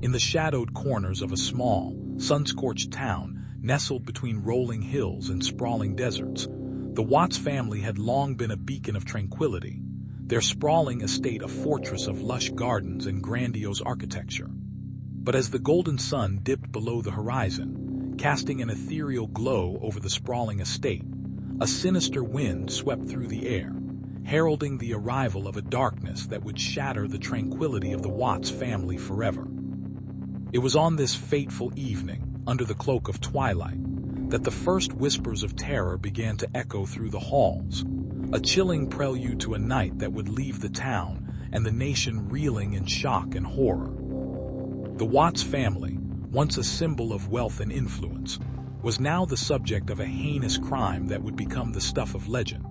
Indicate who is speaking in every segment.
Speaker 1: In the shadowed corners of a small, sun-scorched town nestled between rolling hills and sprawling deserts, the Watts family had long been a beacon of tranquility, their sprawling estate a fortress of lush gardens and grandiose architecture. But as the golden sun dipped below the horizon, casting an ethereal glow over the sprawling estate, a sinister wind swept through the air, heralding the arrival of a darkness that would shatter the tranquility of the Watts family forever. It was on this fateful evening, under the cloak of twilight, that the first whispers of terror began to echo through the halls, a chilling prelude to a night that would leave the town and the nation reeling in shock and horror. The Watts family, once a symbol of wealth and influence, was now the subject of a heinous crime that would become the stuff of legend,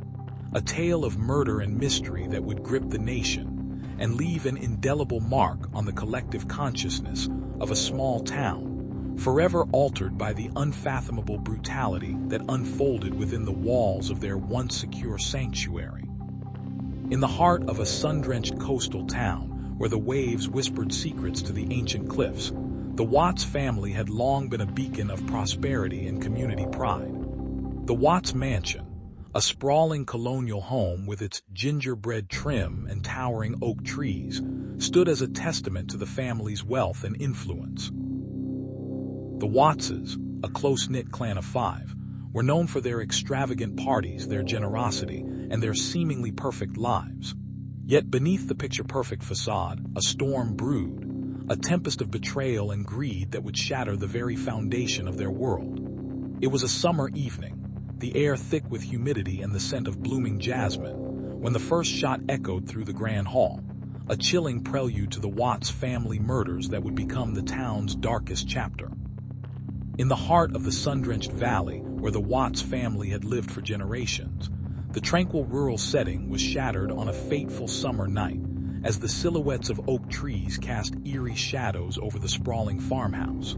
Speaker 1: a tale of murder and mystery that would grip the nation and leave an indelible mark on the collective consciousness of a small town, forever altered by the unfathomable brutality that unfolded within the walls of their once secure sanctuary. In the heart of a sun-drenched coastal town, where the waves whispered secrets to the ancient cliffs, the Watts family had long been a beacon of prosperity and community pride. The Watts mansion, a sprawling colonial home with its gingerbread trim and towering oak trees, stood as a testament to the family's wealth and influence. The Wattses, a close-knit clan of 5, were known for their extravagant parties, their generosity, and their seemingly perfect lives. Yet beneath the picture-perfect facade, a storm brewed, a tempest of betrayal and greed that would shatter the very foundation of their world. It was a summer evening, the air thick with humidity and the scent of blooming jasmine, when the first shot echoed through the grand hall, a chilling prelude to the Watts family murders that would become the town's darkest chapter. In the heart of the sun-drenched valley, where the Watts family had lived for generations, the tranquil rural setting was shattered on a fateful summer night, as the silhouettes of oak trees cast eerie shadows over the sprawling farmhouse.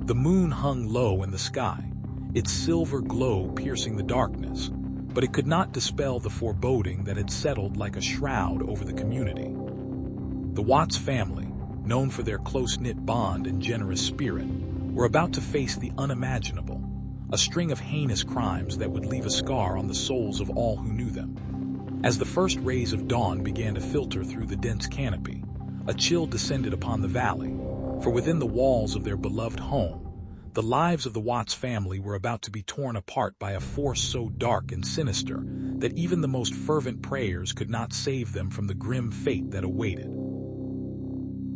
Speaker 1: The moon hung low in the sky, its silver glow piercing the darkness, but it could not dispel the foreboding that had settled like a shroud over the community. The Watts family, known for their close-knit bond and generous spirit, were about to face the unimaginable, a string of heinous crimes that would leave a scar on the souls of all who knew them. As the first rays of dawn began to filter through the dense canopy, a chill descended upon the valley, for within the walls of their beloved home, the lives of the Watts family were about to be torn apart by a force so dark and sinister that even the most fervent prayers could not save them from the grim fate that awaited.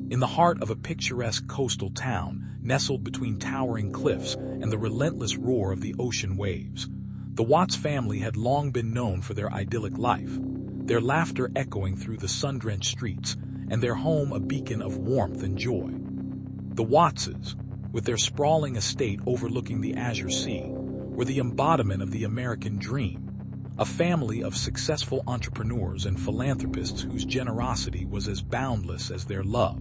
Speaker 1: In the heart of a picturesque coastal town, nestled between towering cliffs and the relentless roar of the ocean waves, the Watts family had long been known for their idyllic life, their laughter echoing through the sun-drenched streets, and their home a beacon of warmth and joy. The Wattses, with their sprawling estate overlooking the azure sea, were the embodiment of the American dream, a family of successful entrepreneurs and philanthropists whose generosity was as boundless as their love.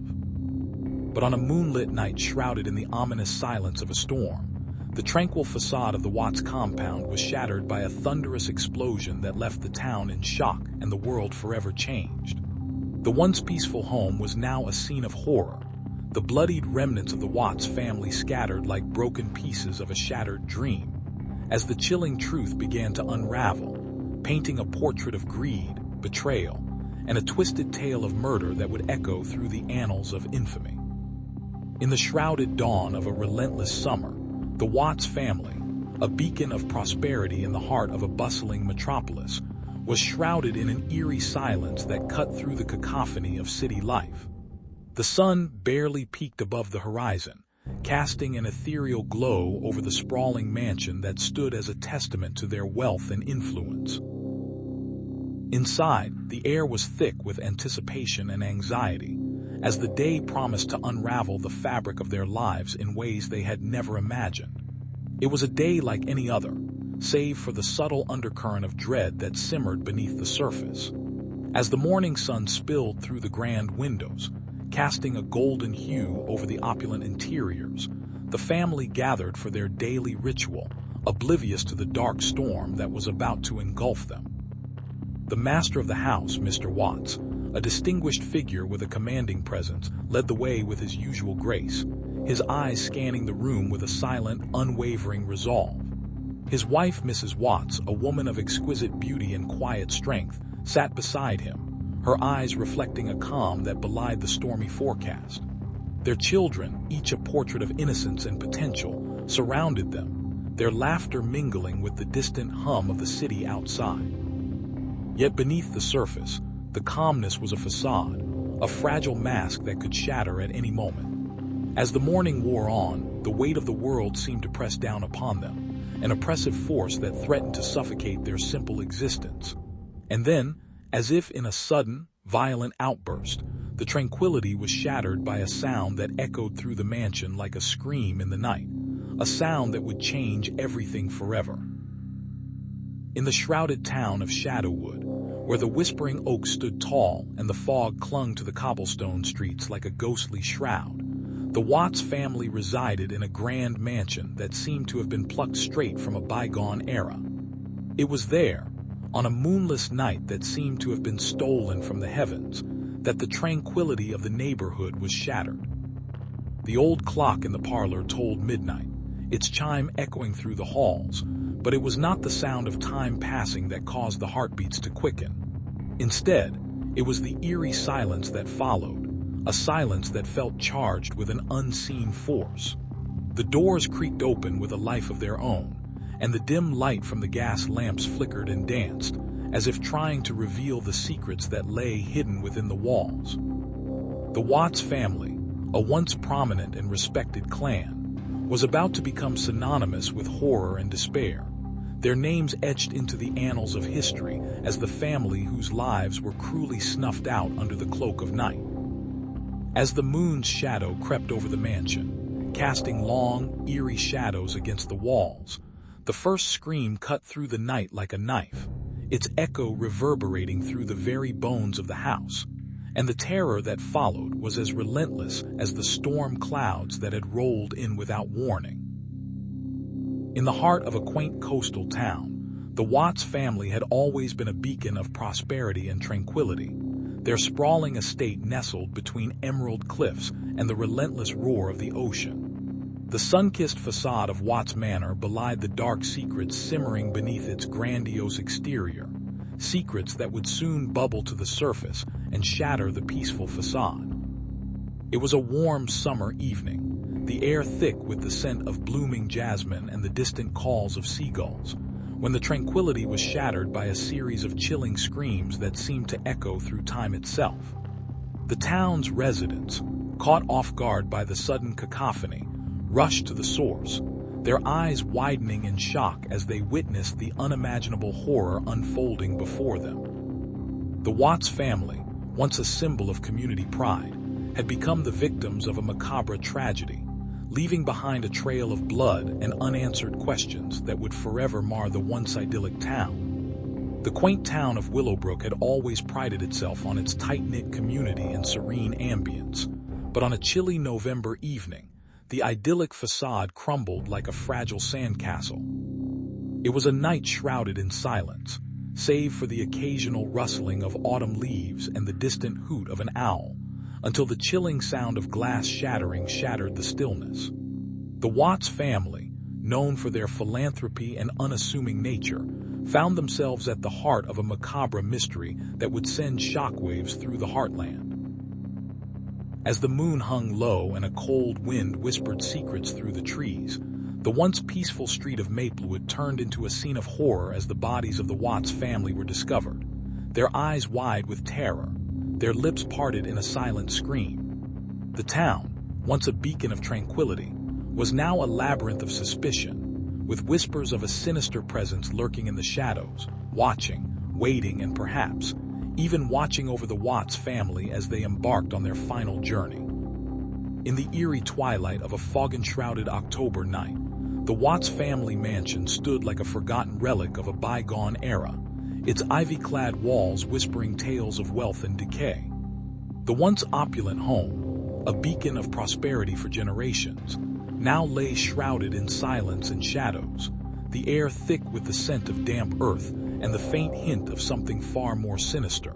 Speaker 1: But on a moonlit night shrouded in the ominous silence of a storm, the tranquil facade of the Watts compound was shattered by a thunderous explosion that left the town in shock and the world forever changed. The once peaceful home was now a scene of horror, the bloodied remnants of the Watts family scattered like broken pieces of a shattered dream, as the chilling truth began to unravel, painting a portrait of greed, betrayal, and a twisted tale of murder that would echo through the annals of infamy. In the shrouded dawn of a relentless summer, the Watts family, a beacon of prosperity in the heart of a bustling metropolis, was shrouded in an eerie silence that cut through the cacophony of city life. The sun barely peeked above the horizon, casting an ethereal glow over the sprawling mansion that stood as a testament to their wealth and influence. Inside, the air was thick with anticipation and anxiety, as the day promised to unravel the fabric of their lives in ways they had never imagined. It was a day like any other, save for the subtle undercurrent of dread that simmered beneath the surface. As the morning sun spilled through the grand windows, casting a golden hue over the opulent interiors, the family gathered for their daily ritual, oblivious to the dark storm that was about to engulf them. The master of the house, Mr. Watts, a distinguished figure with a commanding presence, led the way with his usual grace, his eyes scanning the room with a silent, unwavering resolve. His wife, Mrs. Watts, a woman of exquisite beauty and quiet strength, sat beside him, her eyes reflecting a calm that belied the stormy forecast. Their children, each a portrait of innocence and potential, surrounded them, their laughter mingling with the distant hum of the city outside. Yet beneath the surface, the calmness was a facade, a fragile mask that could shatter at any moment. As the morning wore on, the weight of the world seemed to press down upon them, an oppressive force that threatened to suffocate their simple existence. And then, as if in a sudden, violent outburst, the tranquility was shattered by a sound that echoed through the mansion like a scream in the night, a sound that would change everything forever. In the shrouded town of Shadowwood, where the whispering oak stood tall and the fog clung to the cobblestone streets like a ghostly shroud, the Watts family resided in a grand mansion that seemed to have been plucked straight from a bygone era. It was there, on a moonless night that seemed to have been stolen from the heavens, that the tranquility of the neighborhood was shattered. The old clock in the parlor told midnight, its chime echoing through the halls, but it was not the sound of time passing that caused the heartbeats to quicken. Instead, it was the eerie silence that followed, a silence that felt charged with an unseen force. The doors creaked open with a life of their own, and the dim light from the gas lamps flickered and danced, as if trying to reveal the secrets that lay hidden within the walls. The Watts family, a once prominent and respected clan, was about to become synonymous with horror and despair, their names etched into the annals of history as the family whose lives were cruelly snuffed out under the cloak of night. As the moon's shadow crept over the mansion, casting long, eerie shadows against the walls, the first scream cut through the night like a knife, its echo reverberating through the very bones of the house, and the terror that followed was as relentless as the storm clouds that had rolled in without warning. In the heart of a quaint coastal town, the Watts family had always been a beacon of prosperity and tranquility, their sprawling estate nestled between emerald cliffs and the relentless roar of the ocean. The sun-kissed facade of Watts Manor belied the dark secrets simmering beneath its grandiose exterior, secrets that would soon bubble to the surface and shatter the peaceful facade. It was a warm summer evening, the air thick with the scent of blooming jasmine and the distant calls of seagulls, when the tranquility was shattered by a series of chilling screams that seemed to echo through time itself. The town's residents, caught off guard by the sudden cacophony, rushed to the source, their eyes widening in shock as they witnessed the unimaginable horror unfolding before them. The Watts family, once a symbol of community pride, had become the victims of a macabre tragedy, leaving behind a trail of blood and unanswered questions that would forever mar the once idyllic town. The quaint town of Willowbrook had always prided itself on its tight-knit community and serene ambience, but on a chilly November evening, the idyllic facade crumbled like a fragile sandcastle. It was a night shrouded in silence, save for the occasional rustling of autumn leaves and the distant hoot of an owl, until the chilling sound of glass shattering shattered the stillness. The Watts family, known for their philanthropy and unassuming nature, found themselves at the heart of a macabre mystery that would send shockwaves through the heartland. As the moon hung low and a cold wind whispered secrets through the trees, the once peaceful street of Maplewood turned into a scene of horror as the bodies of the Watts family were discovered, their eyes wide with terror, their lips parted in a silent scream. The town, once a beacon of tranquility, was now a labyrinth of suspicion, with whispers of a sinister presence lurking in the shadows, watching, waiting, and perhaps even watching over the Watts family as they embarked on their final journey. In the eerie twilight of a fog-enshrouded October night, the Watts family mansion stood like a forgotten relic of a bygone era, its ivy-clad walls whispering tales of wealth and decay. The once opulent home, a beacon of prosperity for generations, now lay shrouded in silence and shadows, the air thick with the scent of damp earth and the faint hint of something far more sinister.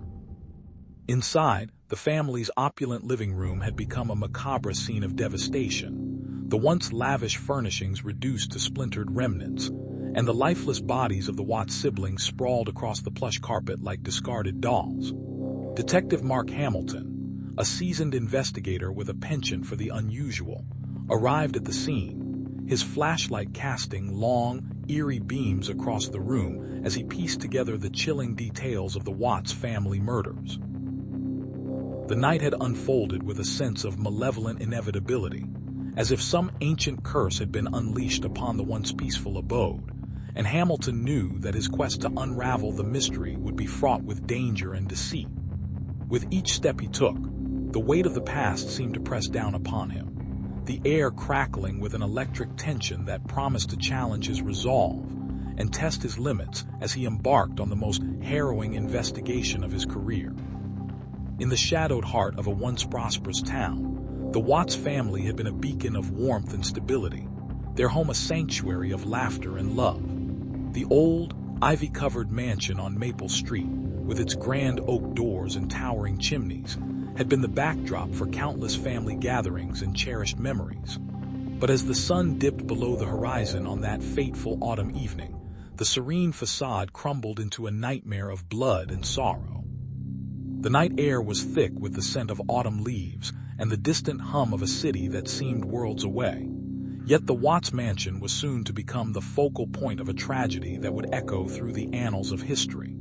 Speaker 1: Inside, the family's opulent living room had become a macabre scene of devastation, the once lavish furnishings reduced to splintered remnants, and the lifeless bodies of the Watts siblings sprawled across the plush carpet like discarded dolls. Detective Mark Hamilton, a seasoned investigator with a penchant for the unusual, arrived at the scene, his flashlight casting long, eerie beams across the room as he pieced together the chilling details of the Watts family murders. The night had unfolded with a sense of malevolent inevitability, as if some ancient curse had been unleashed upon the once peaceful abode, and Hamilton knew that his quest to unravel the mystery would be fraught with danger and deceit. With each step he took, the weight of the past seemed to press down upon him, the air crackling with an electric tension that promised to challenge his resolve and test his limits as he embarked on the most harrowing investigation of his career. In the shadowed heart of a once prosperous town, the Watts family had been a beacon of warmth and stability, their home a sanctuary of laughter and love. The old, ivy-covered mansion on Maple Street, with its grand oak doors and towering chimneys, had been the backdrop for countless family gatherings and cherished memories. But as the sun dipped below the horizon on that fateful autumn evening, the serene facade crumbled into a nightmare of blood and sorrow. The night air was thick with the scent of autumn leaves and the distant hum of a city that seemed worlds away. Yet the Watts mansion was soon to become the focal point of a tragedy that would echo through the annals of history.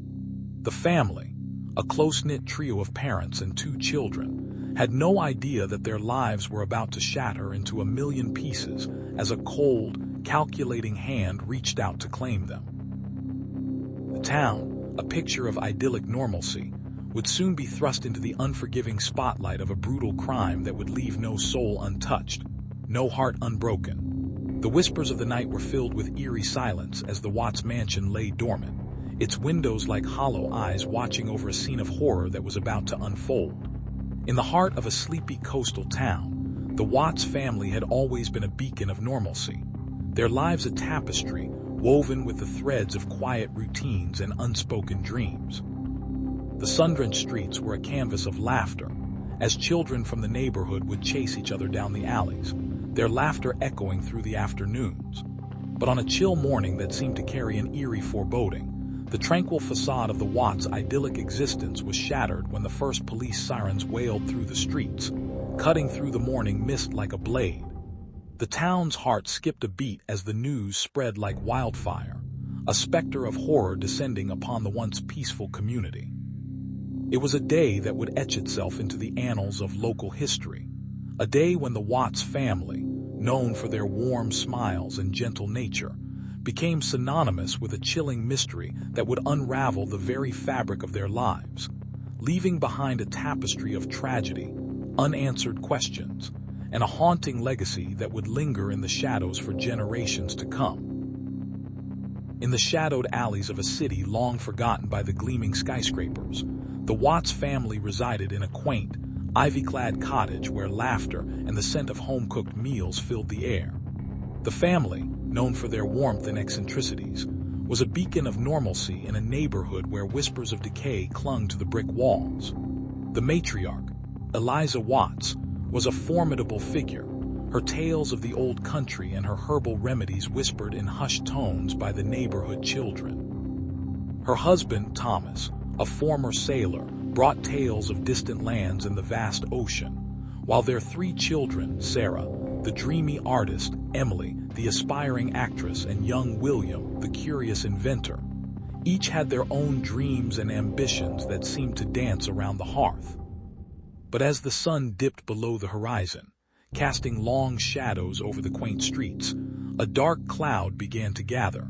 Speaker 1: The family, a close-knit trio of parents and 2 children, had no idea that their lives were about to shatter into a million pieces as a cold, calculating hand reached out to claim them. The town, a picture of idyllic normalcy, would soon be thrust into the unforgiving spotlight of a brutal crime that would leave no soul untouched, no heart unbroken. The whispers of the night were filled with eerie silence as the Watts mansion lay dormant, its windows like hollow eyes watching over a scene of horror that was about to unfold. In the heart of a sleepy coastal town, the Watts family had always been a beacon of normalcy, their lives a tapestry woven with the threads of quiet routines and unspoken dreams. The sun-drenched streets were a canvas of laughter, as children from the neighborhood would chase each other down the alleys, their laughter echoing through the afternoons. But on a chill morning that seemed to carry an eerie foreboding, the tranquil facade of the Watts' idyllic existence was shattered when the first police sirens wailed through the streets, cutting through the morning mist like a blade. The town's heart skipped a beat as the news spread like wildfire, a specter of horror descending upon the once peaceful community. It was a day that would etch itself into the annals of local history, a day when the Watts family, known for their warm smiles and gentle nature, became synonymous with a chilling mystery that would unravel the very fabric of their lives, leaving behind a tapestry of tragedy, unanswered questions, and a haunting legacy that would linger in the shadows for generations to come. In the shadowed alleys of a city long forgotten by the gleaming skyscrapers, the Watts family resided in a quaint, ivy-clad cottage where laughter and the scent of home-cooked meals filled the air. The family, known for their warmth and eccentricities, was a beacon of normalcy in a neighborhood where whispers of decay clung to the brick walls. The matriarch, Eliza Watts, was a formidable figure, her tales of the old country and her herbal remedies whispered in hushed tones by the neighborhood children. Her husband, Thomas, a former sailor, brought tales of distant lands and the vast ocean, while their 3 children, Sarah, the dreamy artist, Emily, the aspiring actress, and young William, the curious inventor, each had their own dreams and ambitions that seemed to dance around the hearth. But as the sun dipped below the horizon, casting long shadows over the quaint streets, a dark cloud began to gather,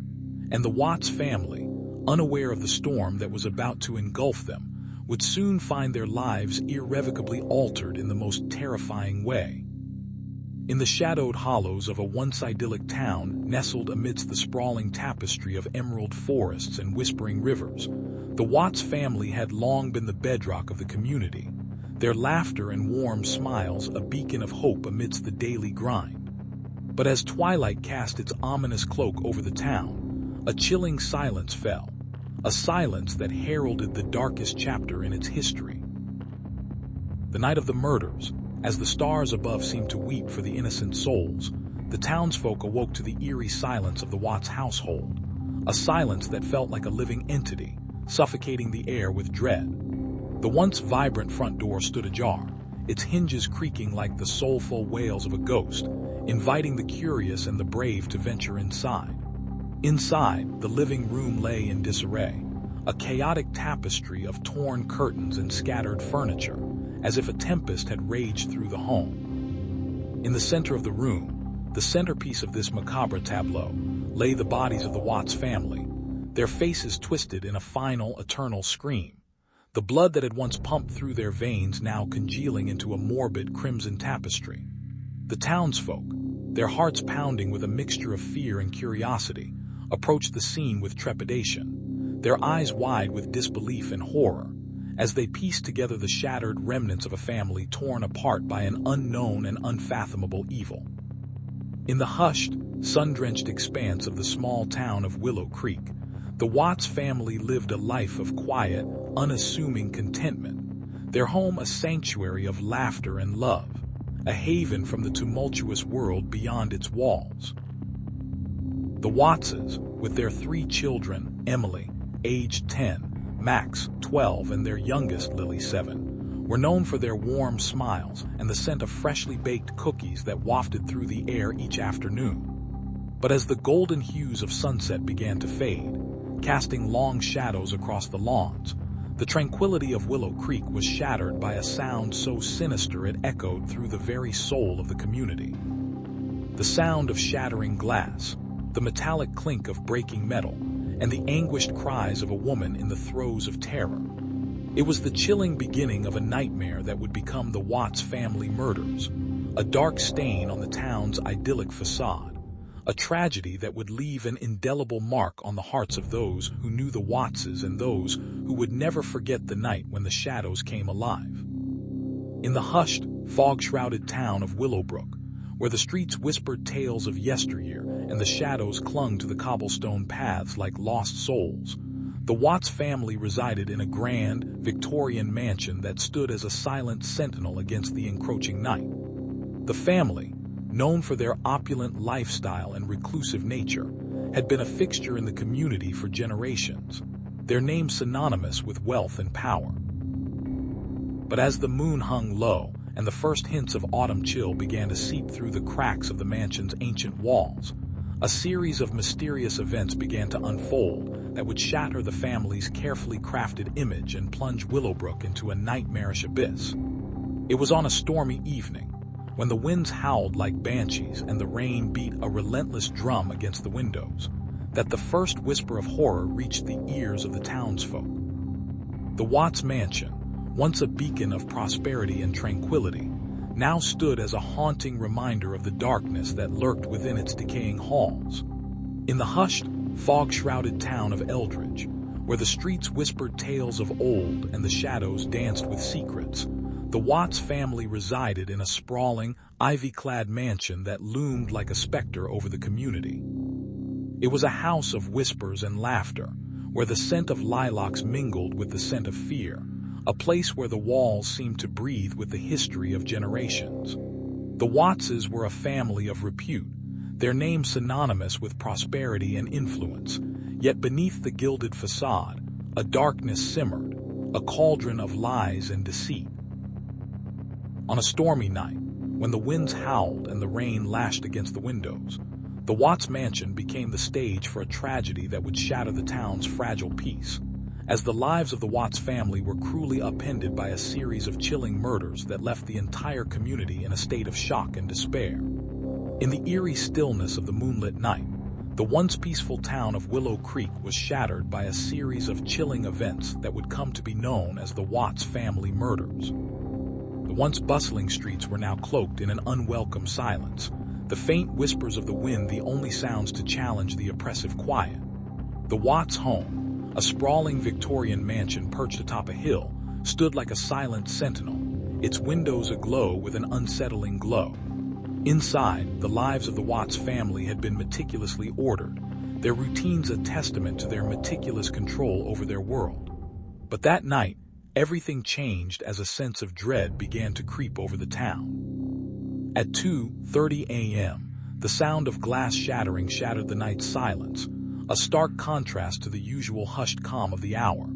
Speaker 1: and the Watts family, unaware of the storm that was about to engulf them, would soon find their lives irrevocably altered in the most terrifying way. In the shadowed hollows of a once idyllic town nestled amidst the sprawling tapestry of emerald forests and whispering rivers, the Watts family had long been the bedrock of the community, their laughter and warm smiles a beacon of hope amidst the daily grind. But as twilight cast its ominous cloak over the town, a chilling silence fell, a silence that heralded the darkest chapter in its history. the night of the murders, as the stars above seemed to weep for the innocent souls, the townsfolk awoke to the eerie silence of the Watts household, a silence that felt like a living entity, suffocating the air with dread. The once vibrant front door stood ajar, its hinges creaking like the soulful wails of a ghost, inviting the curious and the brave to venture inside. Inside, the living room lay in disarray, a chaotic tapestry of torn curtains and scattered furniture, as if a tempest had raged through the home. In the center of the room, the centerpiece of this macabre tableau, lay the bodies of the Watts family, their faces twisted in a final, eternal scream, the blood that had once pumped through their veins now congealing into a morbid crimson tapestry. The townsfolk, their hearts pounding with a mixture of fear and curiosity, approached the scene with trepidation, their eyes wide with disbelief and horror, as they pieced together the shattered remnants of a family torn apart by an unknown and unfathomable evil. In the hushed, sun-drenched expanse of the small town of Willow Creek, the Watts family lived a life of quiet, unassuming contentment, their home a sanctuary of laughter and love, a haven from the tumultuous world beyond its walls. The Wattses, with their 3 children, Emily, aged 10, Max, 12, and their youngest, Lily, 7, were known for their warm smiles and the scent of freshly baked cookies that wafted through the air each afternoon. But as the golden hues of sunset began to fade, casting long shadows across the lawns, the tranquility of Willow Creek was shattered by a sound so sinister it echoed through the very soul of the community. The sound of shattering glass, the metallic clink of breaking metal, and the anguished cries of a woman in the throes of terror. It was the chilling beginning of a nightmare that would become the Watts family murders, a dark stain on the town's idyllic facade, a tragedy that would leave an indelible mark on the hearts of those who knew the Wattses and those who would never forget the night when the shadows came alive. In the hushed, fog-shrouded town of Willowbrook, where the streets whispered tales of yesteryear and the shadows clung to the cobblestone paths like lost souls, the Watts family resided in a grand, Victorian mansion that stood as a silent sentinel against the encroaching night. The family, known for their opulent lifestyle and reclusive nature, had been a fixture in the community for generations, their name synonymous with wealth and power. But as the moon hung low and the first hints of autumn chill began to seep through the cracks of the mansion's ancient walls, a series of mysterious events began to unfold that would shatter the family's carefully crafted image and plunge Willowbrook into a nightmarish abyss. It was on a stormy evening, when the winds howled like banshees and the rain beat a relentless drum against the windows, that the first whisper of horror reached the ears of the townsfolk. The Watts mansion, once a beacon of prosperity and tranquility, now stood as a haunting reminder of the darkness that lurked within its decaying halls. In the hushed, fog-shrouded town of Eldridge, where the streets whispered tales of old and the shadows danced with secrets, the Watts family resided in a sprawling, ivy-clad mansion that loomed like a specter over the community. It was a house of whispers and laughter, where the scent of lilacs mingled with the scent of fear, a place where the walls seemed to breathe with the history of generations. The Wattses were a family of repute, their name synonymous with prosperity and influence, yet beneath the gilded facade, a darkness simmered, a cauldron of lies and deceit. On a stormy night, when the winds howled and the rain lashed against the windows, the Watts mansion became the stage for a tragedy that would shatter the town's fragile peace, as the lives of the Watts family were cruelly upended by a series of chilling murders that left the entire community in a state of shock and despair. In the eerie stillness of the moonlit night, the once peaceful town of Willow Creek was shattered by a series of chilling events that would come to be known as the Watts family murders. The once bustling streets were now cloaked in an unwelcome silence, the faint whispers of the wind the only sounds to challenge the oppressive quiet. The Watts home, a sprawling Victorian mansion perched atop a hill, stood like a silent sentinel, its windows aglow with an unsettling glow. Inside, the lives of the Watts family had been meticulously ordered, their routines a testament to their meticulous control over their world. But that night, Everything changed as a sense of dread began to creep over the town. At 2:30 a.m., the sound of glass shattering shattered the night's silence, a stark contrast to the usual hushed calm of the hour.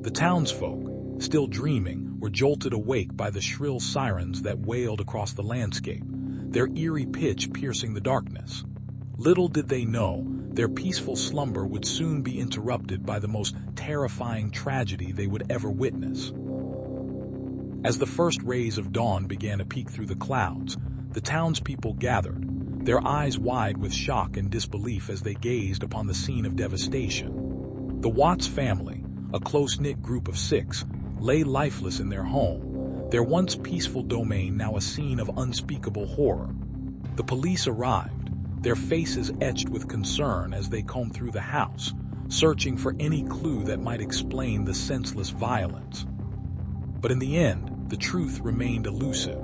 Speaker 1: The townsfolk, still dreaming, were jolted awake by the shrill sirens that wailed across the landscape, their eerie pitch piercing the darkness. Little did they know, their peaceful slumber would soon be interrupted by the most terrifying tragedy they would ever witness. As the first rays of dawn began to peek through the clouds, the townspeople gathered, their eyes wide with shock and disbelief as they gazed upon the scene of devastation. The Watts family, a close-knit group of 6, lay lifeless in their home, their once peaceful domain now a scene of unspeakable horror. The police arrived, their faces etched with concern as they combed through the house, searching for any clue that might explain the senseless violence. But in the end, the truth remained elusive,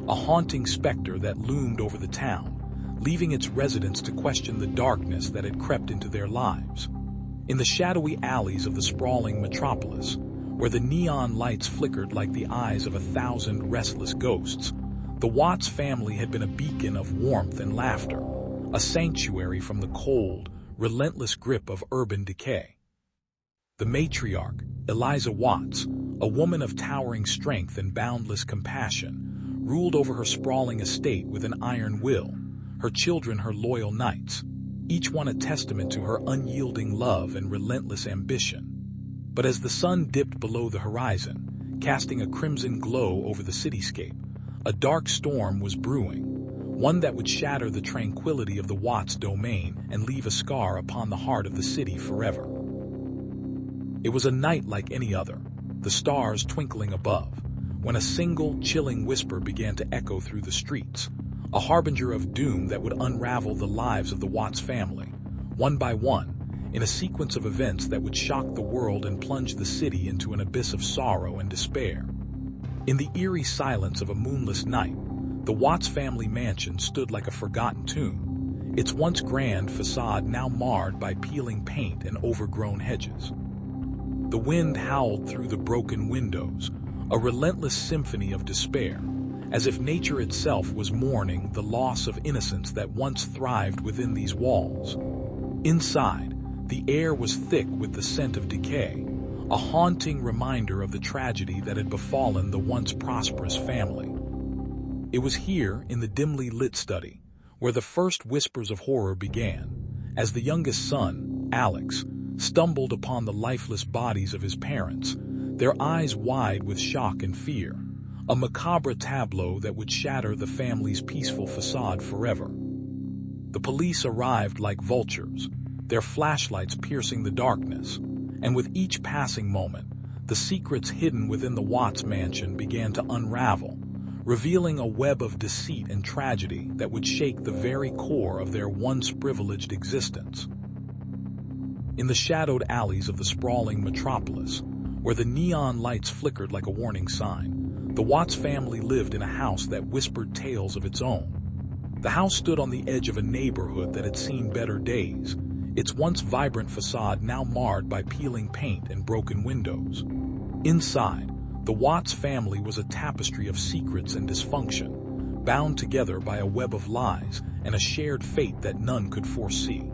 Speaker 1: a haunting specter that loomed over the town, leaving its residents to question the darkness that had crept into their lives. In the shadowy alleys of the sprawling metropolis, where the neon lights flickered like the eyes of 1,000 restless ghosts, the Watts family had been a beacon of warmth and laughter, a sanctuary from the cold, relentless grip of urban decay. The matriarch, Eliza Watts, a woman of towering strength and boundless compassion, ruled over her sprawling estate with an iron will, her children her loyal knights, each one a testament to her unyielding love and relentless ambition. But as the sun dipped below the horizon, casting a crimson glow over the cityscape, a dark storm was brewing, one that would shatter the tranquility of the Watts domain and leave a scar upon the heart of the city forever. It was a night like any other, the stars twinkling above, when a single, chilling whisper began to echo through the streets, a harbinger of doom that would unravel the lives of the Watts family, one by one, in a sequence of events that would shock the world and plunge the city into an abyss of sorrow and despair. In the eerie silence of a moonless night, the Watts family mansion stood like a forgotten tomb, its once grand facade now marred by peeling paint and overgrown hedges. The wind howled through the broken windows, a relentless symphony of despair, as if nature itself was mourning the loss of innocence that once thrived within these walls. Inside, the air was thick with the scent of decay, a haunting reminder of the tragedy that had befallen the once prosperous family. It was here, in the dimly lit study, where the first whispers of horror began, as the youngest son, Alex, stumbled upon the lifeless bodies of his parents, their eyes wide with shock and fear, a macabre tableau that would shatter the family's peaceful facade forever. The police arrived like vultures, their flashlights piercing the darkness, and with each passing moment, the secrets hidden within the Watts mansion began to unravel, revealing a web of deceit and tragedy that would shake the very core of their once privileged existence. In the shadowed alleys of the sprawling metropolis, where the neon lights flickered like a warning sign, the Watts family lived in a house that whispered tales of its own. The house stood on the edge of a neighborhood that had seen better days, its once vibrant facade now marred by peeling paint and broken windows. Inside, the Watts family was a tapestry of secrets and dysfunction, bound together by a web of lies and a shared fate that none could foresee.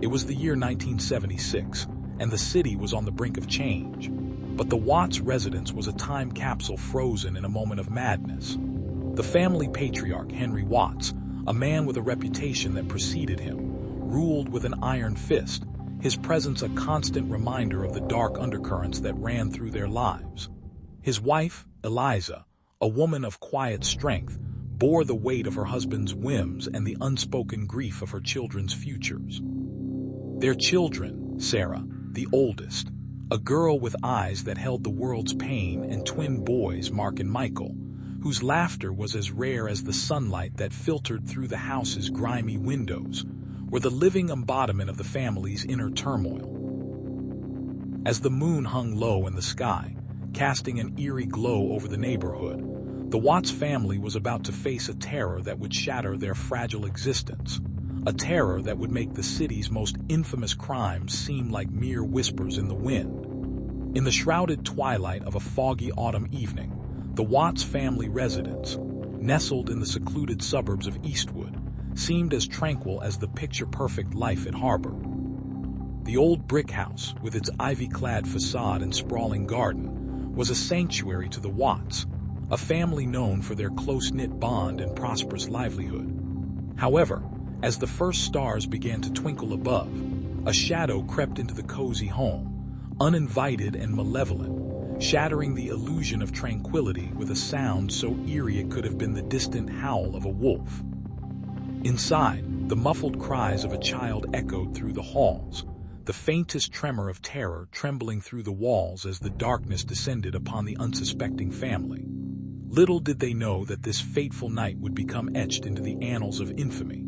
Speaker 1: It was the year 1976, and the city was on the brink of change. But the Watts residence was a time capsule frozen in a moment of madness. The family patriarch, Henry Watts, a man with a reputation that preceded him, ruled with an iron fist, his presence a constant reminder of the dark undercurrents that ran through their lives. His wife, Eliza, a woman of quiet strength, bore the weight of her husband's whims and the unspoken grief of her children's futures. Their children, Sarah, the oldest, a girl with eyes that held the world's pain, and twin boys, Mark and Michael, whose laughter was as rare as the sunlight that filtered through the house's grimy windows, were the living embodiment of the family's inner turmoil. As the moon hung low in the sky, casting an eerie glow over the neighborhood, the Watts family was about to face a terror that would shatter their fragile existence, a terror that would make the city's most infamous crimes seem like mere whispers in the wind. In the shrouded twilight of a foggy autumn evening, the Watts family residence, nestled in the secluded suburbs of Eastwood, seemed as tranquil as the picture-perfect life it harbored. The old brick house, with its ivy-clad facade and sprawling garden, was a sanctuary to the Watts, a family known for their close-knit bond and prosperous livelihood. However, as the first stars began to twinkle above, a shadow crept into the cozy home, uninvited and malevolent, shattering the illusion of tranquility with a sound so eerie it could have been the distant howl of a wolf. Inside, the muffled cries of a child echoed through the halls, the faintest tremor of terror trembling through the walls as the darkness descended upon the unsuspecting family. Little did they know that this fateful night would become etched into the annals of infamy,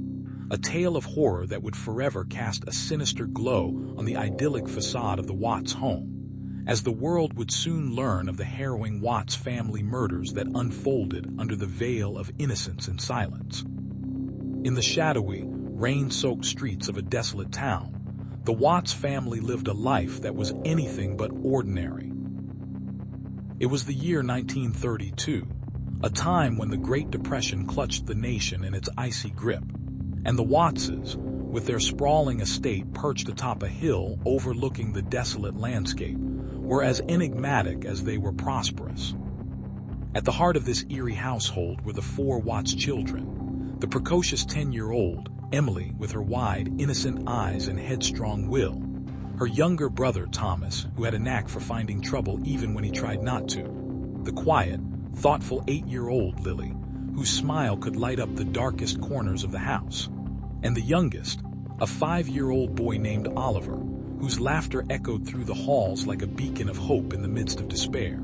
Speaker 1: a tale of horror that would forever cast a sinister glow on the idyllic facade of the Watts home, as the world would soon learn of the harrowing Watts family murders that unfolded under the veil of innocence and silence. In the shadowy, rain-soaked streets of a desolate town, the Watts family lived a life that was anything but ordinary. It was the year 1932, a time when the Great Depression clutched the nation in its icy grip, and the Wattses, with their sprawling estate perched atop a hill overlooking the desolate landscape, were as enigmatic as they were prosperous. At the heart of this eerie household were the 4 Watts children: the precocious 10-year-old Emily, with her wide, innocent eyes and headstrong will; her younger brother Thomas, who had a knack for finding trouble even when he tried not to; the quiet, thoughtful 8-year-old Lily, whose smile could light up the darkest corners of the house; and the youngest, a 5-year-old boy named Oliver, whose laughter echoed through the halls like a beacon of hope in the midst of despair.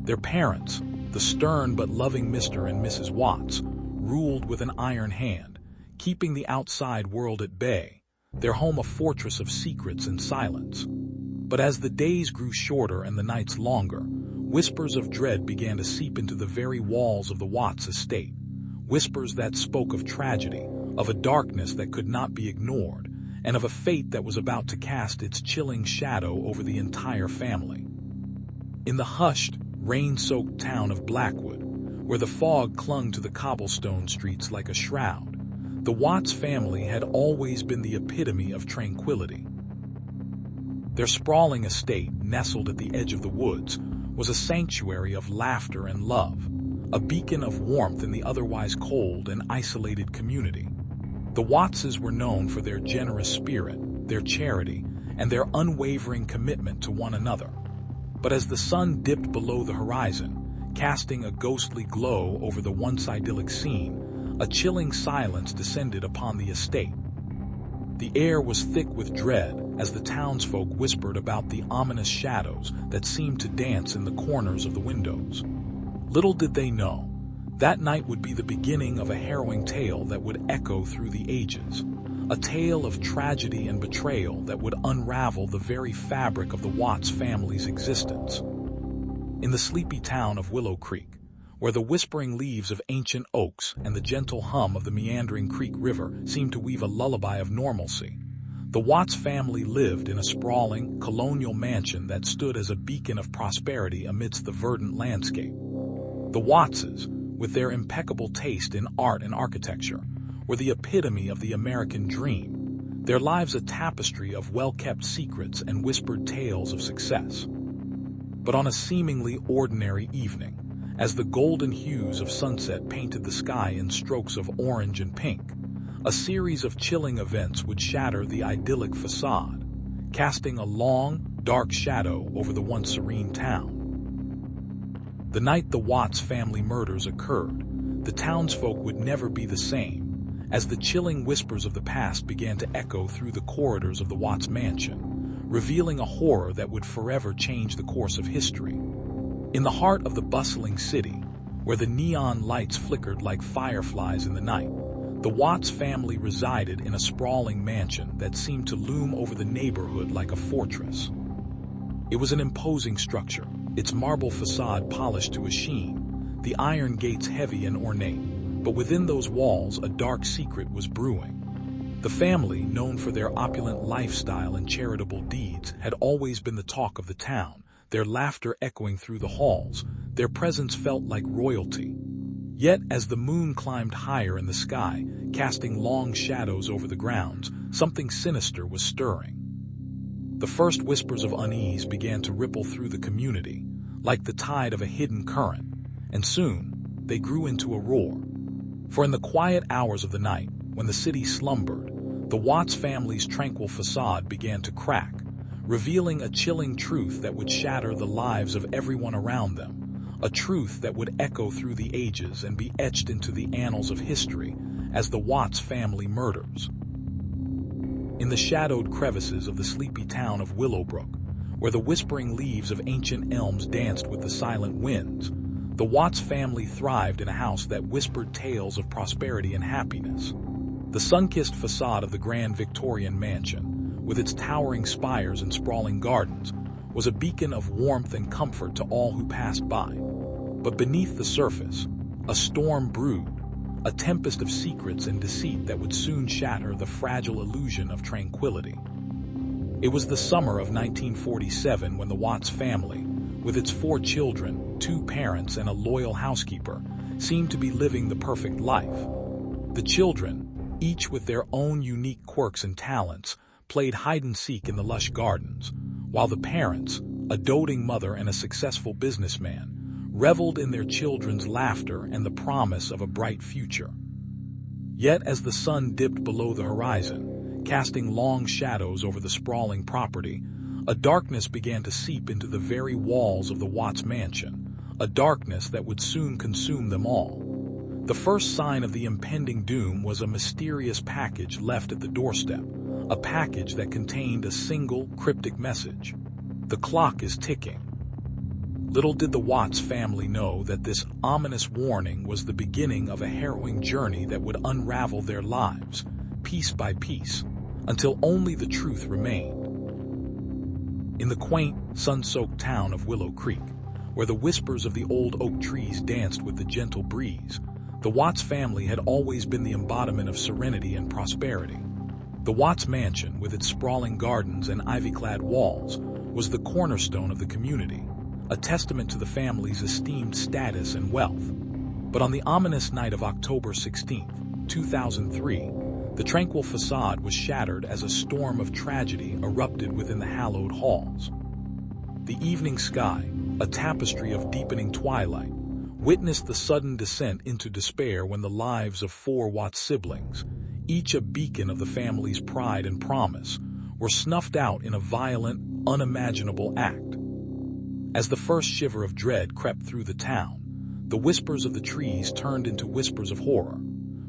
Speaker 1: Their parents, the stern but loving Mr. and Mrs. Watts, ruled with an iron hand, keeping the outside world at bay, their home a fortress of secrets and silence. But as the days grew shorter and the nights longer, whispers of dread began to seep into the very walls of the Watts estate, whispers that spoke of tragedy, of a darkness that could not be ignored, and of a fate that was about to cast its chilling shadow over the entire family. In the hushed, rain-soaked town of Blackwood, where the fog clung to the cobblestone streets like a shroud, the Watts family had always been the epitome of tranquility. Their sprawling estate, nestled at the edge of the woods, was a sanctuary of laughter and love, a beacon of warmth in the otherwise cold and isolated community. The Wattses were known for their generous spirit, their charity, and their unwavering commitment to one another. But as the sun dipped below the horizon, casting a ghostly glow over the once idyllic scene, a chilling silence descended upon the estate. The air was thick with dread as the townsfolk whispered about the ominous shadows that seemed to dance in the corners of the windows. Little did they know, that night would be the beginning of a harrowing tale that would echo through the ages, a tale of tragedy and betrayal that would unravel the very fabric of the Watts family's existence. In the sleepy town of Willow Creek, where the whispering leaves of ancient oaks and the gentle hum of the meandering creek river seemed to weave a lullaby of normalcy, the Watts family lived in a sprawling, colonial mansion that stood as a beacon of prosperity amidst the verdant landscape. The Wattses, with their impeccable taste in art and architecture, were the epitome of the American dream, their lives a tapestry of well-kept secrets and whispered tales of success. But on a seemingly ordinary evening, as the golden hues of sunset painted the sky in strokes of orange and pink, a series of chilling events would shatter the idyllic facade, casting a long, dark shadow over the once serene town. The night the Watts family murders occurred, the townsfolk would never be the same, as the chilling whispers of the past began to echo through the corridors of the Watts mansion, revealing a horror that would forever change the course of history. In the heart of the bustling city, where the neon lights flickered like fireflies in the night, the Watts family resided in a sprawling mansion that seemed to loom over the neighborhood like a fortress. It was an imposing structure, its marble facade polished to a sheen, the iron gates heavy and ornate, but within those walls a dark secret was brewing. The family, known for their opulent lifestyle and charitable deeds, had always been the talk of the town, their laughter echoing through the halls. Their presence felt like royalty. Yet, as the moon climbed higher in the sky, casting long shadows over the grounds, something sinister was stirring. The first whispers of unease began to ripple through the community, like the tide of a hidden current, and soon they grew into a roar. For in the quiet hours of the night, when the city slumbered, the Watts family's tranquil facade began to crack, revealing a chilling truth that would shatter the lives of everyone around them, a truth that would echo through the ages and be etched into the annals of history as the Watts family murders. In the shadowed crevices of the sleepy town of Willowbrook, where the whispering leaves of ancient elms danced with the silent winds, the Watts family thrived in a house that whispered tales of prosperity and happiness. The sun-kissed facade of the grand Victorian mansion, with its towering spires and sprawling gardens, was a beacon of warmth and comfort to all who passed by. But beneath the surface, a storm brewed, a tempest of secrets and deceit that would soon shatter the fragile illusion of tranquility. It was the summer of 1947 when the Watts family, with its 4 children, 2 parents, and a loyal housekeeper, seemed to be living the perfect life. The children, each with their own unique quirks and talents, played hide-and-seek in the lush gardens, while the parents, a doting mother and a successful businessman, reveled in their children's laughter and the promise of a bright future. Yet as the sun dipped below the horizon, casting long shadows over the sprawling property, a darkness began to seep into the very walls of the Watts mansion, a darkness that would soon consume them all. The first sign of the impending doom was a mysterious package left at the doorstep, a package that contained a single, cryptic message. "The clock is ticking." Little did the Watts family know that this ominous warning was the beginning of a harrowing journey that would unravel their lives, piece by piece, until only the truth remained. In the quaint, sun-soaked town of Willow Creek, where the whispers of the old oak trees danced with the gentle breeze, the Watts family had always been the embodiment of serenity and prosperity. The Watts mansion, with its sprawling gardens and ivy-clad walls, was the cornerstone of the community, a testament to the family's esteemed status and wealth. But on the ominous night of October 16, 2003, the tranquil facade was shattered as a storm of tragedy erupted within the hallowed halls. The evening sky, a tapestry of deepening twilight, witnessed the sudden descent into despair when the lives of 4 Watts siblings, each a beacon of the family's pride and promise, were snuffed out in a violent, unimaginable act. As the first shiver of dread crept through the town, the whispers of the trees turned into whispers of horror.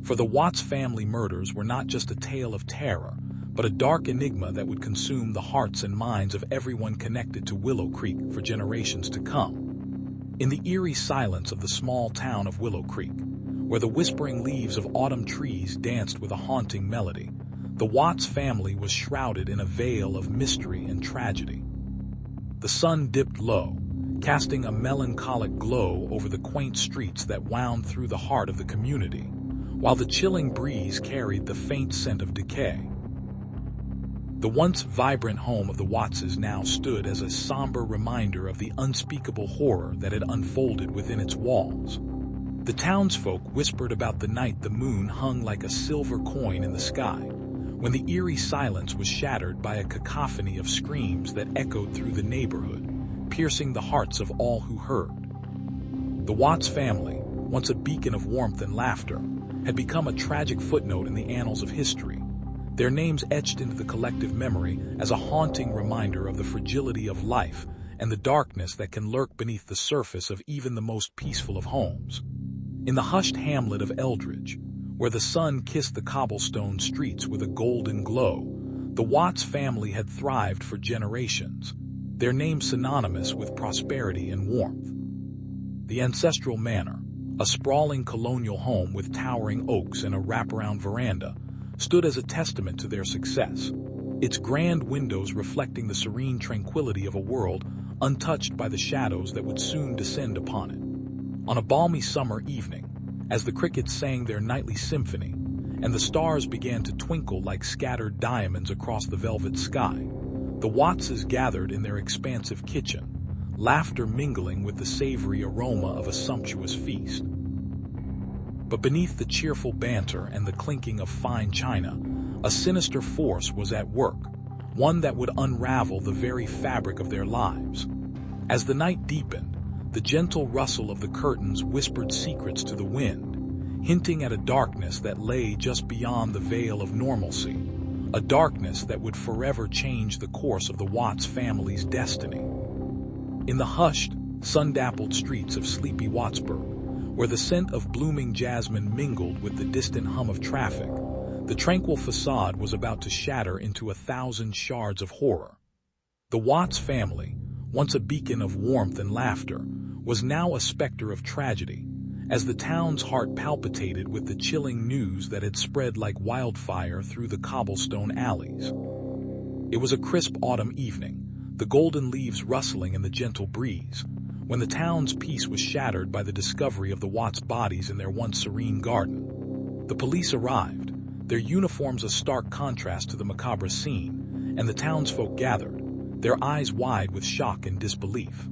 Speaker 1: For the Watts family murders were not just a tale of terror, but a dark enigma that would consume the hearts and minds of everyone connected to Willow Creek for generations to come. In the eerie silence of the small town of Willow Creek, where the whispering leaves of autumn trees danced with a haunting melody, the Watts family was shrouded in a veil of mystery and tragedy. The sun dipped low, casting a melancholic glow over the quaint streets that wound through the heart of the community, while the chilling breeze carried the faint scent of decay. The once vibrant home of the Wattses now stood as a somber reminder of the unspeakable horror that had unfolded within its walls. The townsfolk whispered about the night the moon hung like a silver coin in the sky, when the eerie silence was shattered by a cacophony of screams that echoed through the neighborhood, piercing the hearts of all who heard. The Watts family, once a beacon of warmth and laughter, had become a tragic footnote in the annals of history, their names etched into the collective memory as a haunting reminder of the fragility of life and the darkness that can lurk beneath the surface of even the most peaceful of homes. In the hushed hamlet of Eldridge, where the sun kissed the cobblestone streets with a golden glow, the Watts family had thrived for generations, their name synonymous with prosperity and warmth. The ancestral manor, a sprawling colonial home with towering oaks and a wraparound veranda, stood as a testament to their success, its grand windows reflecting the serene tranquility of a world untouched by the shadows that would soon descend upon it. On a balmy summer evening, as the crickets sang their nightly symphony, and the stars began to twinkle like scattered diamonds across the velvet sky. The Wattses gathered in their expansive kitchen, laughter mingling with the savory aroma of a sumptuous feast. But beneath the cheerful banter and the clinking of fine china, a sinister force was at work, one that would unravel the very fabric of their lives. As the night deepened, the gentle rustle of the curtains whispered secrets to the wind, hinting at a darkness that lay just beyond the veil of normalcy, a darkness that would forever change the course of the Watts family's destiny. In the hushed, sun-dappled streets of sleepy Wattsburg, where the scent of blooming jasmine mingled with the distant hum of traffic, the tranquil facade was about to shatter into 1,000 shards of horror. The Watts family, once a beacon of warmth and laughter, was now a specter of tragedy, as the town's heart palpitated with the chilling news that had spread like wildfire through the cobblestone alleys. It was a crisp autumn evening, the golden leaves rustling in the gentle breeze, when the town's peace was shattered by the discovery of the Watts' bodies in their once serene garden. The police arrived, their uniforms a stark contrast to the macabre scene, and the townsfolk gathered, their eyes wide with shock and disbelief.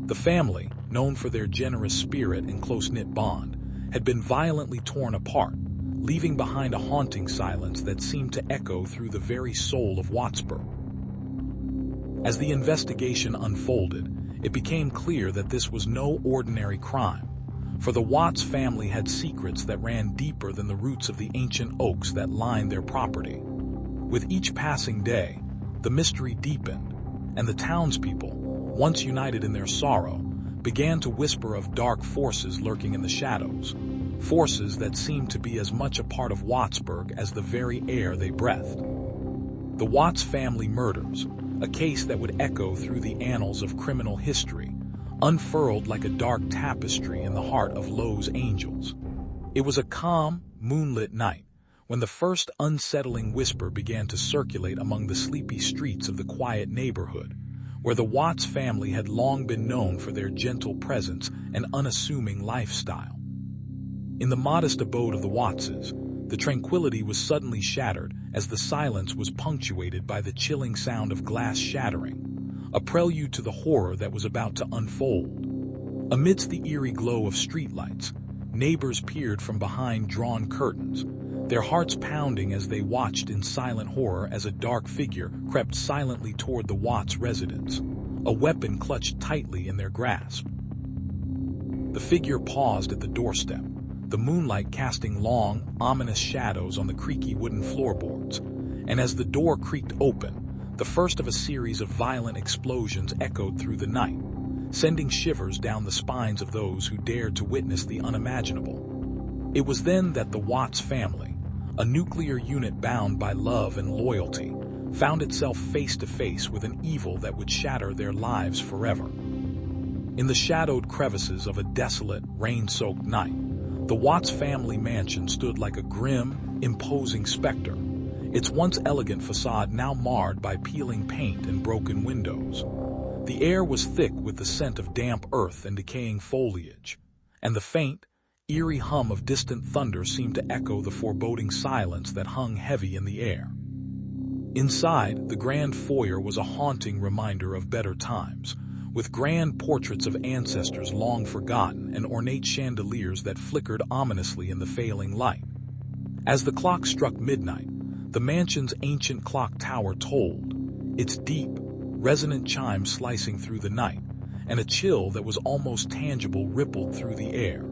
Speaker 1: The family, known for their generous spirit and close-knit bond, had been violently torn apart, leaving behind a haunting silence that seemed to echo through the very soul of Wattsburg. As the investigation unfolded, it became clear that this was no ordinary crime, for the Watts family had secrets that ran deeper than the roots of the ancient oaks that lined their property. With each passing day, the mystery deepened, and the townspeople, once united in their sorrow, began to whisper of dark forces lurking in the shadows, forces that seemed to be as much a part of Wattsburg as the very air they breathed. The Watts family murders, a case that would echo through the annals of criminal history, unfurled like a dark tapestry in the heart of Lowe's Angels. It was a calm, moonlit night, when the first unsettling whisper began to circulate among the sleepy streets of the quiet neighborhood, where the Watts family had long been known for their gentle presence and unassuming lifestyle. In the modest abode of the Wattses, the tranquility was suddenly shattered as the silence was punctuated by the chilling sound of glass shattering, a prelude to the horror that was about to unfold. Amidst the eerie glow of streetlights, neighbors peered from behind drawn curtains, their hearts pounding as they watched in silent horror as a dark figure crept silently toward the Watts residence, a weapon clutched tightly in their grasp. The figure paused at the doorstep, the moonlight casting long, ominous shadows on the creaky wooden floorboards, and as the door creaked open, the first of a series of violent explosions echoed through the night, sending shivers down the spines of those who dared to witness the unimaginable. It was then that the Watts family, a nuclear unit bound by love and loyalty, found itself face to face with an evil that would shatter their lives forever. In the shadowed crevices of a desolate, rain-soaked night, the Watts family mansion stood like a grim, imposing specter, its once elegant facade now marred by peeling paint and broken windows. The air was thick with the scent of damp earth and decaying foliage, and the faint, eerie hum of distant thunder seemed to echo the foreboding silence that hung heavy in the air. Inside, the grand foyer was a haunting reminder of better times, with grand portraits of ancestors long forgotten and ornate chandeliers that flickered ominously in the failing light. As the clock struck midnight, the mansion's ancient clock tower tolled, its deep, resonant chime slicing through the night, and a chill that was almost tangible rippled through the air.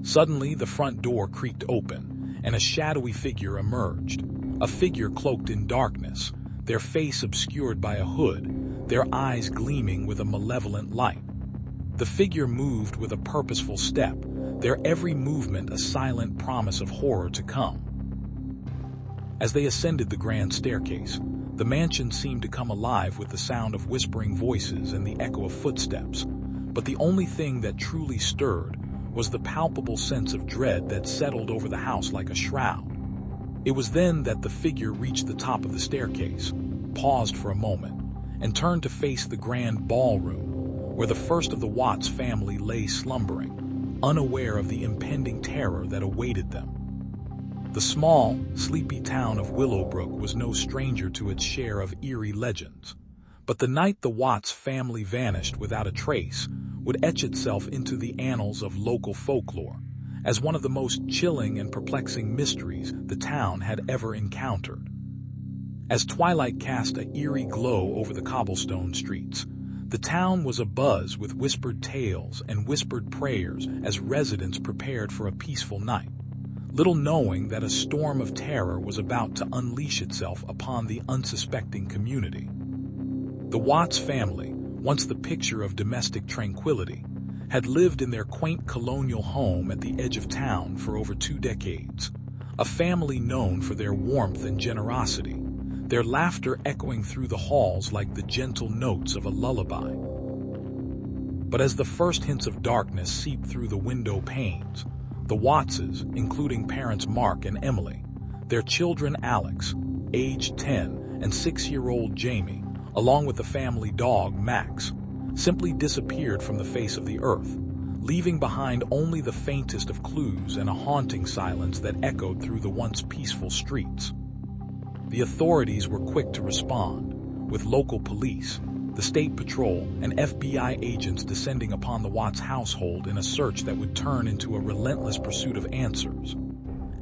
Speaker 1: Suddenly, the front door creaked open, and a shadowy figure emerged, a figure cloaked in darkness, their face obscured by a hood, their eyes gleaming with a malevolent light. The figure moved with a purposeful step, their every movement a silent promise of horror to come. As they ascended the grand staircase, the mansion seemed to come alive with the sound of whispering voices and the echo of footsteps, but the only thing that truly stirred was the palpable sense of dread that settled over the house like a shroud. It was then that the figure reached the top of the staircase, paused for a moment, and turned to face the grand ballroom, where the first of the Watts family lay slumbering, unaware of the impending terror that awaited them. The small, sleepy town of Willowbrook was no stranger to its share of eerie legends. But the night the Watts family vanished without a trace would etch itself into the annals of local folklore as one of the most chilling and perplexing mysteries the town had ever encountered. As twilight cast an eerie glow over the cobblestone streets, the town was abuzz with whispered tales and whispered prayers as residents prepared for a peaceful night, little knowing that a storm of terror was about to unleash itself upon the unsuspecting community. The Watts family, once the picture of domestic tranquility, had lived in their quaint colonial home at the edge of town for over 2 decades, a family known for their warmth and generosity, their laughter echoing through the halls like the gentle notes of a lullaby. But as the first hints of darkness seeped through the window panes, the Wattses, including parents Mark and Emily, their children Alex, aged 10, and 6-year-old Jamie, along with the family dog Max, simply disappeared from the face of the earth, leaving behind only the faintest of clues and a haunting silence that echoed through the once peaceful streets. The authorities were quick to respond, with local police, the state patrol, and FBI agents descending upon the Watts household in a search that would turn into a relentless pursuit of answers.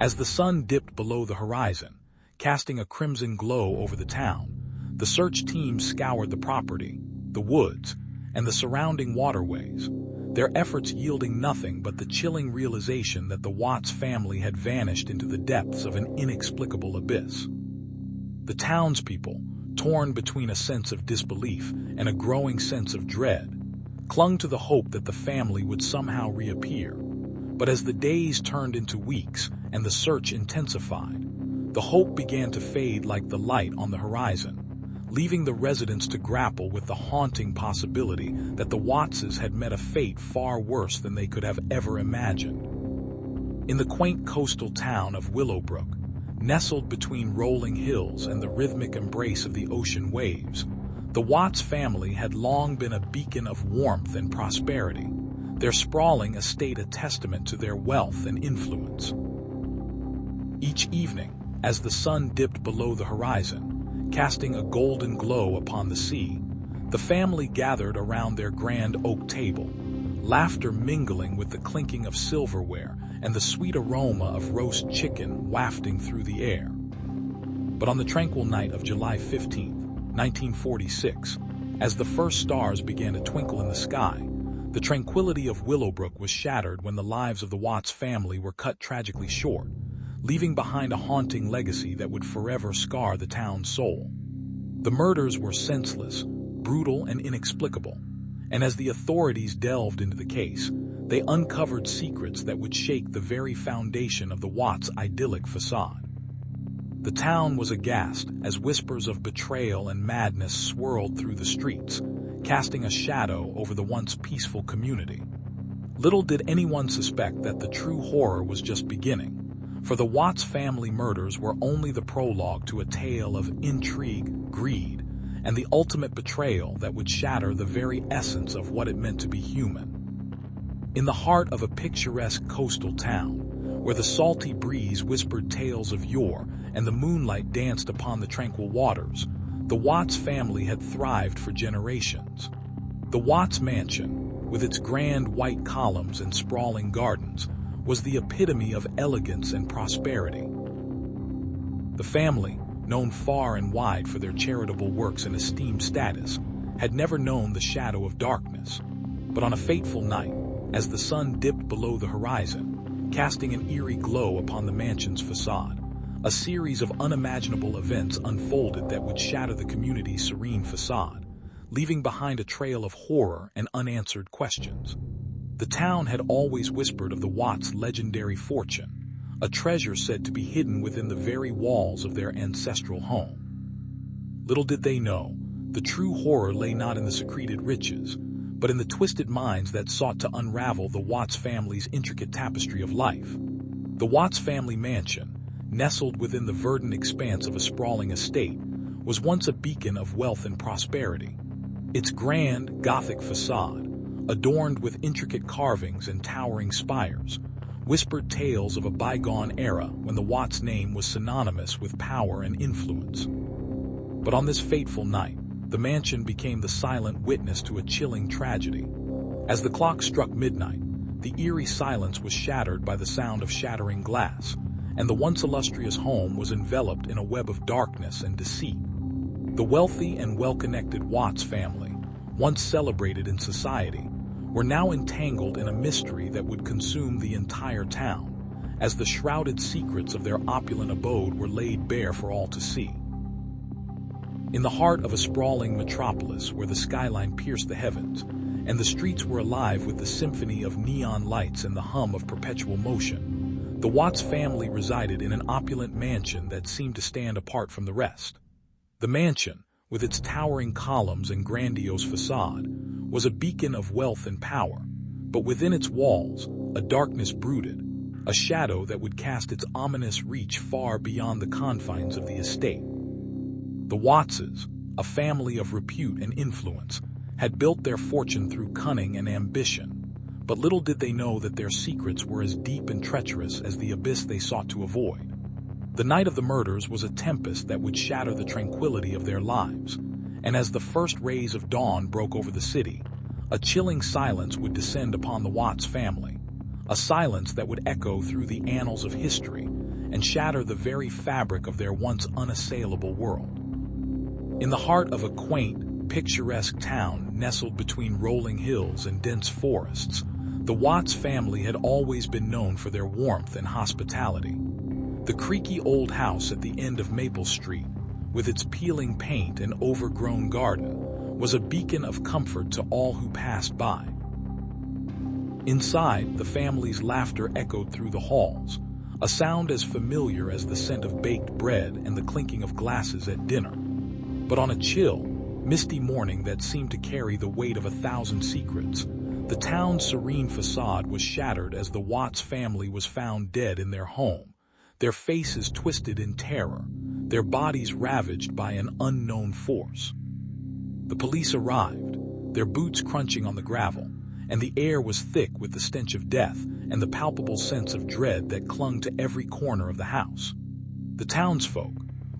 Speaker 1: As the sun dipped below the horizon, casting a crimson glow over the town, the search team scoured the property, the woods, and the surrounding waterways, their efforts yielding nothing but the chilling realization that the Watts family had vanished into the depths of an inexplicable abyss. The townspeople, torn between a sense of disbelief and a growing sense of dread, clung to the hope that the family would somehow reappear. But as the days turned into weeks and the search intensified, the hope began to fade like the light on the horizon, leaving the residents to grapple with the haunting possibility that the Wattses had met a fate far worse than they could have ever imagined. In the quaint coastal town of Willowbrook, nestled between rolling hills and the rhythmic embrace of the ocean waves, the Watts family had long been a beacon of warmth and prosperity, their sprawling estate a testament to their wealth and influence. Each evening, as the sun dipped below the horizon, casting a golden glow upon the sea, the family gathered around their grand oak table, laughter mingling with the clinking of silverware and the sweet aroma of roast chicken wafting through the air. But on the tranquil night of July 15, 1946, as the first stars began to twinkle in the sky, the tranquility of Willowbrook was shattered when the lives of the Watts family were cut tragically short, leaving behind a haunting legacy that would forever scar the town's soul. The murders were senseless, brutal, and inexplicable, and as the authorities delved into the case, they uncovered secrets that would shake the very foundation of the Watts' idyllic facade. The town was aghast as whispers of betrayal and madness swirled through the streets, casting a shadow over the once peaceful community. Little did anyone suspect that the true horror was just beginning, for the Watts family murders were only the prologue to a tale of intrigue, greed, and the ultimate betrayal that would shatter the very essence of what it meant to be human. In the heart of a picturesque coastal town, where the salty breeze whispered tales of yore and the moonlight danced upon the tranquil waters, the Watts family had thrived for generations. The Watts mansion, with its grand white columns and sprawling gardens, was the epitome of elegance and prosperity. The family, known far and wide for their charitable works and esteemed status, had never known the shadow of darkness. But on a fateful night, as the sun dipped below the horizon, casting an eerie glow upon the mansion's facade, a series of unimaginable events unfolded that would shatter the community's serene facade, leaving behind a trail of horror and unanswered questions. The town had always whispered of the Watts' legendary fortune, a treasure said to be hidden within the very walls of their ancestral home. Little did they know, the true horror lay not in the secreted riches, but in the twisted minds that sought to unravel the Watts family's intricate tapestry of life. The Watts family mansion, nestled within the verdant expanse of a sprawling estate, was once a beacon of wealth and prosperity. Its grand, Gothic facade, adorned with intricate carvings and towering spires, whispered tales of a bygone era when the Watts name was synonymous with power and influence. But on this fateful night, the mansion became the silent witness to a chilling tragedy. As the clock struck midnight, the eerie silence was shattered by the sound of shattering glass, and the once illustrious home was enveloped in a web of darkness and deceit. The wealthy and well-connected Watts family, once celebrated in society, were now entangled in a mystery that would consume the entire town, as the shrouded secrets of their opulent abode were laid bare for all to see. In the heart of a sprawling metropolis where the skyline pierced the heavens, and the streets were alive with the symphony of neon lights and the hum of perpetual motion, the Watts family resided in an opulent mansion that seemed to stand apart from the rest. The mansion, with its towering columns and grandiose facade, was a beacon of wealth and power, but within its walls, a darkness brooded, a shadow that would cast its ominous reach far beyond the confines of the estate. The Wattses, a family of repute and influence, had built their fortune through cunning and ambition, but little did they know that their secrets were as deep and treacherous as the abyss they sought to avoid. The night of the murders was a tempest that would shatter the tranquility of their lives, and as the first rays of dawn broke over the city, a chilling silence would descend upon the Watts family, a silence that would echo through the annals of history and shatter the very fabric of their once unassailable world. In the heart of a quaint, picturesque town nestled between rolling hills and dense forests, the Watts family had always been known for their warmth and hospitality. The creaky old house at the end of Maple Street, with its peeling paint and overgrown garden, was a beacon of comfort to all who passed by. Inside, the family's laughter echoed through the halls, a sound as familiar as the scent of baked bread and the clinking of glasses at dinner. But on a chill, misty morning that seemed to carry the weight of 1,000 secrets, the town's serene facade was shattered as the Watts family was found dead in their home, their faces twisted in terror, their bodies ravaged by an unknown force. The police arrived, their boots crunching on the gravel, and the air was thick with the stench of death and the palpable sense of dread that clung to every corner of the house. The townsfolk,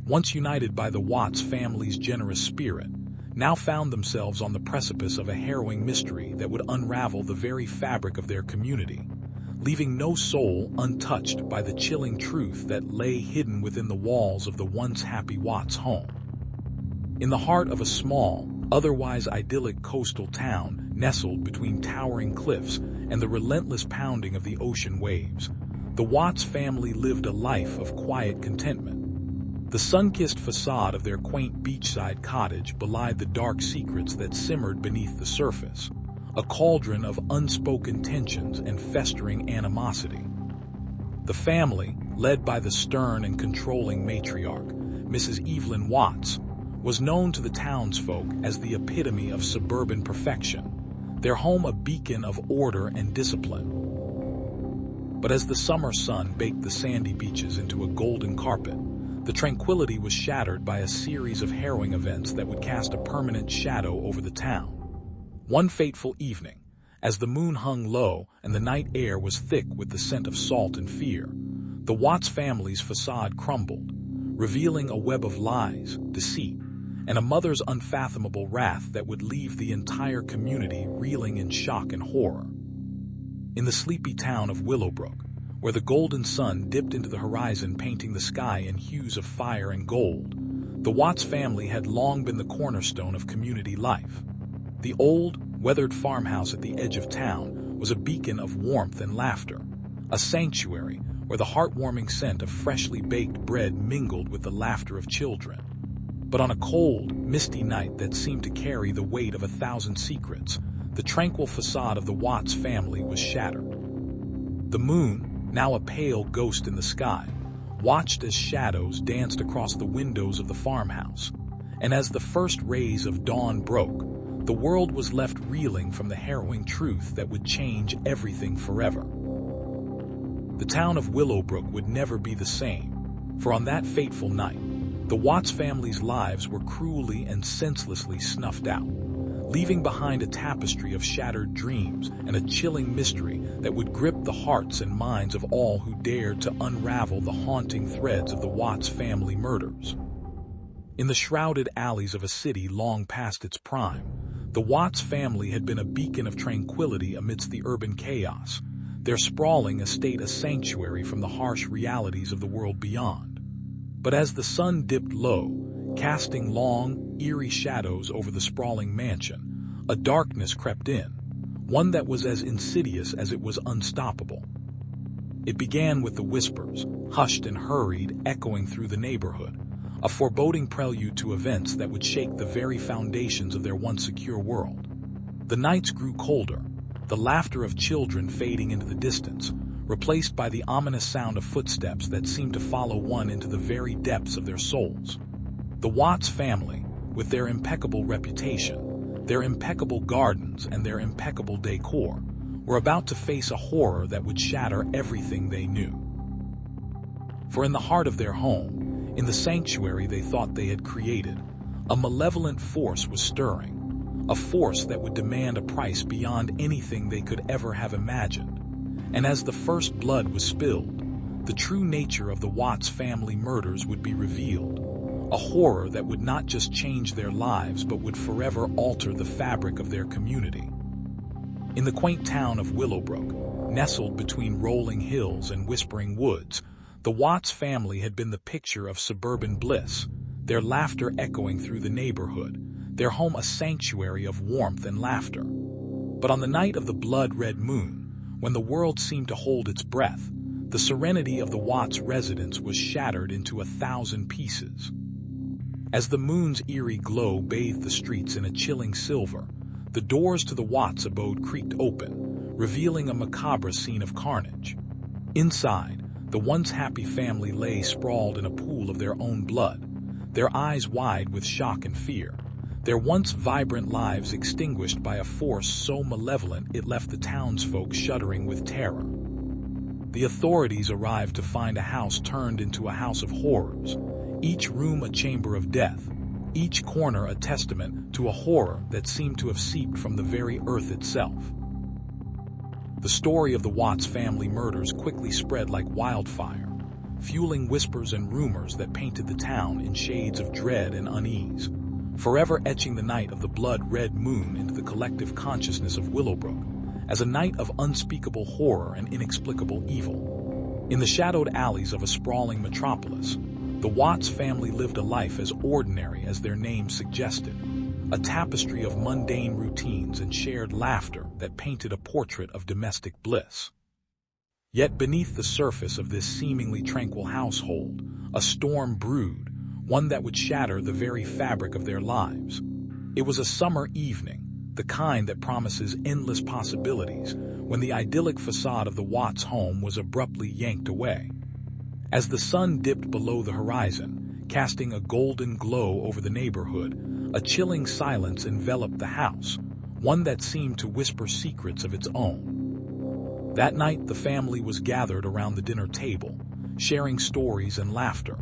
Speaker 1: once united by the Watts family's generous spirit, now found themselves on the precipice of a harrowing mystery that would unravel the very fabric of their community, leaving no soul untouched by the chilling truth that lay hidden within the walls of the once happy Watts home. In the heart of a small, otherwise idyllic coastal town nestled between towering cliffs and the relentless pounding of the ocean waves, the Watts family lived a life of quiet contentment. The sun-kissed facade of their quaint beachside cottage belied the dark secrets that simmered beneath the surface, a cauldron of unspoken tensions and festering animosity. The family, led by the stern and controlling matriarch, Mrs. Evelyn Watts, was known to the townsfolk as the epitome of suburban perfection, their home a beacon of order and discipline. But as the summer sun baked the sandy beaches into a golden carpet, the tranquility was shattered by a series of harrowing events that would cast a permanent shadow over the town. One fateful evening, as the moon hung low and the night air was thick with the scent of salt and fear, the Watts family's facade crumbled, revealing a web of lies, deceit, and a mother's unfathomable wrath that would leave the entire community reeling in shock and horror. In the sleepy town of Willowbrook, where the golden sun dipped into the horizon painting the sky in hues of fire and gold, the Watts family had long been the cornerstone of community life. The old, weathered farmhouse at the edge of town was a beacon of warmth and laughter, a sanctuary where the heartwarming scent of freshly baked bread mingled with the laughter of children. But on a cold, misty night that seemed to carry the weight of 1,000 secrets, the tranquil facade of the Watts family was shattered. The moon, now a pale ghost in the sky, watched as shadows danced across the windows of the farmhouse, and as the first rays of dawn broke, the world was left reeling from the harrowing truth that would change everything forever. The town of Willowbrook would never be the same, for on that fateful night, the Watts family's lives were cruelly and senselessly snuffed out. leaving behind a tapestry of shattered dreams and a chilling mystery that would grip the hearts and minds of all who dared to unravel the haunting threads of the Watts family murders. In the shrouded alleys of a city long past its prime, the Watts family had been a beacon of tranquility amidst the urban chaos, their sprawling estate a sanctuary from the harsh realities of the world beyond. But as the sun dipped low, casting long, eerie shadows over the sprawling mansion, a darkness crept in, one that was as insidious as it was unstoppable. It began with the whispers, hushed and hurried, echoing through the neighborhood, a foreboding prelude to events that would shake the very foundations of their once secure world. The nights grew colder, the laughter of children fading into the distance, replaced by the ominous sound of footsteps that seemed to follow one into the very depths of their souls. The Watts family, with their impeccable reputation, their impeccable gardens, and their impeccable decor, were about to face a horror that would shatter everything they knew. For in the heart of their home, in the sanctuary they thought they had created, a malevolent force was stirring, a force that would demand a price beyond anything they could ever have imagined. And as the first blood was spilled, the true nature of the Watts family murders would be revealed, a horror that would not just change their lives but would forever alter the fabric of their community. In the quaint town of Willowbrook, nestled between rolling hills and whispering woods, the Watts family had been the picture of suburban bliss, their laughter echoing through the neighborhood, their home a sanctuary of warmth and laughter. But on the night of the blood-red moon, when the world seemed to hold its breath, the serenity of the Watts residence was shattered into 1,000 pieces. As the moon's eerie glow bathed the streets in a chilling silver, the doors to the Watts abode creaked open, revealing a macabre scene of carnage. Inside, the once happy family lay sprawled in a pool of their own blood, their eyes wide with shock and fear, their once vibrant lives extinguished by a force so malevolent it left the townsfolk shuddering with terror. The authorities arrived to find a house turned into a house of horrors, each room a chamber of death, each corner a testament to a horror that seemed to have seeped from the very earth itself. The story of the Watts family murders quickly spread like wildfire, fueling whispers and rumors that painted the town in shades of dread and unease, forever etching the night of the blood-red moon into the collective consciousness of Willowbrook as a night of unspeakable horror and inexplicable evil. In the shadowed alleys of a sprawling metropolis, the Watts family lived a life as ordinary as their name suggested, a tapestry of mundane routines and shared laughter that painted a portrait of domestic bliss. Yet beneath the surface of this seemingly tranquil household, a storm brewed, one that would shatter the very fabric of their lives. It was a summer evening, the kind that promises endless possibilities, when the idyllic facade of the Watts home was abruptly yanked away. As the sun dipped below the horizon, casting a golden glow over the neighborhood, a chilling silence enveloped the house, one that seemed to whisper secrets of its own. That night, the family was gathered around the dinner table, sharing stories and laughter,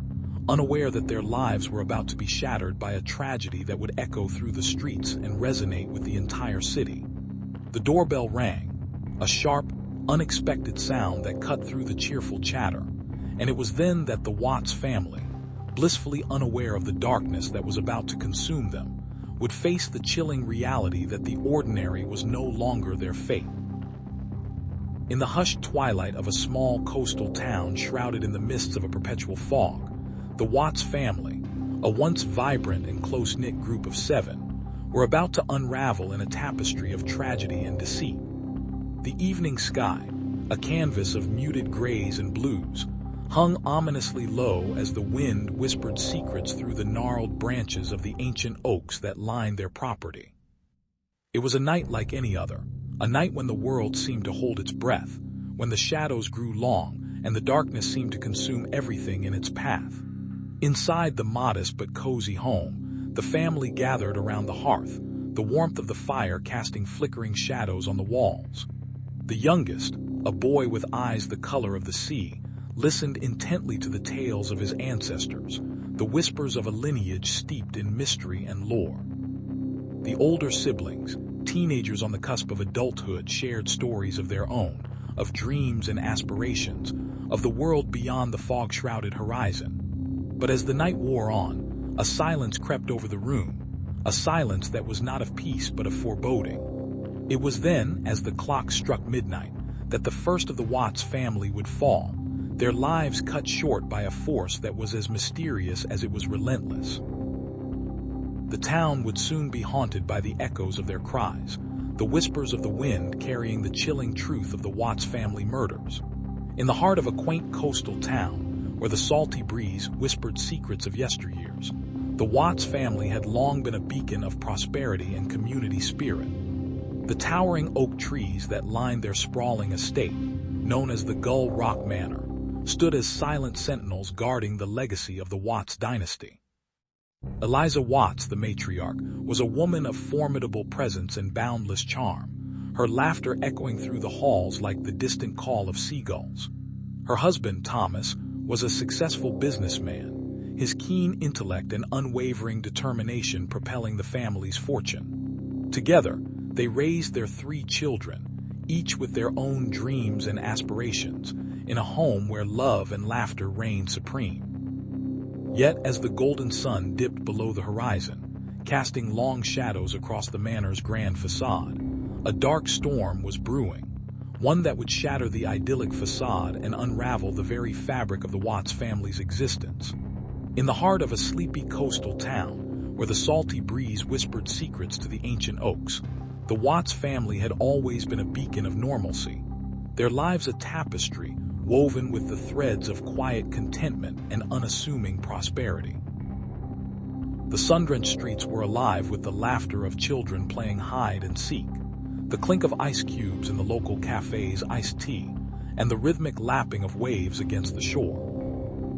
Speaker 1: unaware that their lives were about to be shattered by a tragedy that would echo through the streets and resonate with the entire city. The doorbell rang, a sharp, unexpected sound that cut through the cheerful chatter, and it was then that the Watts family, blissfully unaware of the darkness that was about to consume them, would face the chilling reality that the ordinary was no longer their fate. In the hushed twilight of a small coastal town shrouded in the mists of a perpetual fog, the Watts family, a once vibrant and close-knit group of 7, were about to unravel in a tapestry of tragedy and deceit. The evening sky, a canvas of muted grays and blues, hung ominously low as the wind whispered secrets through the gnarled branches of the ancient oaks that lined their property. It was a night like any other, a night when the world seemed to hold its breath, when the shadows grew long and the darkness seemed to consume everything in its path. Inside the modest but cozy home, the family gathered around the hearth, the warmth of the fire casting flickering shadows on the walls. The youngest, a boy with eyes the color of the sea, listened intently to the tales of his ancestors, the whispers of a lineage steeped in mystery and lore. The older siblings, teenagers on the cusp of adulthood, shared stories of their own, of dreams and aspirations, of the world beyond the fog-shrouded horizon. But as the night wore on, a silence crept over the room, a silence that was not of peace but of foreboding. It was then, as the clock struck midnight, that the first of the Watts family would fall, their lives cut short by a force that was as mysterious as it was relentless. The town would soon be haunted by the echoes of their cries, the whispers of the wind carrying the chilling truth of the Watts family murders. In the heart of a quaint coastal town, where the salty breeze whispered secrets of yesteryears, the Watts family had long been a beacon of prosperity and community spirit. The towering oak trees that lined their sprawling estate, known as the Gull Rock Manor, stood as silent sentinels guarding the legacy of the Watts dynasty. Eliza Watts, the matriarch, was a woman of formidable presence and boundless charm, her laughter echoing through the halls like the distant call of seagulls. Her husband, Thomas, was a successful businessman, his keen intellect and unwavering determination propelling the family's fortune. Together, they raised their 3 children, each with their own dreams and aspirations, in a home where love and laughter reigned supreme. Yet, as the golden sun dipped below the horizon, casting long shadows across the manor's grand facade, a dark storm was brewing, one that would shatter the idyllic facade and unravel the very fabric of the Watts family's existence. In the heart of a sleepy coastal town, where the salty breeze whispered secrets to the ancient oaks, the Watts family had always been a beacon of normalcy, their lives a tapestry woven with the threads of quiet contentment and unassuming prosperity. The sun-drenched streets were alive with the laughter of children playing hide and seek, the clink of ice cubes in the local cafe's iced tea, and the rhythmic lapping of waves against the shore.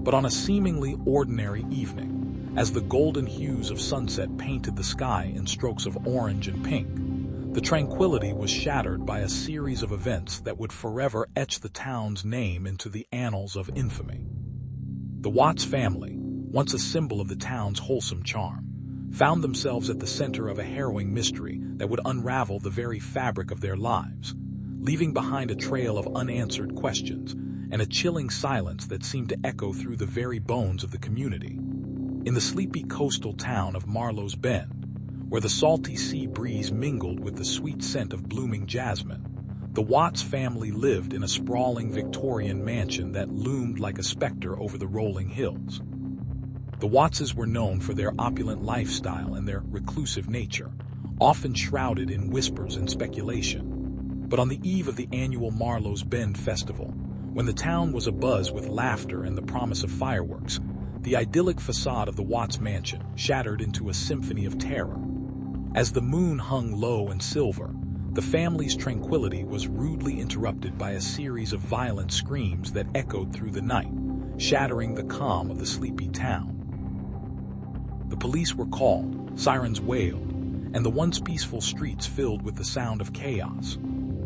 Speaker 1: But on a seemingly ordinary evening, as the golden hues of sunset painted the sky in strokes of orange and pink, the tranquility was shattered by a series of events that would forever etch the town's name into the annals of infamy. The Watts family, once a symbol of the town's wholesome charm, found themselves at the center of a harrowing mystery that would unravel the very fabric of their lives, leaving behind a trail of unanswered questions and a chilling silence that seemed to echo through the very bones of the community. In the sleepy coastal town of Marlowe's Bend, where the salty sea breeze mingled with the sweet scent of blooming jasmine, the Watts family lived in a sprawling Victorian mansion that loomed like a specter over the rolling hills. The Wattses were known for their opulent lifestyle and their reclusive nature, often shrouded in whispers and speculation. But on the eve of the annual Marlowe's Bend festival, when the town was abuzz with laughter and the promise of fireworks, the idyllic facade of the Watts mansion shattered into a symphony of terror. As the moon hung low and silver, the family's tranquility was rudely interrupted by a series of violent screams that echoed through the night, shattering the calm of the sleepy town. The police were called, sirens wailed, and the once peaceful streets filled with the sound of chaos.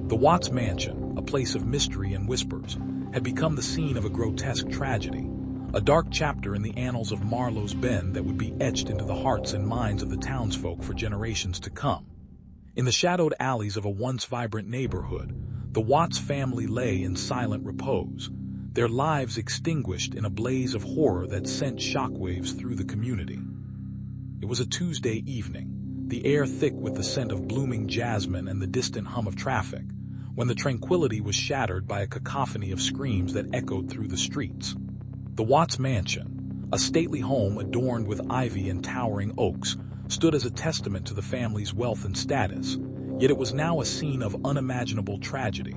Speaker 1: The Watts mansion, a place of mystery and whispers, had become the scene of a grotesque tragedy, a dark chapter in the annals of Marlowe's Bend that would be etched into the hearts and minds of the townsfolk for generations to come. In the shadowed alleys of a once vibrant neighborhood, the Watts family lay in silent repose, their lives extinguished in a blaze of horror that sent shockwaves through the community. It was a Tuesday evening, the air thick with the scent of blooming jasmine and the distant hum of traffic, when the tranquility was shattered by a cacophony of screams that echoed through the streets. The Watts mansion, a stately home adorned with ivy and towering oaks, stood as a testament to the family's wealth and status, yet it was now a scene of unimaginable tragedy.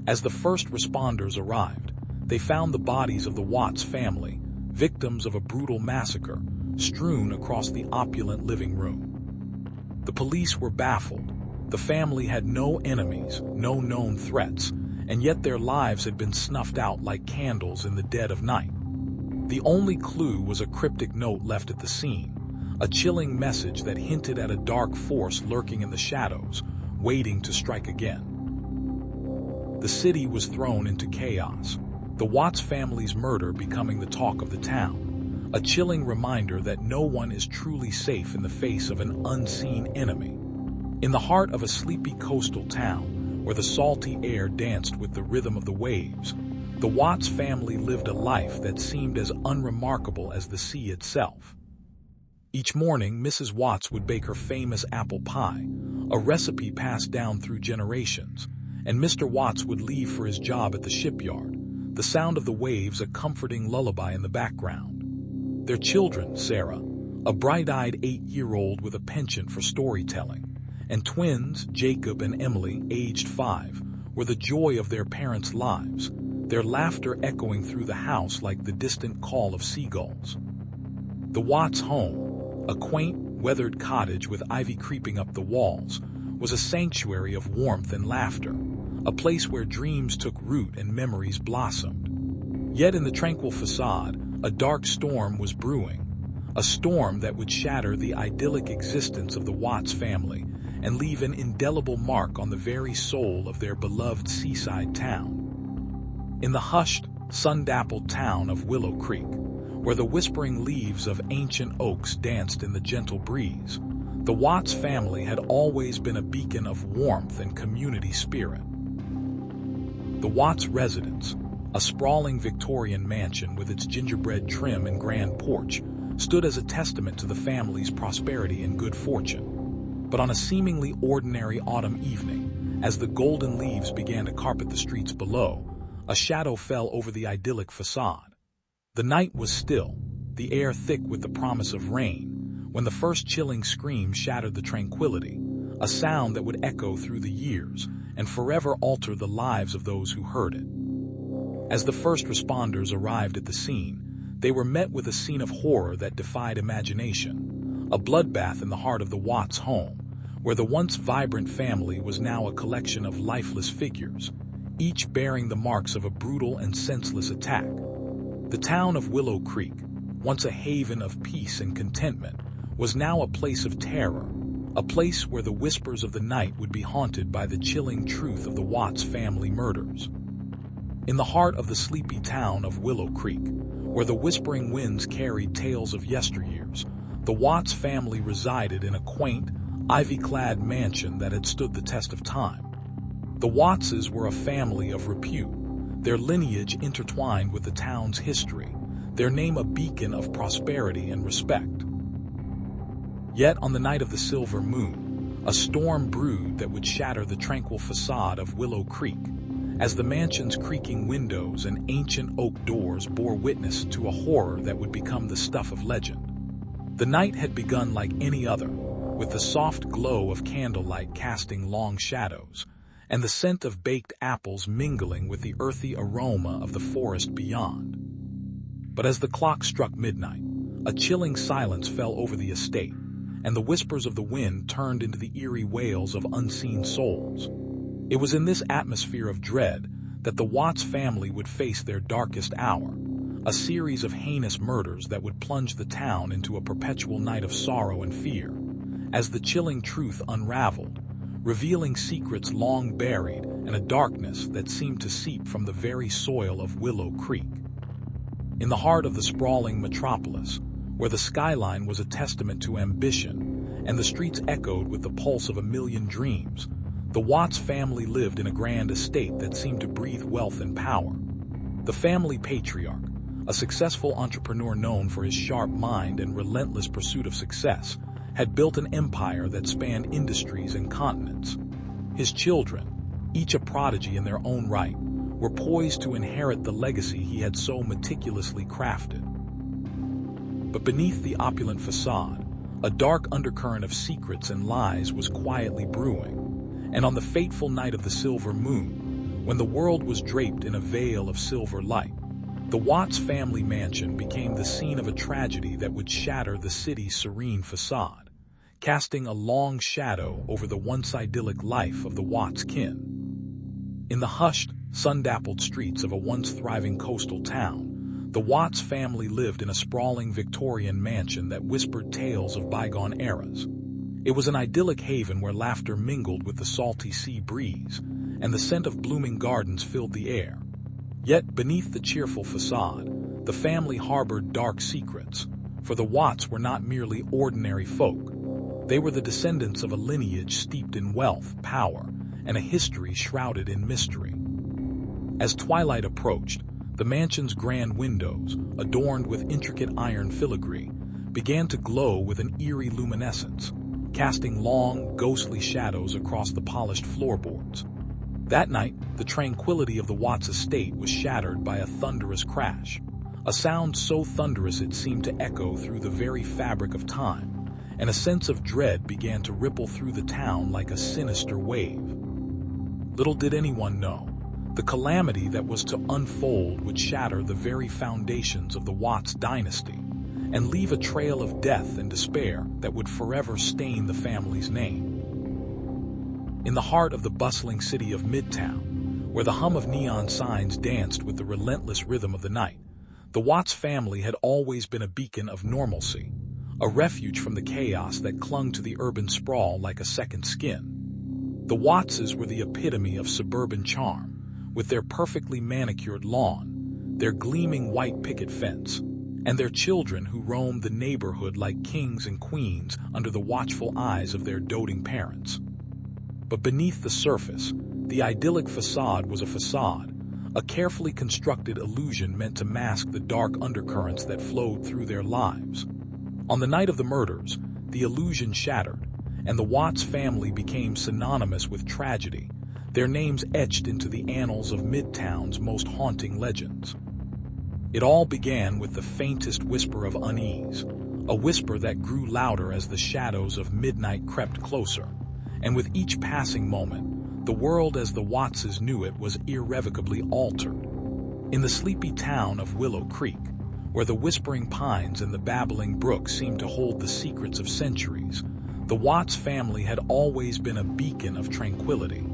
Speaker 1: As the first responders arrived, they found the bodies of the Watts family, victims of a brutal massacre, strewn across the opulent living room. The police were baffled. The family had no enemies, no known threats, and yet their lives had been snuffed out like candles in the dead of night. The only clue was a cryptic note left at the scene, a chilling message that hinted at a dark force lurking in the shadows, waiting to strike again. The city was thrown into chaos, the Watts family's murder becoming the talk of the town, a chilling reminder that no one is truly safe in the face of an unseen enemy. In the heart of a sleepy coastal town, where the salty air danced with the rhythm of the waves, the Watts family lived a life that seemed as unremarkable as the sea itself. Each morning, Mrs. Watts would bake her famous apple pie, a recipe passed down through generations, and Mr. Watts would leave for his job at the shipyard, the sound of the waves a comforting lullaby in the background. Their children, Sarah, a bright-eyed 8-year-old with a penchant for storytelling, and twins, Jacob and Emily, aged 5, were the joy of their parents' lives, their laughter echoing through the house like the distant call of seagulls. The Watts home, a quaint, weathered cottage with ivy creeping up the walls, was a sanctuary of warmth and laughter, a place where dreams took root and memories blossomed. Yet in the tranquil facade, a dark storm was brewing, a storm that would shatter the idyllic existence of the Watts family and leave an indelible mark on the very soul of their beloved seaside town. In the hushed, sun-dappled town of Willow Creek, where the whispering leaves of ancient oaks danced in the gentle breeze, the Watts family had always been a beacon of warmth and community spirit. The Watts residence, a sprawling Victorian mansion with its gingerbread trim and grand porch, stood as a testament to the family's prosperity and good fortune. But on a seemingly ordinary autumn evening, as the golden leaves began to carpet the streets below, a shadow fell over the idyllic facade. The night was still, the air thick with the promise of rain, when the first chilling scream shattered the tranquility, a sound that would echo through the years and forever alter the lives of those who heard it. As the first responders arrived at the scene, they were met with a scene of horror that defied imagination, a bloodbath in the heart of the Watts home, where the once vibrant family was now a collection of lifeless figures, each bearing the marks of a brutal and senseless attack. The town of Willow Creek, once a haven of peace and contentment, was now a place of terror, a place where the whispers of the night would be haunted by the chilling truth of the Watts family murders. In the heart of the sleepy town of Willow Creek, where the whispering winds carried tales of yesteryears, the Watts family resided in a quaint, ivy-clad mansion that had stood the test of time. The Wattses were a family of repute, their lineage intertwined with the town's history, their name a beacon of prosperity and respect. Yet on the night of the silver moon, a storm brewed that would shatter the tranquil facade of Willow Creek, as the mansion's creaking windows and ancient oak doors bore witness to a horror that would become the stuff of legend. The night had begun like any other, with the soft glow of candlelight casting long shadows, and the scent of baked apples mingling with the earthy aroma of the forest beyond. But as the clock struck midnight, a chilling silence fell over the estate, and the whispers of the wind turned into the eerie wails of unseen souls. It was in this atmosphere of dread that the Watts family would face their darkest hour, a series of heinous murders that would plunge the town into a perpetual night of sorrow and fear, as the chilling truth unraveled, revealing secrets long buried and a darkness that seemed to seep from the very soil of Willow Creek. In the heart of the sprawling metropolis, where the skyline was a testament to ambition and the streets echoed with the pulse of a million dreams, the Watts family lived in a grand estate that seemed to breathe wealth and power. The family patriarch, a successful entrepreneur known for his sharp mind and relentless pursuit of success, had built an empire that spanned industries and continents. His children, each a prodigy in their own right, were poised to inherit the legacy he had so meticulously crafted. But beneath the opulent facade, a dark undercurrent of secrets and lies was quietly brewing, and on the fateful night of the silver moon, when the world was draped in a veil of silver light, the Watts family mansion became the scene of a tragedy that would shatter the city's serene facade, casting a long shadow over the once idyllic life of the Watts kin. In the hushed, sun-dappled streets of a once thriving coastal town, the Watts family lived in a sprawling Victorian mansion that whispered tales of bygone eras. It was an idyllic haven where laughter mingled with the salty sea breeze, and the scent of blooming gardens filled the air. Yet beneath the cheerful facade, the family harbored dark secrets, for the Watts were not merely ordinary folk. They were the descendants of a lineage steeped in wealth, power, and a history shrouded in mystery. As twilight approached, the mansion's grand windows, adorned with intricate iron filigree, began to glow with an eerie luminescence, casting long, ghostly shadows across the polished floorboards. That night, the tranquility of the Watts estate was shattered by a thunderous crash, a sound so thunderous it seemed to echo through the very fabric of time, and a sense of dread began to ripple through the town like a sinister wave. Little did anyone know, the calamity that was to unfold would shatter the very foundations of the Watts dynasty, and leave a trail of death and despair that would forever stain the family's name. In the heart of the bustling city of Midtown, where the hum of neon signs danced with the relentless rhythm of the night, the Watts family had always been a beacon of normalcy, a refuge from the chaos that clung to the urban sprawl like a second skin. The Wattses were the epitome of suburban charm, with their perfectly manicured lawn, their gleaming white picket fence, and their children who roamed the neighborhood like kings and queens under the watchful eyes of their doting parents. But beneath the surface, the idyllic facade was a facade, a carefully constructed illusion meant to mask the dark undercurrents that flowed through their lives. On the night of the murders, the illusion shattered, and the Watts family became synonymous with tragedy, their names etched into the annals of Midtown's most haunting legends. It all began with the faintest whisper of unease, a whisper that grew louder as the shadows of midnight crept closer, and with each passing moment, the world as the Wattses knew it was irrevocably altered. In the sleepy town of Willow Creek, where the whispering pines and the babbling brook seemed to hold the secrets of centuries, the Watts family had always been a beacon of tranquility.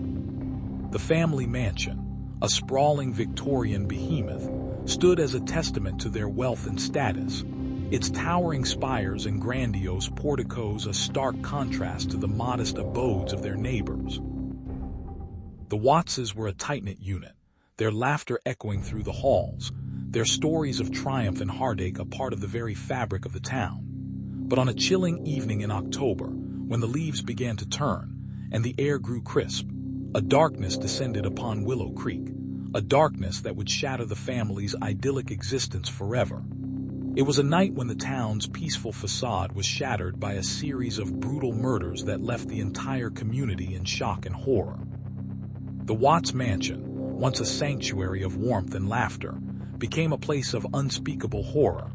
Speaker 1: The family mansion, a sprawling Victorian behemoth, stood as a testament to their wealth and status, its towering spires and grandiose porticos a stark contrast to the modest abodes of their neighbors. The Wattses were a tight-knit unit, their laughter echoing through the halls, their stories of triumph and heartache a part of the very fabric of the town. But on a chilling evening in October, when the leaves began to turn and the air grew crisp, a darkness descended upon Willow Creek, a darkness that would shatter the family's idyllic existence forever. It was a night when the town's peaceful facade was shattered by a series of brutal murders that left the entire community in shock and horror. The Watts mansion, once a sanctuary of warmth and laughter, became a place of unspeakable horror,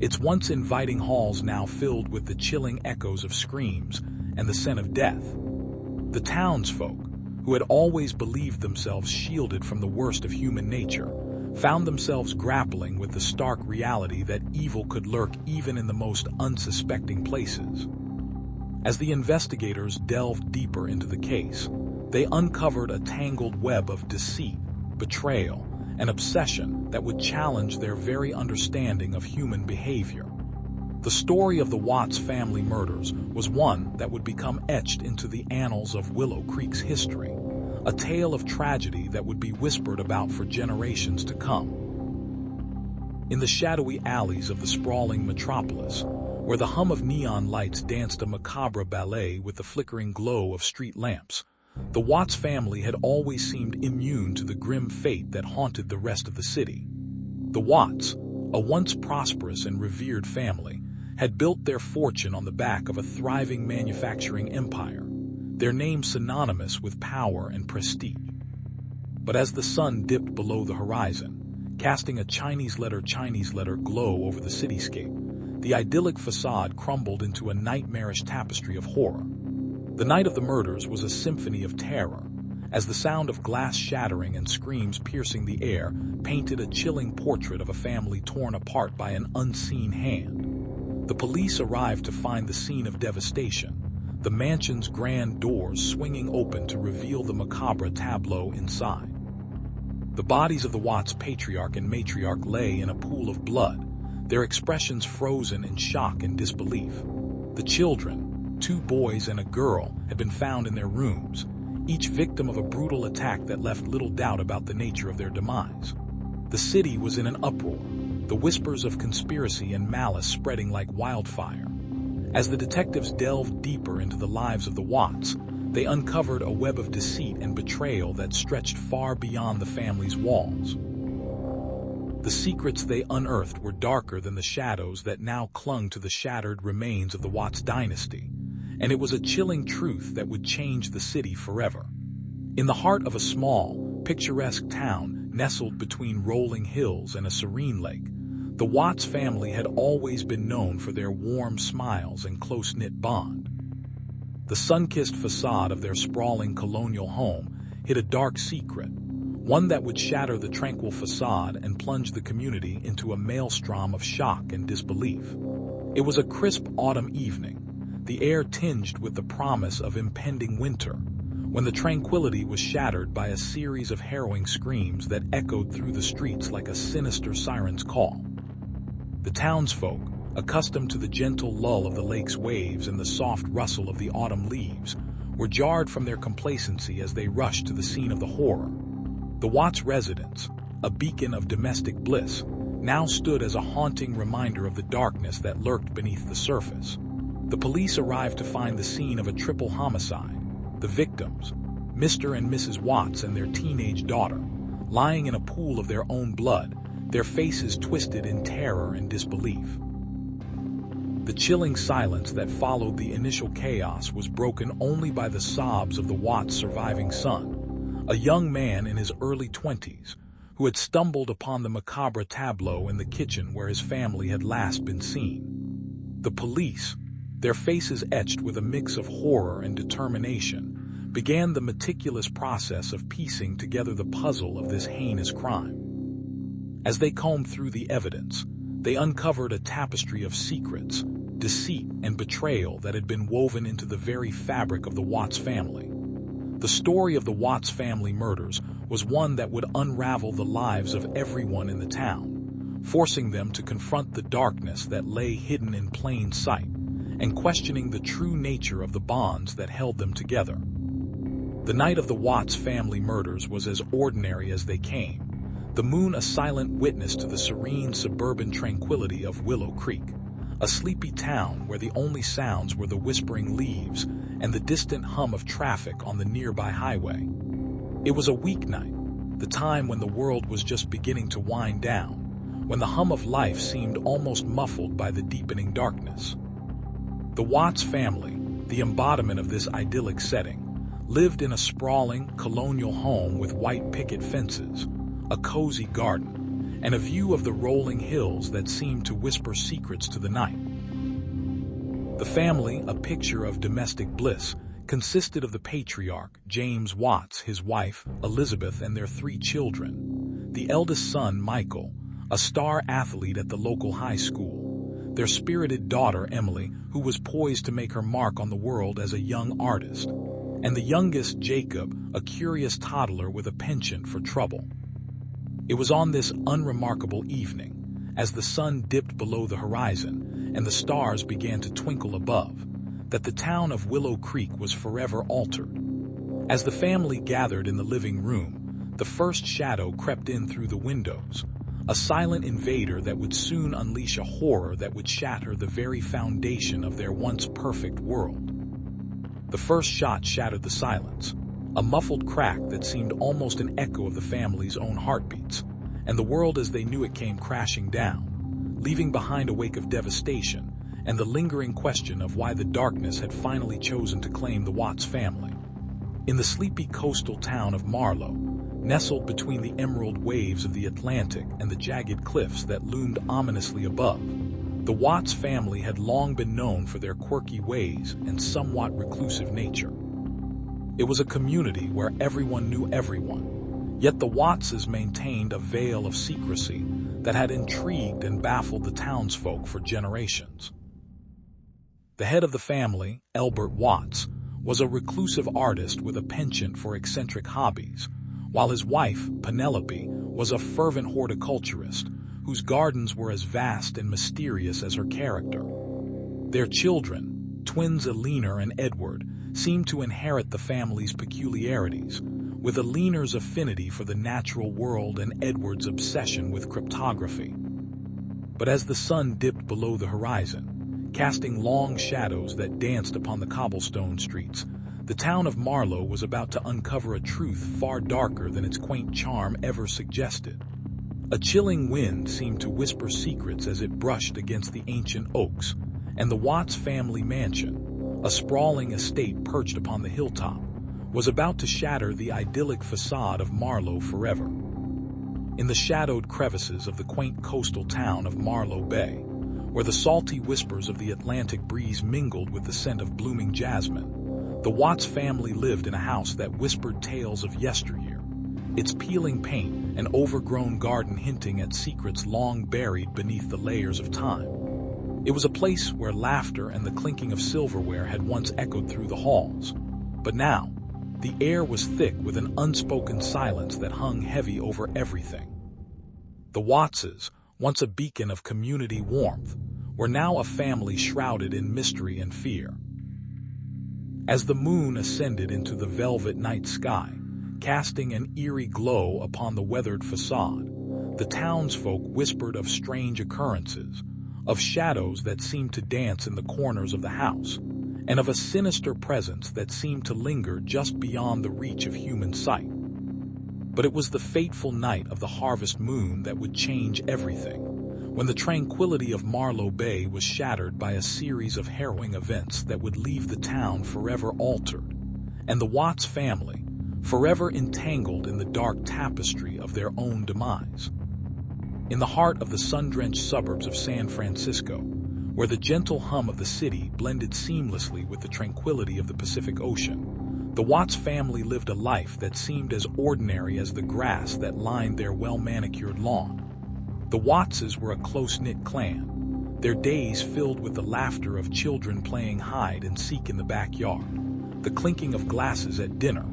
Speaker 1: its once inviting halls now filled with the chilling echoes of screams and the scent of death. The townsfolk, who had always believed themselves shielded from the worst of human nature, found themselves grappling with the stark reality that evil could lurk even in the most unsuspecting places. As the investigators delved deeper into the case, they uncovered a tangled web of deceit, betrayal, and obsession that would challenge their very understanding of human behavior. The story of the Watts family murders was one that would become etched into the annals of Willow Creek's history, a tale of tragedy that would be whispered about for generations to come. In the shadowy alleys of the sprawling metropolis, where the hum of neon lights danced a macabre ballet with the flickering glow of street lamps, the Watts family had always seemed immune to the grim fate that haunted the rest of the city. The Watts, a once prosperous and revered family, had built their fortune on the back of a thriving manufacturing empire, their name synonymous with power and prestige. But as the sun dipped below the horizon, casting a Chinese letter glow over the cityscape, the idyllic facade crumbled into a nightmarish tapestry of horror. The night of the murders was a symphony of terror, as the sound of glass shattering and screams piercing the air painted a chilling portrait of a family torn apart by an unseen hand. The police arrived to find the scene of devastation, the mansion's grand doors swinging open to reveal the macabre tableau inside. The bodies of the Watts patriarch and matriarch lay in a pool of blood, their expressions frozen in shock and disbelief. The children, 2 boys and a girl, had been found in their rooms, each victim of a brutal attack that left little doubt about the nature of their demise. The city was in an uproar, the whispers of conspiracy and malice spreading like wildfire. As the detectives delved deeper into the lives of the Watts, they uncovered a web of deceit and betrayal that stretched far beyond the family's walls. The secrets they unearthed were darker than the shadows that now clung to the shattered remains of the Watts dynasty, and it was a chilling truth that would change the city forever. In the heart of a small, picturesque town nestled between rolling hills and a serene lake, the Watts family had always been known for their warm smiles and close-knit bond. The sun-kissed facade of their sprawling colonial home hid a dark secret, one that would shatter the tranquil facade and plunge the community into a maelstrom of shock and disbelief. It was a crisp autumn evening, the air tinged with the promise of impending winter, when the tranquility was shattered by a series of harrowing screams that echoed through the streets like a sinister siren's call. The townsfolk, accustomed to the gentle lull of the lake's waves and the soft rustle of the autumn leaves, were jarred from their complacency as they rushed to the scene of the horror. The Watts residence, a beacon of domestic bliss, now stood as a haunting reminder of the darkness that lurked beneath the surface. The police arrived to find the scene of a triple homicide, the victims, Mr. and Mrs. Watts and their teenage daughter, lying in a pool of their own blood, their faces twisted in terror and disbelief. The chilling silence that followed the initial chaos was broken only by the sobs of the Watts' surviving son, a young man in his early 20s, who had stumbled upon the macabre tableau in the kitchen where his family had last been seen. The police, their faces etched with a mix of horror and determination, began the meticulous process of piecing together the puzzle of this heinous crime. As they combed through the evidence, they uncovered a tapestry of secrets, deceit, and betrayal that had been woven into the very fabric of the Watts family. The story of the Watts family murders was one that would unravel the lives of everyone in the town, forcing them to confront the darkness that lay hidden in plain sight, and questioning the true nature of the bonds that held them together. The night of the Watts family murders was as ordinary as they came, the moon a silent witness to the serene suburban tranquility of Willow Creek, a sleepy town where the only sounds were the whispering leaves and the distant hum of traffic on the nearby highway. It was a weeknight, the time when the world was just beginning to wind down, when the hum of life seemed almost muffled by the deepening darkness. The Watts family, the embodiment of this idyllic setting, lived in a sprawling, colonial home with white picket fences, a cozy garden, and a view of the rolling hills that seemed to whisper secrets to the night. The family, a picture of domestic bliss, consisted of the patriarch, James Watts, his wife, Elizabeth, and their 3 children. The eldest son, Michael, a star athlete at the local high school. Their spirited daughter, Emily, who was poised to make her mark on the world as a young artist. And the youngest, Jacob, a curious toddler with a penchant for trouble. It was on this unremarkable evening, as the sun dipped below the horizon and the stars began to twinkle above, that the town of Willow Creek was forever altered. As the family gathered in the living room, the first shadow crept in through the windows, a silent invader that would soon unleash a horror that would shatter the very foundation of their once perfect world. The first shot shattered the silence, a muffled crack that seemed almost an echo of the family's own heartbeats, and the world as they knew it came crashing down, leaving behind a wake of devastation and the lingering question of why the darkness had finally chosen to claim the Watts family. In the sleepy coastal town of Marlow, nestled between the emerald waves of the Atlantic and the jagged cliffs that loomed ominously above, the Watts family had long been known for their quirky ways and somewhat reclusive nature. It was a community where everyone knew everyone, yet the Wattses maintained a veil of secrecy that had intrigued and baffled the townsfolk for generations. The head of the family, Elbert Watts, was a reclusive artist with a penchant for eccentric hobbies, while his wife, Penelope, was a fervent horticulturist whose gardens were as vast and mysterious as her character. Their children, twins Alina and Edward, seemed to inherit the family's peculiarities, with Alina's affinity for the natural world and Edward's obsession with cryptography. But as the sun dipped below the horizon, casting long shadows that danced upon the cobblestone streets, the town of Marlow was about to uncover a truth far darker than its quaint charm ever suggested. A chilling wind seemed to whisper secrets as it brushed against the ancient oaks, and the Watts family mansion, a sprawling estate perched upon the hilltop, was about to shatter the idyllic facade of Marlow forever. In the shadowed crevices of the quaint coastal town of Marlow Bay, where the salty whispers of the Atlantic breeze mingled with the scent of blooming jasmine, the Watts family lived in a house that whispered tales of yesteryear, its peeling paint and overgrown garden hinting at secrets long buried beneath the layers of time. It was a place where laughter and the clinking of silverware had once echoed through the halls, but now, the air was thick with an unspoken silence that hung heavy over everything. The Wattses, once a beacon of community warmth, were now a family shrouded in mystery and fear. As the moon ascended into the velvet night sky, casting an eerie glow upon the weathered facade, the townsfolk whispered of strange occurrences, of shadows that seemed to dance in the corners of the house, and of a sinister presence that seemed to linger just beyond the reach of human sight. But it was the fateful night of the harvest moon that would change everything, when the tranquility of Marlow Bay was shattered by a series of harrowing events that would leave the town forever altered, and the Watts family, forever entangled in the dark tapestry of their own demise. In the heart of the sun-drenched suburbs of San Francisco, where the gentle hum of the city blended seamlessly with the tranquility of the Pacific Ocean, the Watts family lived a life that seemed as ordinary as the grass that lined their well-manicured lawn. The Wattses were a close-knit clan, their days filled with the laughter of children playing hide-and-seek in the backyard, the clinking of glasses at dinner,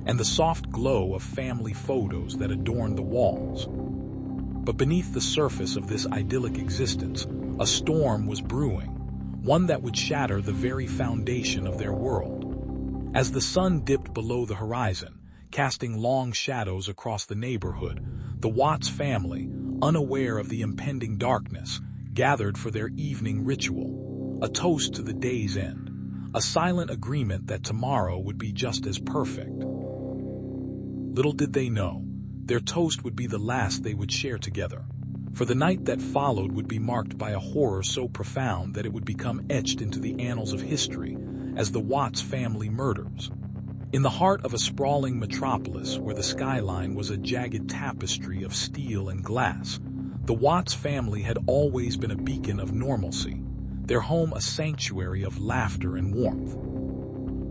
Speaker 1: and the soft glow of family photos that adorned the walls. But beneath the surface of this idyllic existence, a storm was brewing, one that would shatter the very foundation of their world. As the sun dipped below the horizon, casting long shadows across the neighborhood, the Watts family, unaware of the impending darkness, gathered for their evening ritual, a toast to the day's end, a silent agreement that tomorrow would be just as perfect. Little did they know, their toast would be the last they would share together, for the night that followed would be marked by a horror so profound that it would become etched into the annals of history as the Watts family murders. In the heart of a sprawling metropolis where the skyline was a jagged tapestry of steel and glass, the Watts family had always been a beacon of normalcy, their home a sanctuary of laughter and warmth.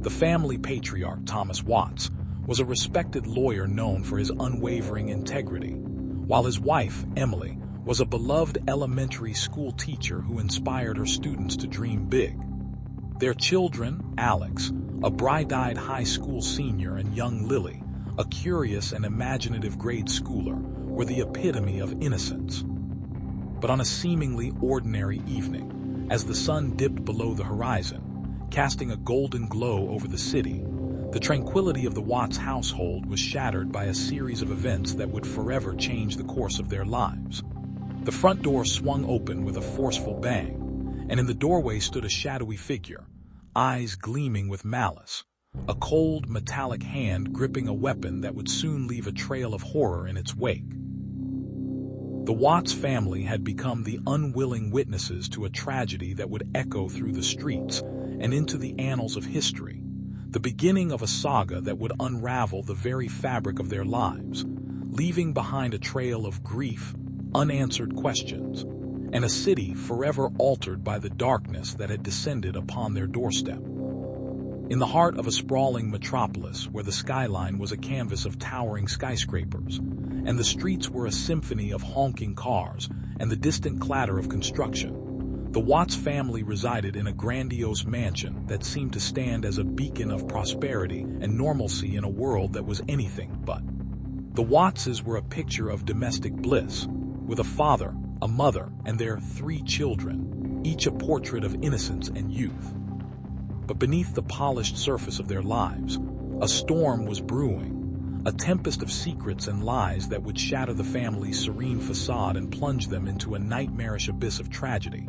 Speaker 1: The family patriarch, Thomas Watts, was a respected lawyer known for his unwavering integrity, while his wife, Emily, was a beloved elementary school teacher who inspired her students to dream big. Their children, Alex, a bright-eyed high school senior, and young Lily, a curious and imaginative grade schooler, were the epitome of innocence. But on a seemingly ordinary evening, as the sun dipped below the horizon, casting a golden glow over the city, the tranquility of the Watts household was shattered by a series of events that would forever change the course of their lives. The front door swung open with a forceful bang, and in the doorway stood a shadowy figure, eyes gleaming with malice, a cold, metallic hand gripping a weapon that would soon leave a trail of horror in its wake. The Watts family had become the unwilling witnesses to a tragedy that would echo through the streets and into the annals of history, the beginning of a saga that would unravel the very fabric of their lives, leaving behind a trail of grief, unanswered questions, and a city forever altered by the darkness that had descended upon their doorstep. In the heart of a sprawling metropolis where the skyline was a canvas of towering skyscrapers, and the streets were a symphony of honking cars and the distant clatter of construction, the Watts family resided in a grandiose mansion that seemed to stand as a beacon of prosperity and normalcy in a world that was anything but. The Wattses were a picture of domestic bliss, with a father, a mother, and their 3 children, each a portrait of innocence and youth. But beneath the polished surface of their lives, a storm was brewing, a tempest of secrets and lies that would shatter the family's serene facade and plunge them into a nightmarish abyss of tragedy.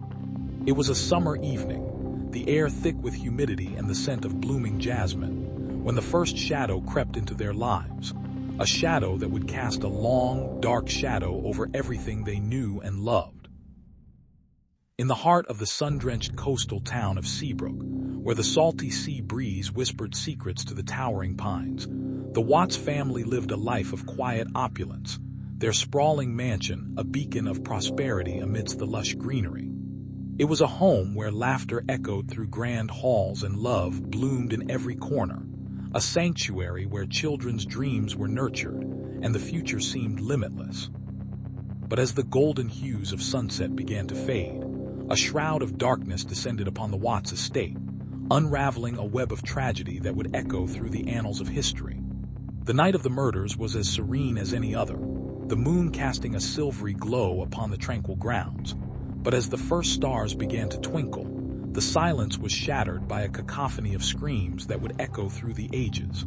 Speaker 1: It was a summer evening, the air thick with humidity and the scent of blooming jasmine, when the first shadow crept into their lives, a shadow that would cast a long, dark shadow over everything they knew and loved. In the heart of the sun-drenched coastal town of Seabrook, where the salty sea breeze whispered secrets to the towering pines, the Watts family lived a life of quiet opulence, their sprawling mansion a beacon of prosperity amidst the lush greenery. It was a home where laughter echoed through grand halls and love bloomed in every corner, a sanctuary where children's dreams were nurtured and the future seemed limitless. But as the golden hues of sunset began to fade, a shroud of darkness descended upon the Watts estate, unraveling a web of tragedy that would echo through the annals of history. The night of the murders was as serene as any other, the moon casting a silvery glow upon the tranquil grounds. But as the first stars began to twinkle, the silence was shattered by a cacophony of screams that would echo through the ages,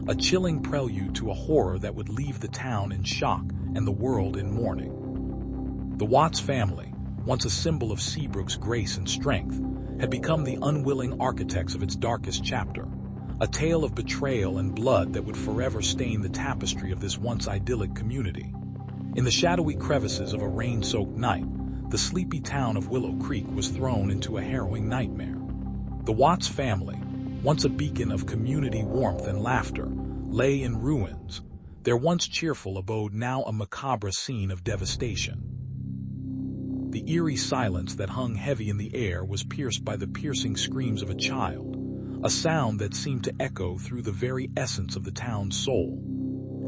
Speaker 1: a chilling prelude to a horror that would leave the town in shock and the world in mourning. The Watts family, once a symbol of Seabrook's grace and strength, had become the unwilling architects of its darkest chapter, a tale of betrayal and blood that would forever stain the tapestry of this once idyllic community. In the shadowy crevices of a rain-soaked night, the sleepy town of Willow Creek was thrown into a harrowing nightmare. The Watts family, once a beacon of community warmth and laughter, lay in ruins, their once cheerful abode now a macabre scene of devastation. The eerie silence that hung heavy in the air was pierced by the piercing screams of a child, a sound that seemed to echo through the very essence of the town's soul.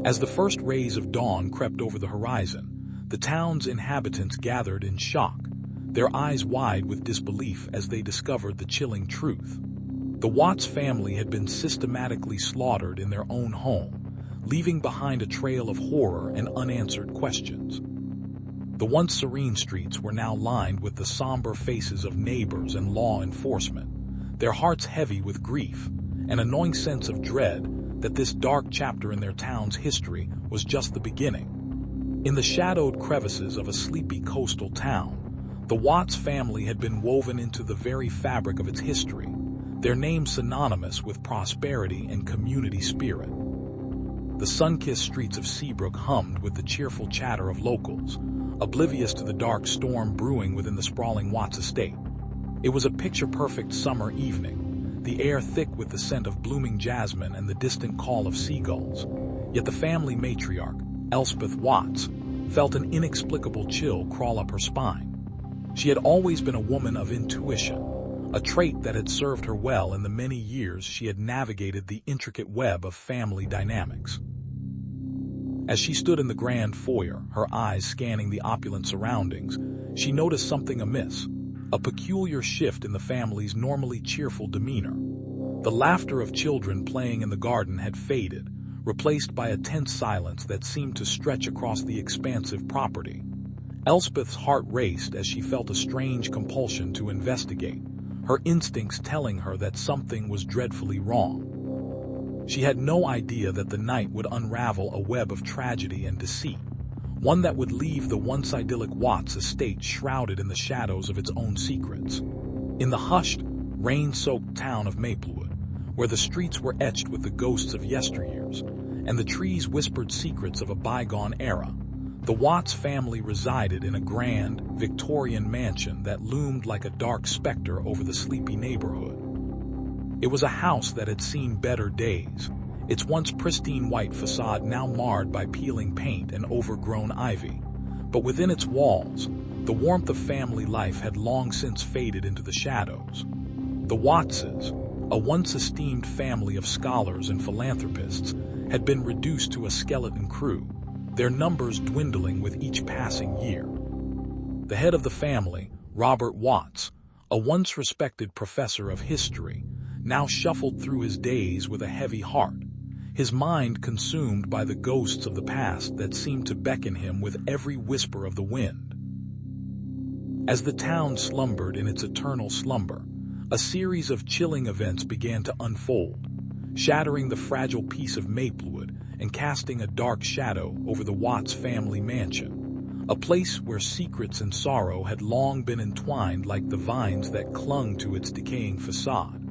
Speaker 1: As the first rays of dawn crept over the horizon, the town's inhabitants gathered in shock, their eyes wide with disbelief as they discovered the chilling truth. The Watts family had been systematically slaughtered in their own home, leaving behind a trail of horror and unanswered questions. The once serene streets were now lined with the somber faces of neighbors and law enforcement, their hearts heavy with grief, an gnawing sense of dread that this dark chapter in their town's history was just the beginning. In the shadowed crevices of a sleepy coastal town, the Watts family had been woven into the very fabric of its history, their name synonymous with prosperity and community spirit. The sun-kissed streets of Seabrook hummed with the cheerful chatter of locals, oblivious to the dark storm brewing within the sprawling Watts estate. It was a picture-perfect summer evening, the air thick with the scent of blooming jasmine and the distant call of seagulls. Yet the family matriarch, Elspeth Watts, felt an inexplicable chill crawl up her spine. She had always been a woman of intuition, a trait that had served her well in the many years she had navigated the intricate web of family dynamics. As she stood in the grand foyer, her eyes scanning the opulent surroundings, she noticed something amiss, a peculiar shift in the family's normally cheerful demeanor. The laughter of children playing in the garden had faded, replaced by a tense silence that seemed to stretch across the expansive property. Elspeth's heart raced as she felt a strange compulsion to investigate, her instincts telling her that something was dreadfully wrong. She had no idea that the night would unravel a web of tragedy and deceit, one that would leave the once idyllic Watts estate shrouded in the shadows of its own secrets. In the hushed, rain-soaked town of Maplewood, where the streets were etched with the ghosts of yesteryears, and the trees whispered secrets of a bygone era, the Watts family resided in a grand, Victorian mansion that loomed like a dark specter over the sleepy neighborhood. It was a house that had seen better days, its once pristine white facade now marred by peeling paint and overgrown ivy. But within its walls, the warmth of family life had long since faded into the shadows. The Wattses, a once esteemed family of scholars and philanthropists, had been reduced to a skeleton crew, their numbers dwindling with each passing year. The head of the family, Robert Watts, a once respected professor of history, now shuffled through his days with a heavy heart, his mind consumed by the ghosts of the past that seemed to beckon him with every whisper of the wind. As the town slumbered in its eternal slumber, a series of chilling events began to unfold, shattering the fragile peace of Maplewood and casting a dark shadow over the Watts family mansion, a place where secrets and sorrow had long been entwined like the vines that clung to its decaying facade.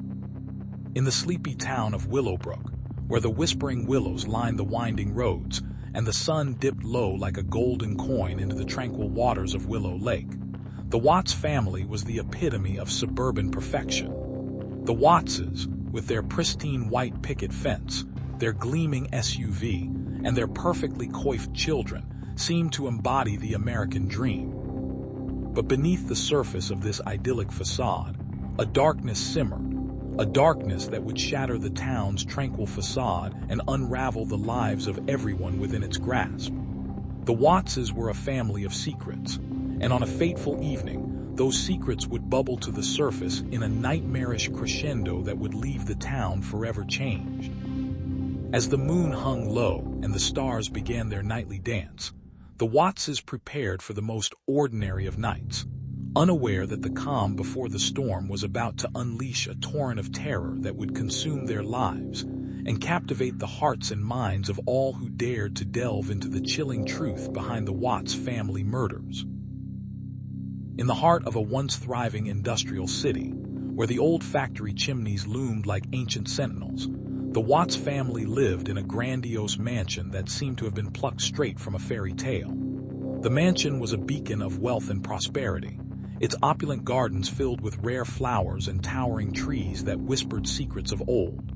Speaker 1: In the sleepy town of Willowbrook, where the whispering willows lined the winding roads and the sun dipped low like a golden coin into the tranquil waters of Willow Lake, the Watts family was the epitome of suburban perfection. The Wattses, with their pristine white picket fence, their gleaming SUV, and their perfectly coiffed children, seemed to embody the American dream. But beneath the surface of this idyllic facade, a darkness simmered, a darkness that would shatter the town's tranquil facade and unravel the lives of everyone within its grasp. The Wattses were a family of secrets, and on a fateful evening, those secrets would bubble to the surface in a nightmarish crescendo that would leave the town forever changed. As the moon hung low and the stars began their nightly dance, the Wattses prepared for the most ordinary of nights, unaware that the calm before the storm was about to unleash a torrent of terror that would consume their lives and captivate the hearts and minds of all who dared to delve into the chilling truth behind the Watts family murders. In the heart of a once thriving industrial city, where the old factory chimneys loomed like ancient sentinels, the Watts family lived in a grandiose mansion that seemed to have been plucked straight from a fairy tale. The mansion was a beacon of wealth and prosperity, its opulent gardens filled with rare flowers and towering trees that whispered secrets of old.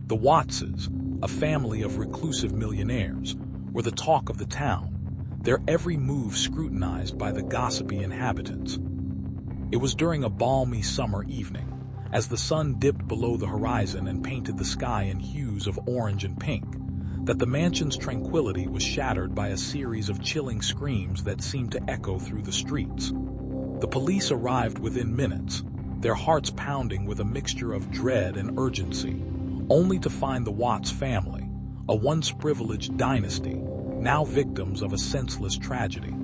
Speaker 1: The Wattses, a family of reclusive millionaires, were the talk of the town, their every move scrutinized by the gossipy inhabitants. It was during a balmy summer evening, as the sun dipped below the horizon and painted the sky in hues of orange and pink, that the mansion's tranquility was shattered by a series of chilling screams that seemed to echo through the streets. The police arrived within minutes, their hearts pounding with a mixture of dread and urgency, only to find the Watts family, a once privileged dynasty, now victims of a senseless tragedy.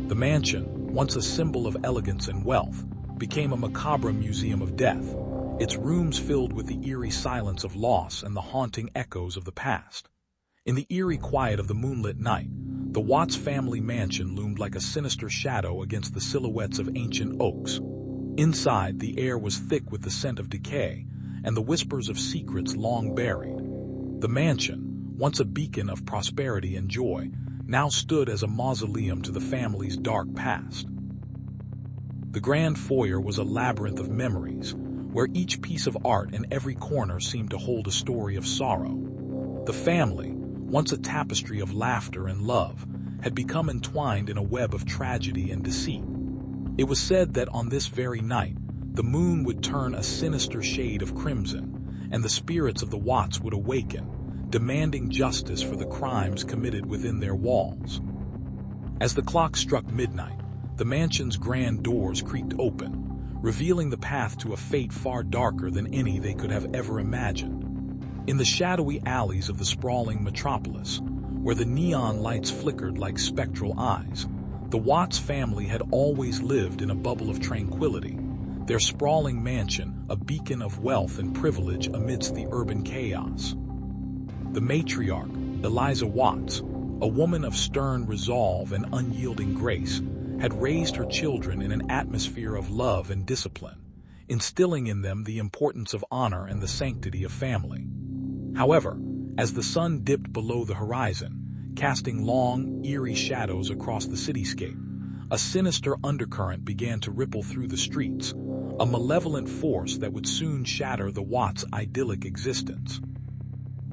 Speaker 1: The mansion, once a symbol of elegance and wealth, became a macabre museum of death, its rooms filled with the eerie silence of loss and the haunting echoes of the past. In the eerie quiet of the moonlit night, the Watts family mansion loomed like a sinister shadow against the silhouettes of ancient oaks. Inside, the air was thick with the scent of decay and the whispers of secrets long buried. The mansion, once a beacon of prosperity and joy, now stood as a mausoleum to the family's dark past. The grand foyer was a labyrinth of memories, where each piece of art and every corner seemed to hold a story of sorrow. The family, once a tapestry of laughter and love, had become entwined in a web of tragedy and deceit. It was said that on this very night, the moon would turn a sinister shade of crimson, and the spirits of the Watts would awaken, demanding justice for the crimes committed within their walls. As the clock struck midnight, the mansion's grand doors creaked open, revealing the path to a fate far darker than any they could have ever imagined. In the shadowy alleys of the sprawling metropolis, where the neon lights flickered like spectral eyes, the Watts family had always lived in a bubble of tranquility, their sprawling mansion a beacon of wealth and privilege amidst the urban chaos. The matriarch, Eliza Watts, a woman of stern resolve and unyielding grace, had raised her children in an atmosphere of love and discipline, instilling in them the importance of honor and the sanctity of family. However, as the sun dipped below the horizon, casting long, eerie shadows across the cityscape, a sinister undercurrent began to ripple through the streets, a malevolent force that would soon shatter the Watts' idyllic existence.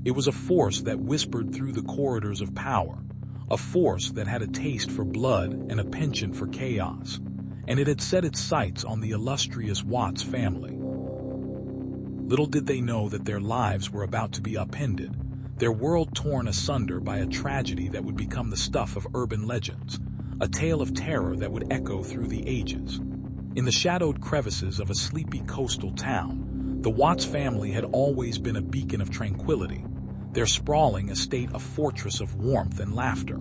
Speaker 1: It was a force that whispered through the corridors of power, a force that had a taste for blood and a penchant for chaos, and it had set its sights on the illustrious Watts family. Little did they know that their lives were about to be upended, their world torn asunder by a tragedy that would become the stuff of urban legends, a tale of terror that would echo through the ages. In the shadowed crevices of a sleepy coastal town, the Watts family had always been a beacon of tranquility, their sprawling estate a fortress of warmth and laughter.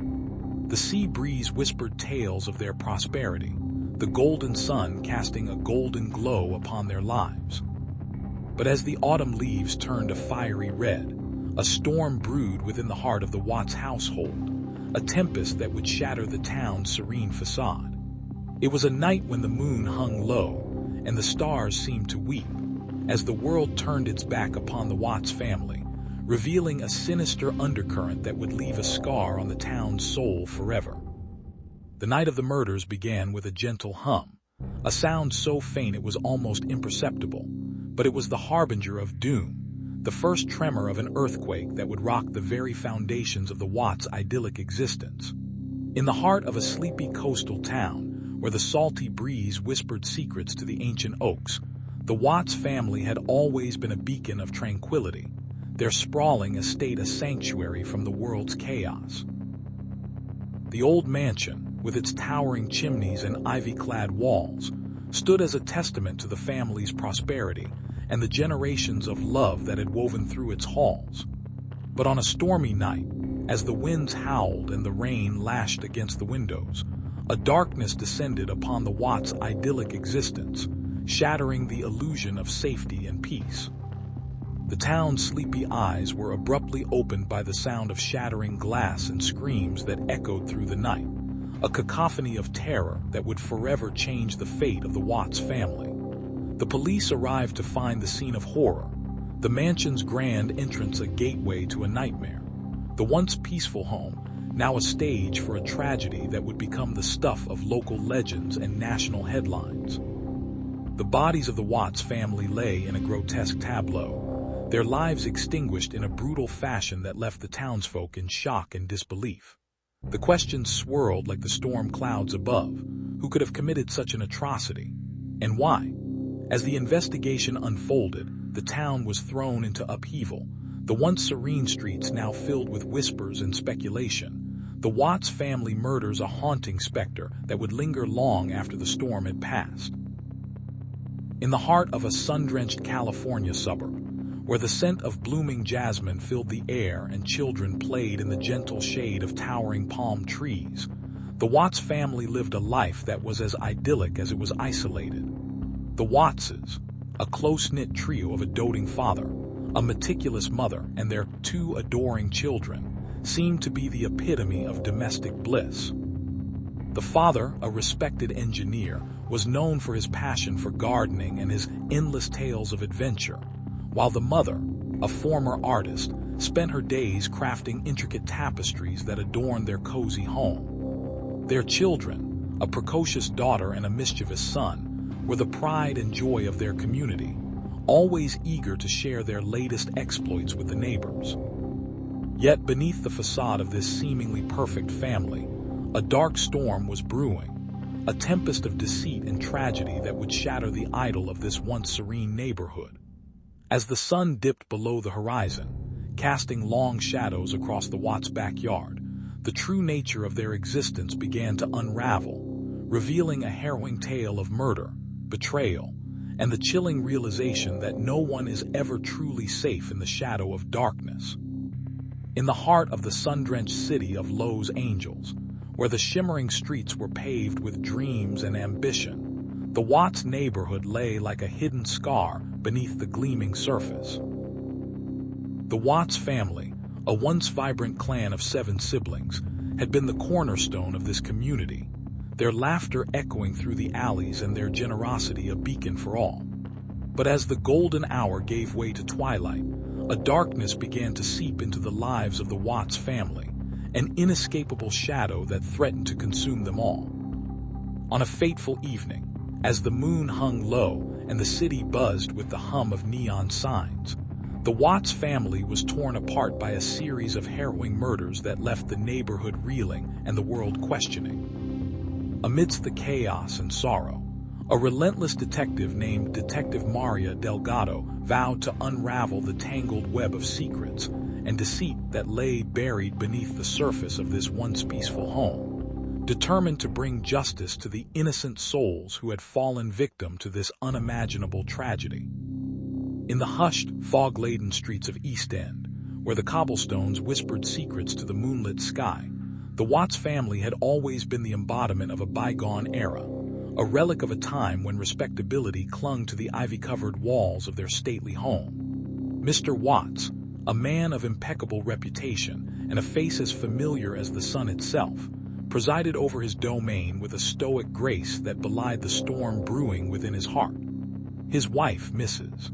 Speaker 1: The sea breeze whispered tales of their prosperity, the golden sun casting a golden glow upon their lives. But as the autumn leaves turned a fiery red, a storm brewed within the heart of the Watts household, a tempest that would shatter the town's serene facade. It was a night when the moon hung low, and the stars seemed to weep, as the world turned its back upon the Watts family, revealing a sinister undercurrent that would leave a scar on the town's soul forever. The night of the murders began with a gentle hum, a sound so faint it was almost imperceptible, but it was the harbinger of doom, the first tremor of an earthquake that would rock the very foundations of the Watts' idyllic existence. In the heart of a sleepy coastal town, where the salty breeze whispered secrets to the ancient oaks, the Watts family had always been a beacon of tranquility, their sprawling estate a sanctuary from the world's chaos. The old mansion, with its towering chimneys and ivy-clad walls, stood as a testament to the family's prosperity and the generations of love that had woven through its halls. But on a stormy night, as the winds howled and the rain lashed against the windows, a darkness descended upon the Watts' idyllic existence, shattering the illusion of safety and peace. The town's sleepy eyes were abruptly opened by the sound of shattering glass and screams that echoed through the night, a cacophony of terror that would forever change the fate of the Watts family. The police arrived to find the scene of horror, the mansion's grand entrance a gateway to a nightmare, the once peaceful home, now a stage for a tragedy that would become the stuff of local legends and national headlines. The bodies of the Watts family lay in a grotesque tableau, their lives extinguished in a brutal fashion that left the townsfolk in shock and disbelief. The questions swirled like the storm clouds above. Who could have committed such an atrocity? And why? As the investigation unfolded, the town was thrown into upheaval, the once serene streets now filled with whispers and speculation. The Watts family murders a haunting specter that would linger long after the storm had passed. In the heart of a sun-drenched California suburb, where the scent of blooming jasmine filled the air and children played in the gentle shade of towering palm trees, the Watts family lived a life that was as idyllic as it was isolated. The Wattses, a close-knit trio of a doting father, a meticulous mother, and their two adoring children, seemed to be the epitome of domestic bliss. The father, a respected engineer, was known for his passion for gardening and his endless tales of adventure, while the mother, a former artist, spent her days crafting intricate tapestries that adorned their cozy home. Their children, a precocious daughter and a mischievous son, were the pride and joy of their community, always eager to share their latest exploits with the neighbors. Yet beneath the facade of this seemingly perfect family, a dark storm was brewing, a tempest of deceit and tragedy that would shatter the idyll of this once serene neighborhood. As the sun dipped below the horizon, casting long shadows across the Watts' backyard, the true nature of their existence began to unravel, revealing a harrowing tale of murder, betrayal, and the chilling realization that no one is ever truly safe in the shadow of darkness. In the heart of the sun-drenched city of Los Angeles, where the shimmering streets were paved with dreams and ambition, the Watts neighborhood lay like a hidden scar beneath the gleaming surface. The Watts family, a once vibrant clan of 7 siblings, had been the cornerstone of this community, their laughter echoing through the alleys and their generosity a beacon for all. But as the golden hour gave way to twilight, a darkness began to seep into the lives of the Watts family, an inescapable shadow that threatened to consume them all. On a fateful evening, as the moon hung low and the city buzzed with the hum of neon signs, the Watts family was torn apart by a series of harrowing murders that left the neighborhood reeling and the world questioning. Amidst the chaos and sorrow, a relentless detective named Detective Maria Delgado vowed to unravel the tangled web of secrets and deceit that lay buried beneath the surface of this once peaceful home, determined to bring justice to the innocent souls who had fallen victim to this unimaginable tragedy. In the hushed, fog-laden streets of East End, where the cobblestones whispered secrets to the moonlit sky, the Watts family had always been the embodiment of a bygone era, a relic of a time when respectability clung to the ivy-covered walls of their stately home. Mr. Watts, a man of impeccable reputation and a face as familiar as the sun itself, presided over his domain with a stoic grace that belied the storm brewing within his heart. His wife, Mrs.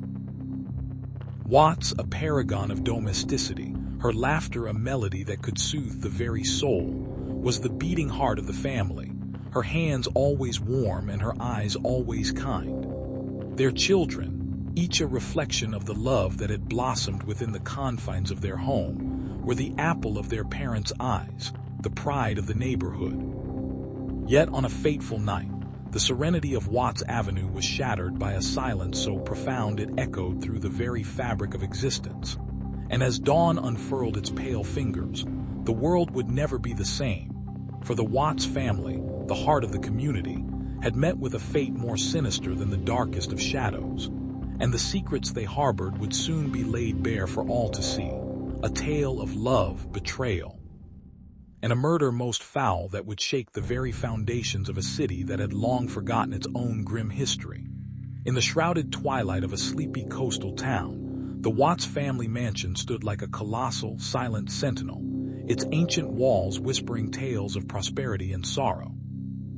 Speaker 1: Watts, a paragon of domesticity, her laughter a melody that could soothe the very soul, was the beating heart of the family, her hands always warm and her eyes always kind. Their children, each a reflection of the love that had blossomed within the confines of their home, were the apple of their parents' eyes, the pride of the neighborhood. Yet on a fateful night, the serenity of Watts Avenue was shattered by a silence so profound it echoed through the very fabric of existence. And as dawn unfurled its pale fingers, the world would never be the same, for the Watts family, the heart of the community, had met with a fate more sinister than the darkest of shadows, and the secrets they harbored would soon be laid bare for all to see, a tale of love, betrayal, and a murder most foul that would shake the very foundations of a city that had long forgotten its own grim history. In the shrouded twilight of a sleepy coastal town, the Watts family mansion stood like a colossal, silent sentinel, its ancient walls whispering tales of prosperity and sorrow.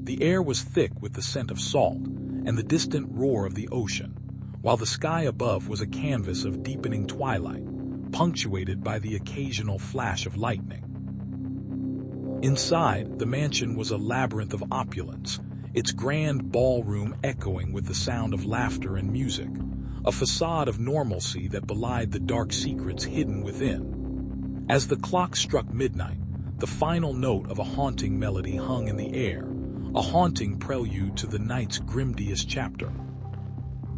Speaker 1: The air was thick with the scent of salt and the distant roar of the ocean, while the sky above was a canvas of deepening twilight, punctuated by the occasional flash of lightning. Inside, the mansion was a labyrinth of opulence, its grand ballroom echoing with the sound of laughter and music, a facade of normalcy that belied the dark secrets hidden within. As the clock struck midnight, the final note of a haunting melody hung in the air, a haunting prelude to the night's grimdiest chapter.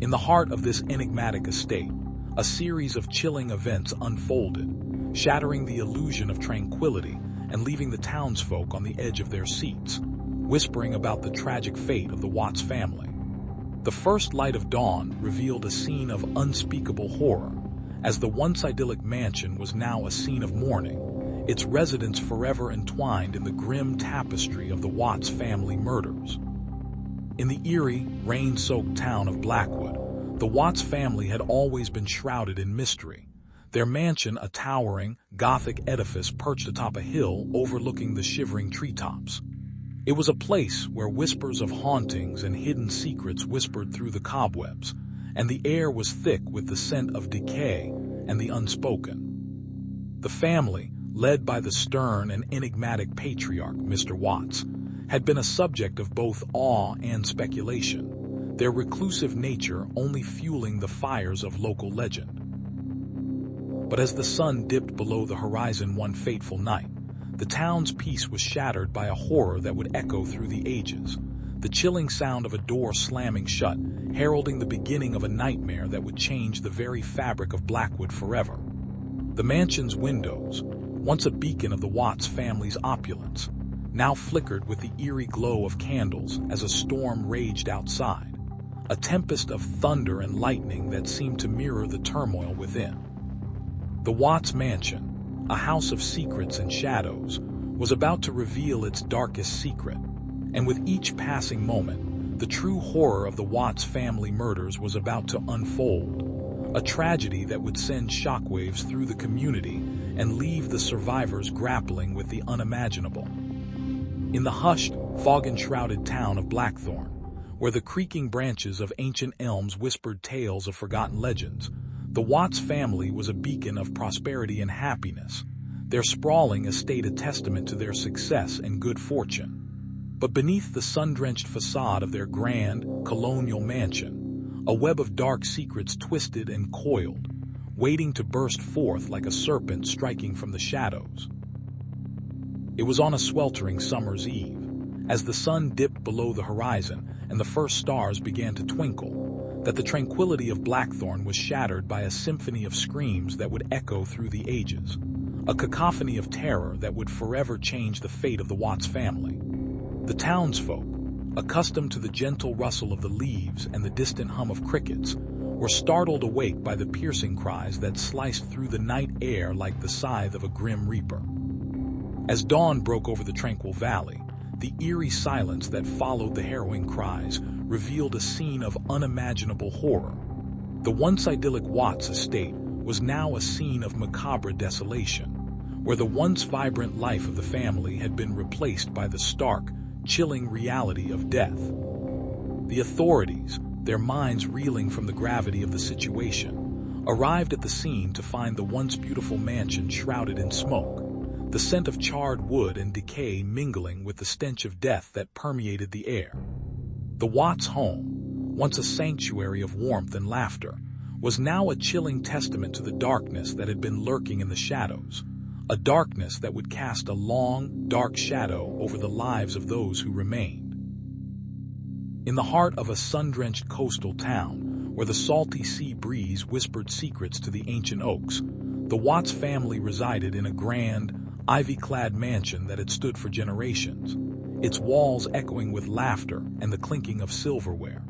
Speaker 1: In the heart of this enigmatic estate, a series of chilling events unfolded, shattering the illusion of tranquility and leaving the townsfolk on the edge of their seats, whispering about the tragic fate of the Watts family. The first light of dawn revealed a scene of unspeakable horror, as the once idyllic mansion was now a scene of mourning, its residents forever entwined in the grim tapestry of the Watts family murders. In the eerie, rain-soaked town of Blackwood, the Watts family had always been shrouded in mystery, their mansion a towering, Gothic edifice perched atop a hill overlooking the shivering treetops. It was a place where whispers of hauntings and hidden secrets whispered through the cobwebs, and the air was thick with the scent of decay and the unspoken. The family, led by the stern and enigmatic patriarch, Mr. Watts, had been a subject of both awe and speculation, their reclusive nature only fueling the fires of local legend. But as the sun dipped below the horizon one fateful night, the town's peace was shattered by a horror that would echo through the ages, the chilling sound of a door slamming shut, heralding the beginning of a nightmare that would change the very fabric of Blackwood forever. The mansion's windows, once a beacon of the Watts family's opulence, now flickered with the eerie glow of candles as a storm raged outside, a tempest of thunder and lightning that seemed to mirror the turmoil within. The Watts mansion, a house of secrets and shadows, was about to reveal its darkest secret, and with each passing moment, the true horror of the Watts family murders was about to unfold, a tragedy that would send shockwaves through the community and leave the survivors grappling with the unimaginable. In the hushed, fog-enshrouded town of Blackthorn, where the creaking branches of ancient elms whispered tales of forgotten legends, the Watts family was a beacon of prosperity and happiness, their sprawling estate a testament to their success and good fortune. But beneath the sun-drenched facade of their grand, colonial mansion, a web of dark secrets twisted and coiled, waiting to burst forth like a serpent striking from the shadows. It was on a sweltering summer's eve, as the sun dipped below the horizon and the first stars began to twinkle, that the tranquility of Blackthorn was shattered by a symphony of screams that would echo through the ages, a cacophony of terror that would forever change the fate of the Watts family. The townsfolk, accustomed to the gentle rustle of the leaves and the distant hum of crickets, were startled awake by the piercing cries that sliced through the night air like the scythe of a grim reaper. As dawn broke over the tranquil valley, the eerie silence that followed the harrowing cries revealed a scene of unimaginable horror. The once idyllic Watts estate was now a scene of macabre desolation, where the once vibrant life of the family had been replaced by the stark, chilling reality of death. The authorities, their minds reeling from the gravity of the situation, arrived at the scene to find the once beautiful mansion shrouded in smoke, the scent of charred wood and decay mingling with the stench of death that permeated the air. The Watts home, once a sanctuary of warmth and laughter, was now a chilling testament to the darkness that had been lurking in the shadows, a darkness that would cast a long, dark shadow over the lives of those who remained. In the heart of a sun-drenched coastal town, where the salty sea breeze whispered secrets to the ancient oaks, the Watts family resided in a grand, ivy-clad mansion that had stood for generations, its walls echoing with laughter and the clinking of silverware.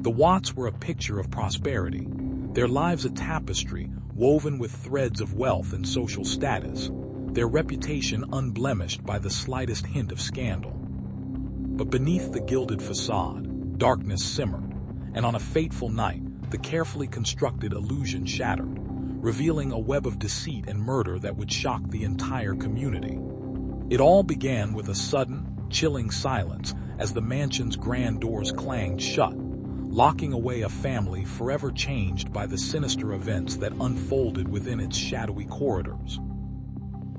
Speaker 1: The Watts were a picture of prosperity, their lives a tapestry woven with threads of wealth and social status, their reputation unblemished by the slightest hint of scandal. But beneath the gilded facade, darkness simmered, and on a fateful night, the carefully constructed illusion shattered, revealing a web of deceit and murder that would shock the entire community. It all began with a sudden, chilling silence as the mansion's grand doors clanged shut, locking away a family forever changed by the sinister events that unfolded within its shadowy corridors.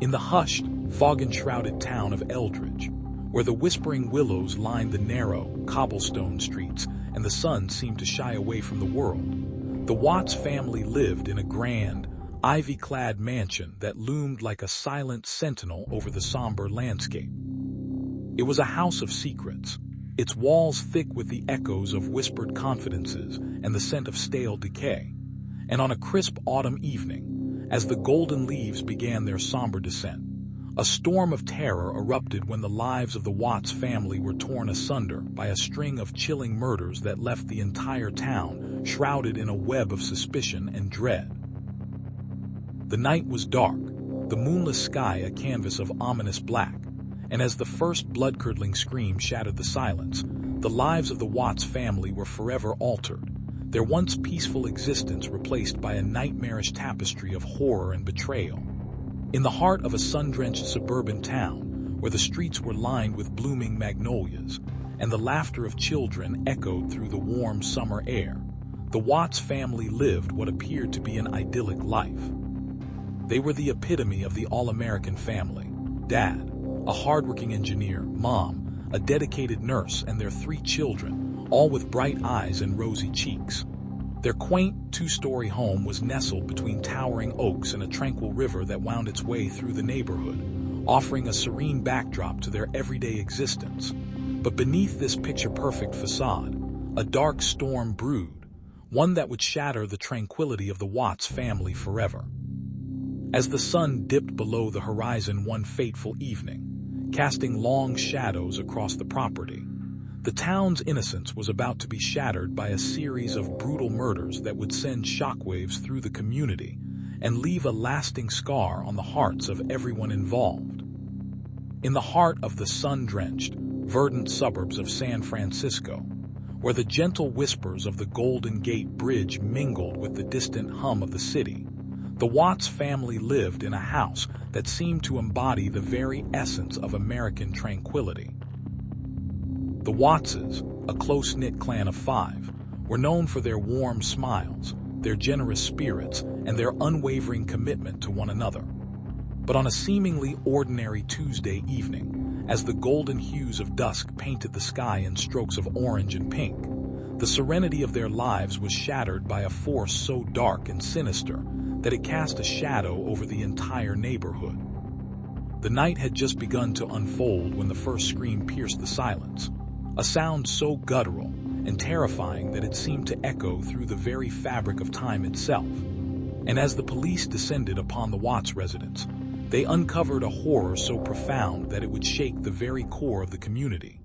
Speaker 1: In the hushed, fog-enshrouded town of Eldridge, where the whispering willows lined the narrow, cobblestone streets and the sun seemed to shy away from the world, the Watts family lived in a grand, ivy-clad mansion that loomed like a silent sentinel over the somber landscape. It was a house of secrets, its walls thick with the echoes of whispered confidences and the scent of stale decay. And on a crisp autumn evening, as the golden leaves began their somber descent, a storm of terror erupted when the lives of the Watts family were torn asunder by a string of chilling murders that left the entire town shrouded in a web of suspicion and dread. The night was dark, the moonless sky a canvas of ominous black, and as the first blood-curdling scream shattered the silence, the lives of the Watts family were forever altered, their once peaceful existence replaced by a nightmarish tapestry of horror and betrayal. In the heart of a sun-drenched suburban town, where the streets were lined with blooming magnolias, and the laughter of children echoed through the warm summer air, the Watts family lived what appeared to be an idyllic life. They were the epitome of the all-American family: Dad, a hardworking engineer; Mom, a dedicated nurse; and their 3 children, all with bright eyes and rosy cheeks. Their quaint, 2-story home was nestled between towering oaks and a tranquil river that wound its way through the neighborhood, offering a serene backdrop to their everyday existence. But beneath this picture-perfect facade, a dark storm brewed, one that would shatter the tranquility of the Watts family forever. As the sun dipped below the horizon one fateful evening, casting long shadows across the property, the town's innocence was about to be shattered by a series of brutal murders that would send shockwaves through the community and leave a lasting scar on the hearts of everyone involved. In the heart of the sun-drenched, verdant suburbs of San Francisco, where the gentle whispers of the Golden Gate Bridge mingled with the distant hum of the city, the Watts family lived in a house that seemed to embody the very essence of American tranquility. The Wattses, a close-knit clan of 5, were known for their warm smiles, their generous spirits, and their unwavering commitment to one another. But on a seemingly ordinary Tuesday evening, as the golden hues of dusk painted the sky in strokes of orange and pink, the serenity of their lives was shattered by a force so dark and sinister that it cast a shadow over the entire neighborhood. The night had just begun to unfold when the first scream pierced the silence, a sound so guttural and terrifying that it seemed to echo through the very fabric of time itself. And as the police descended upon the Watts residence, they uncovered a horror so profound that it would shake the very core of the community,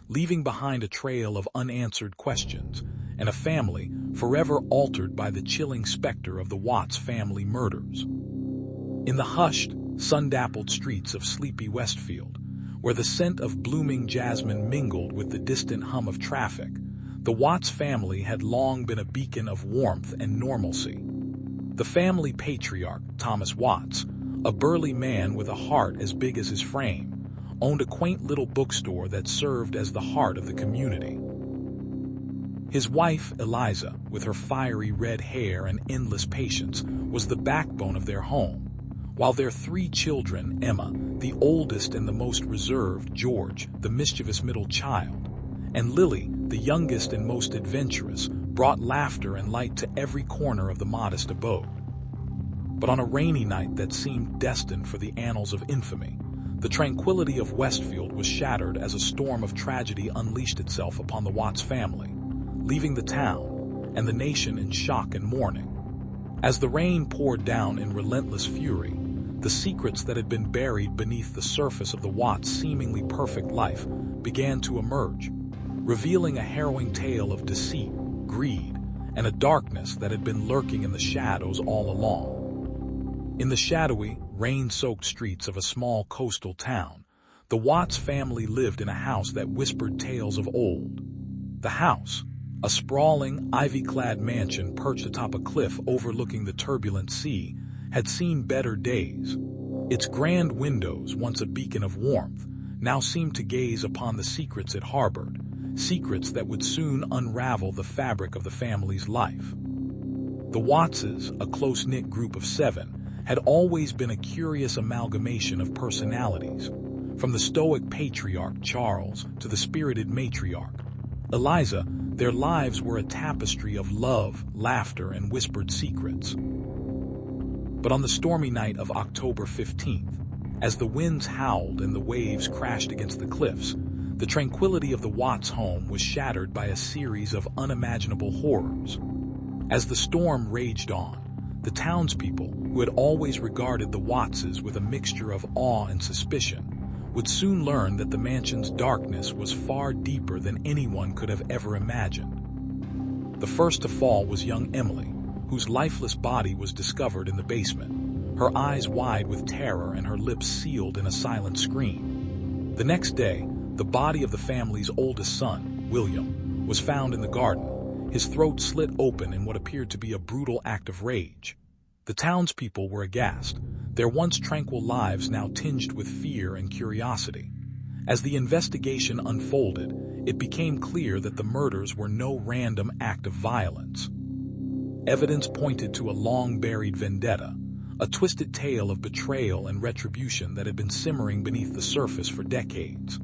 Speaker 1: leaving behind a trail of unanswered questions and a family forever altered by the chilling specter of the Watts family murders. In the hushed, sun-dappled streets of sleepy Westfield, where the scent of blooming jasmine mingled with the distant hum of traffic, the Watts family had long been a beacon of warmth and normalcy. The family patriarch, Thomas Watts, a burly man with a heart as big as his frame, owned a quaint little bookstore that served as the heart of the community. His wife, Eliza, with her fiery red hair and endless patience, was the backbone of their home, while their 3 children, Emma, the oldest and the most reserved, George, the mischievous middle child, and Lily, the youngest and most adventurous, brought laughter and light to every corner of the modest abode. But on a rainy night that seemed destined for the annals of infamy, the tranquility of Westfield was shattered as a storm of tragedy unleashed itself upon the Watts family, leaving the town and the nation in shock and mourning. As the rain poured down in relentless fury, the secrets that had been buried beneath the surface of the Watts' seemingly perfect life began to emerge, revealing a harrowing tale of deceit, greed, and a darkness that had been lurking in the shadows all along. In the shadowy, rain-soaked streets of a small coastal town, the Watts family lived in a house that whispered tales of old. The house, a sprawling, ivy-clad mansion perched atop a cliff overlooking the turbulent sea, had seen better days. Its grand windows, once a beacon of warmth, now seemed to gaze upon the secrets it harbored, secrets that would soon unravel the fabric of the family's life. The Wattses, a close-knit group of 7, had always been a curious amalgamation of personalities, from the stoic patriarch Charles to the spirited matriarch Eliza. Their lives were a tapestry of love, laughter, and whispered secrets. But on the stormy night of October 15th, as the winds howled and the waves crashed against the cliffs, the tranquility of the Watts home was shattered by a series of unimaginable horrors. As the storm raged on, the townspeople, who had always regarded the Wattses with a mixture of awe and suspicion, would soon learn that the mansion's darkness was far deeper than anyone could have ever imagined. The first to fall was young Emily, whose lifeless body was discovered in the basement, her eyes wide with terror and her lips sealed in a silent scream. The next day, the body of the family's oldest son, William, was found in the garden, his throat slit open in what appeared to be a brutal act of rage. The townspeople were aghast, their once tranquil lives now tinged with fear and curiosity. As the investigation unfolded, it became clear that the murders were no random act of violence. Evidence pointed to a long-buried vendetta, a twisted tale of betrayal and retribution that had been simmering beneath the surface for decades.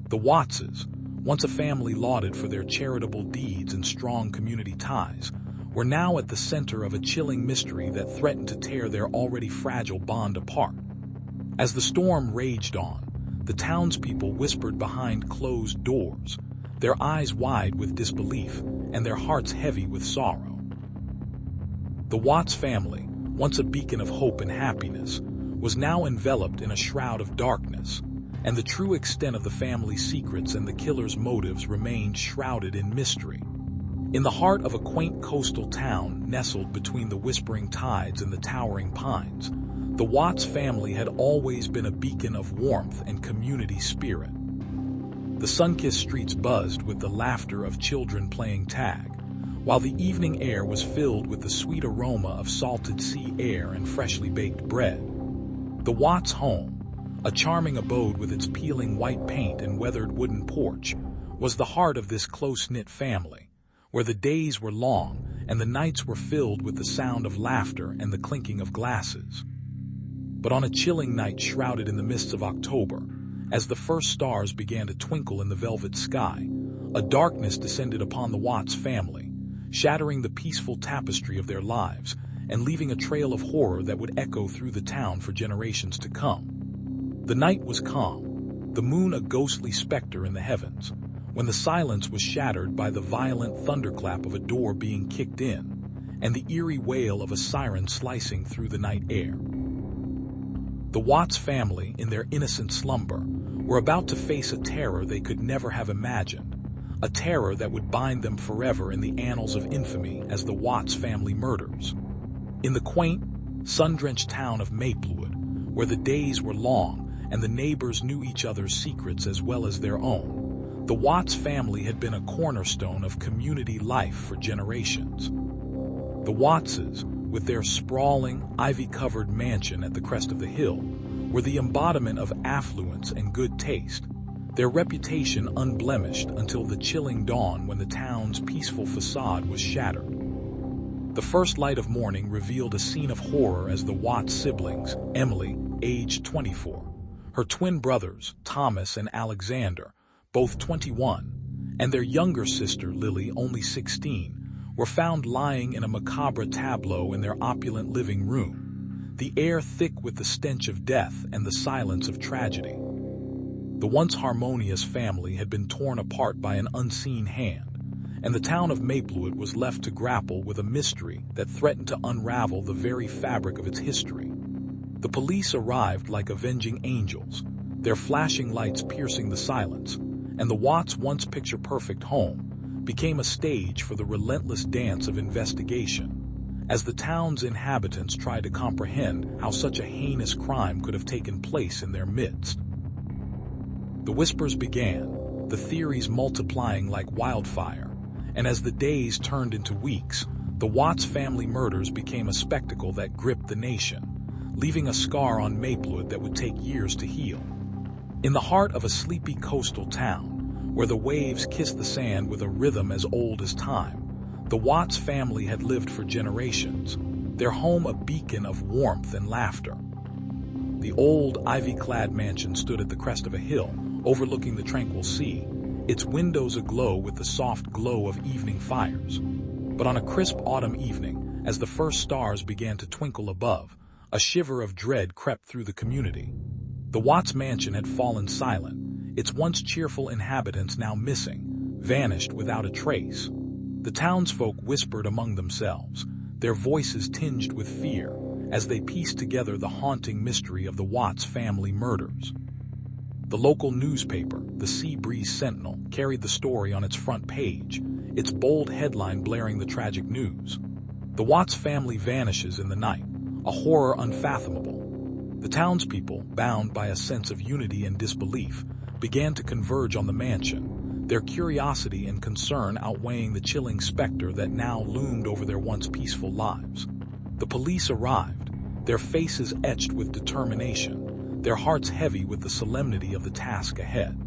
Speaker 1: The Wattses, once a family lauded for their charitable deeds and strong community ties, were now at the center of a chilling mystery that threatened to tear their already fragile bond apart. As the storm raged on, the townspeople whispered behind closed doors, their eyes wide with disbelief and their hearts heavy with sorrow. The Watts family, once a beacon of hope and happiness, was now enveloped in a shroud of darkness, and the true extent of the family's secrets and the killer's motives remained shrouded in mystery. In the heart of a quaint coastal town nestled between the whispering tides and the towering pines, the Watts family had always been a beacon of warmth and community spirit. The sun-kissed streets buzzed with the laughter of children playing tag, while the evening air was filled with the sweet aroma of salted sea air and freshly baked bread. The Watts home, a charming abode with its peeling white paint and weathered wooden porch, was the heart of this close-knit family, where the days were long and the nights were filled with the sound of laughter and the clinking of glasses. But on a chilling night shrouded in the mists of October, as the first stars began to twinkle in the velvet sky, a darkness descended upon the Watts family, shattering the peaceful tapestry of their lives and leaving a trail of horror that would echo through the town for generations to come. The night was calm, the moon a ghostly specter in the heavens, when the silence was shattered by the violent thunderclap of a door being kicked in and the eerie wail of a siren slicing through the night air. The Watts family, in their innocent slumber, were about to face a terror they could never have imagined, a terror that would bind them forever in the annals of infamy as the Watts family murders. In the quaint, sun-drenched town of Maplewood, where the days were long and the neighbors knew each other's secrets as well as their own, the Watts family had been a cornerstone of community life for generations. The Wattses, with their sprawling, ivy-covered mansion at the crest of the hill, were the embodiment of affluence and good taste, their reputation unblemished until the chilling dawn when the town's peaceful facade was shattered. The first light of morning revealed a scene of horror as the Watts siblings, Emily, aged 24, her twin brothers, Thomas and Alexander, both 21, and their younger sister, Lily, only 16, were found lying in a macabre tableau in their opulent living room, the air thick with the stench of death and the silence of tragedy. The once harmonious family had been torn apart by an unseen hand, and the town of Maplewood was left to grapple with a mystery that threatened to unravel the very fabric of its history. The police arrived like avenging angels, their flashing lights piercing the silence, and the Watts' once picture-perfect home became a stage for the relentless dance of investigation, as the town's inhabitants tried to comprehend how such a heinous crime could have taken place in their midst. The whispers began, the theories multiplying like wildfire, and as the days turned into weeks, the Watts family murders became a spectacle that gripped the nation, leaving a scar on Maplewood that would take years to heal. In the heart of a sleepy coastal town, where the waves kissed the sand with a rhythm as old as time, the Watts family had lived for generations, their home a beacon of warmth and laughter. The old, ivy-clad mansion stood at the crest of a hill, overlooking the tranquil sea, its windows aglow with the soft glow of evening fires. But on a crisp autumn evening, as the first stars began to twinkle above, a shiver of dread crept through the community. The Watts mansion had fallen silent, its once cheerful inhabitants now missing, vanished without a trace. The townsfolk whispered among themselves, their voices tinged with fear, as they pieced together the haunting mystery of the Watts family murders. The local newspaper, the Sea Breeze Sentinel, carried the story on its front page, its bold headline blaring the tragic news. The Watts family vanishes in the night, a horror unfathomable. The townspeople, bound by a sense of unity and disbelief, began to converge on the mansion, their curiosity and concern outweighing the chilling specter that now loomed over their once peaceful lives. The police arrived, their faces etched with determination, their hearts heavy with the solemnity of the task ahead.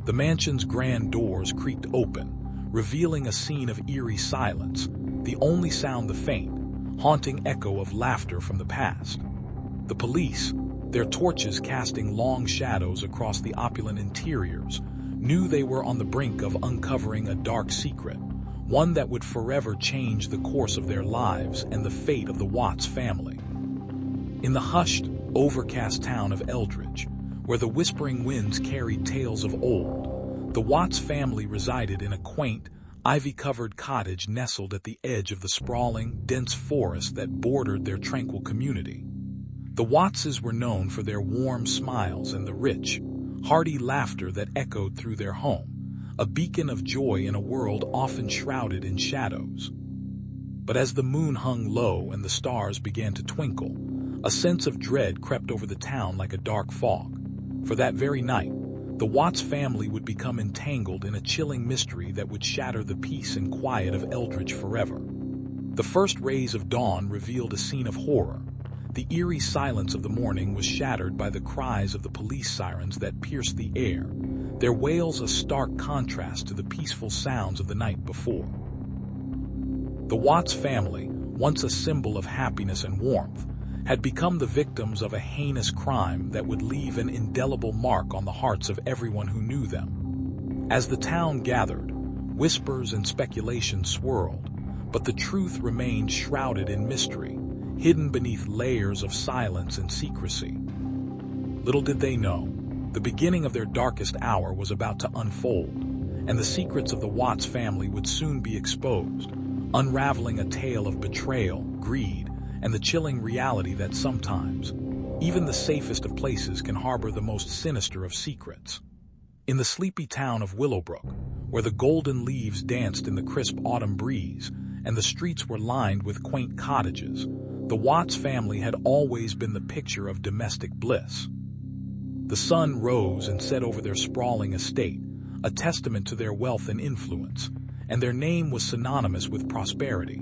Speaker 1: The mansion's grand doors creaked open, revealing a scene of eerie silence, the only sound the faint, haunting echo of laughter from the past. The police, their torches casting long shadows across the opulent interiors, knew they were on the brink of uncovering a dark secret, one that would forever change the course of their lives and the fate of the Watts family. In the hushed, overcast town of Eldridge, where the whispering winds carried tales of old, the Watts family resided in a quaint, ivy-covered cottage nestled at the edge of the sprawling, dense forest that bordered their tranquil community. The Wattses were known for their warm smiles and the rich, hearty laughter that echoed through their home, a beacon of joy in a world often shrouded in shadows. But as the moon hung low and the stars began to twinkle, a sense of dread crept over the town like a dark fog. For that very night, the Watts family would become entangled in a chilling mystery that would shatter the peace and quiet of Eldridge forever. The first rays of dawn revealed a scene of horror. The eerie silence of the morning was shattered by the cries of the police sirens that pierced the air, their wails a stark contrast to the peaceful sounds of the night before. The Watts family, once a symbol of happiness and warmth, had become the victims of a heinous crime that would leave an indelible mark on the hearts of everyone who knew them. As the town gathered, whispers and speculation swirled, but the truth remained shrouded in mystery, hidden beneath layers of silence and secrecy. Little did they know, the beginning of their darkest hour was about to unfold, and the secrets of the Watts family would soon be exposed, unraveling a tale of betrayal, greed, and the chilling reality that sometimes, even the safest of places can harbor the most sinister of secrets. In the sleepy town of Willowbrook, where the golden leaves danced in the crisp autumn breeze and the streets were lined with quaint cottages, the Watts family had always been the picture of domestic bliss. The sun rose and set over their sprawling estate, a testament to their wealth and influence, and their name was synonymous with prosperity.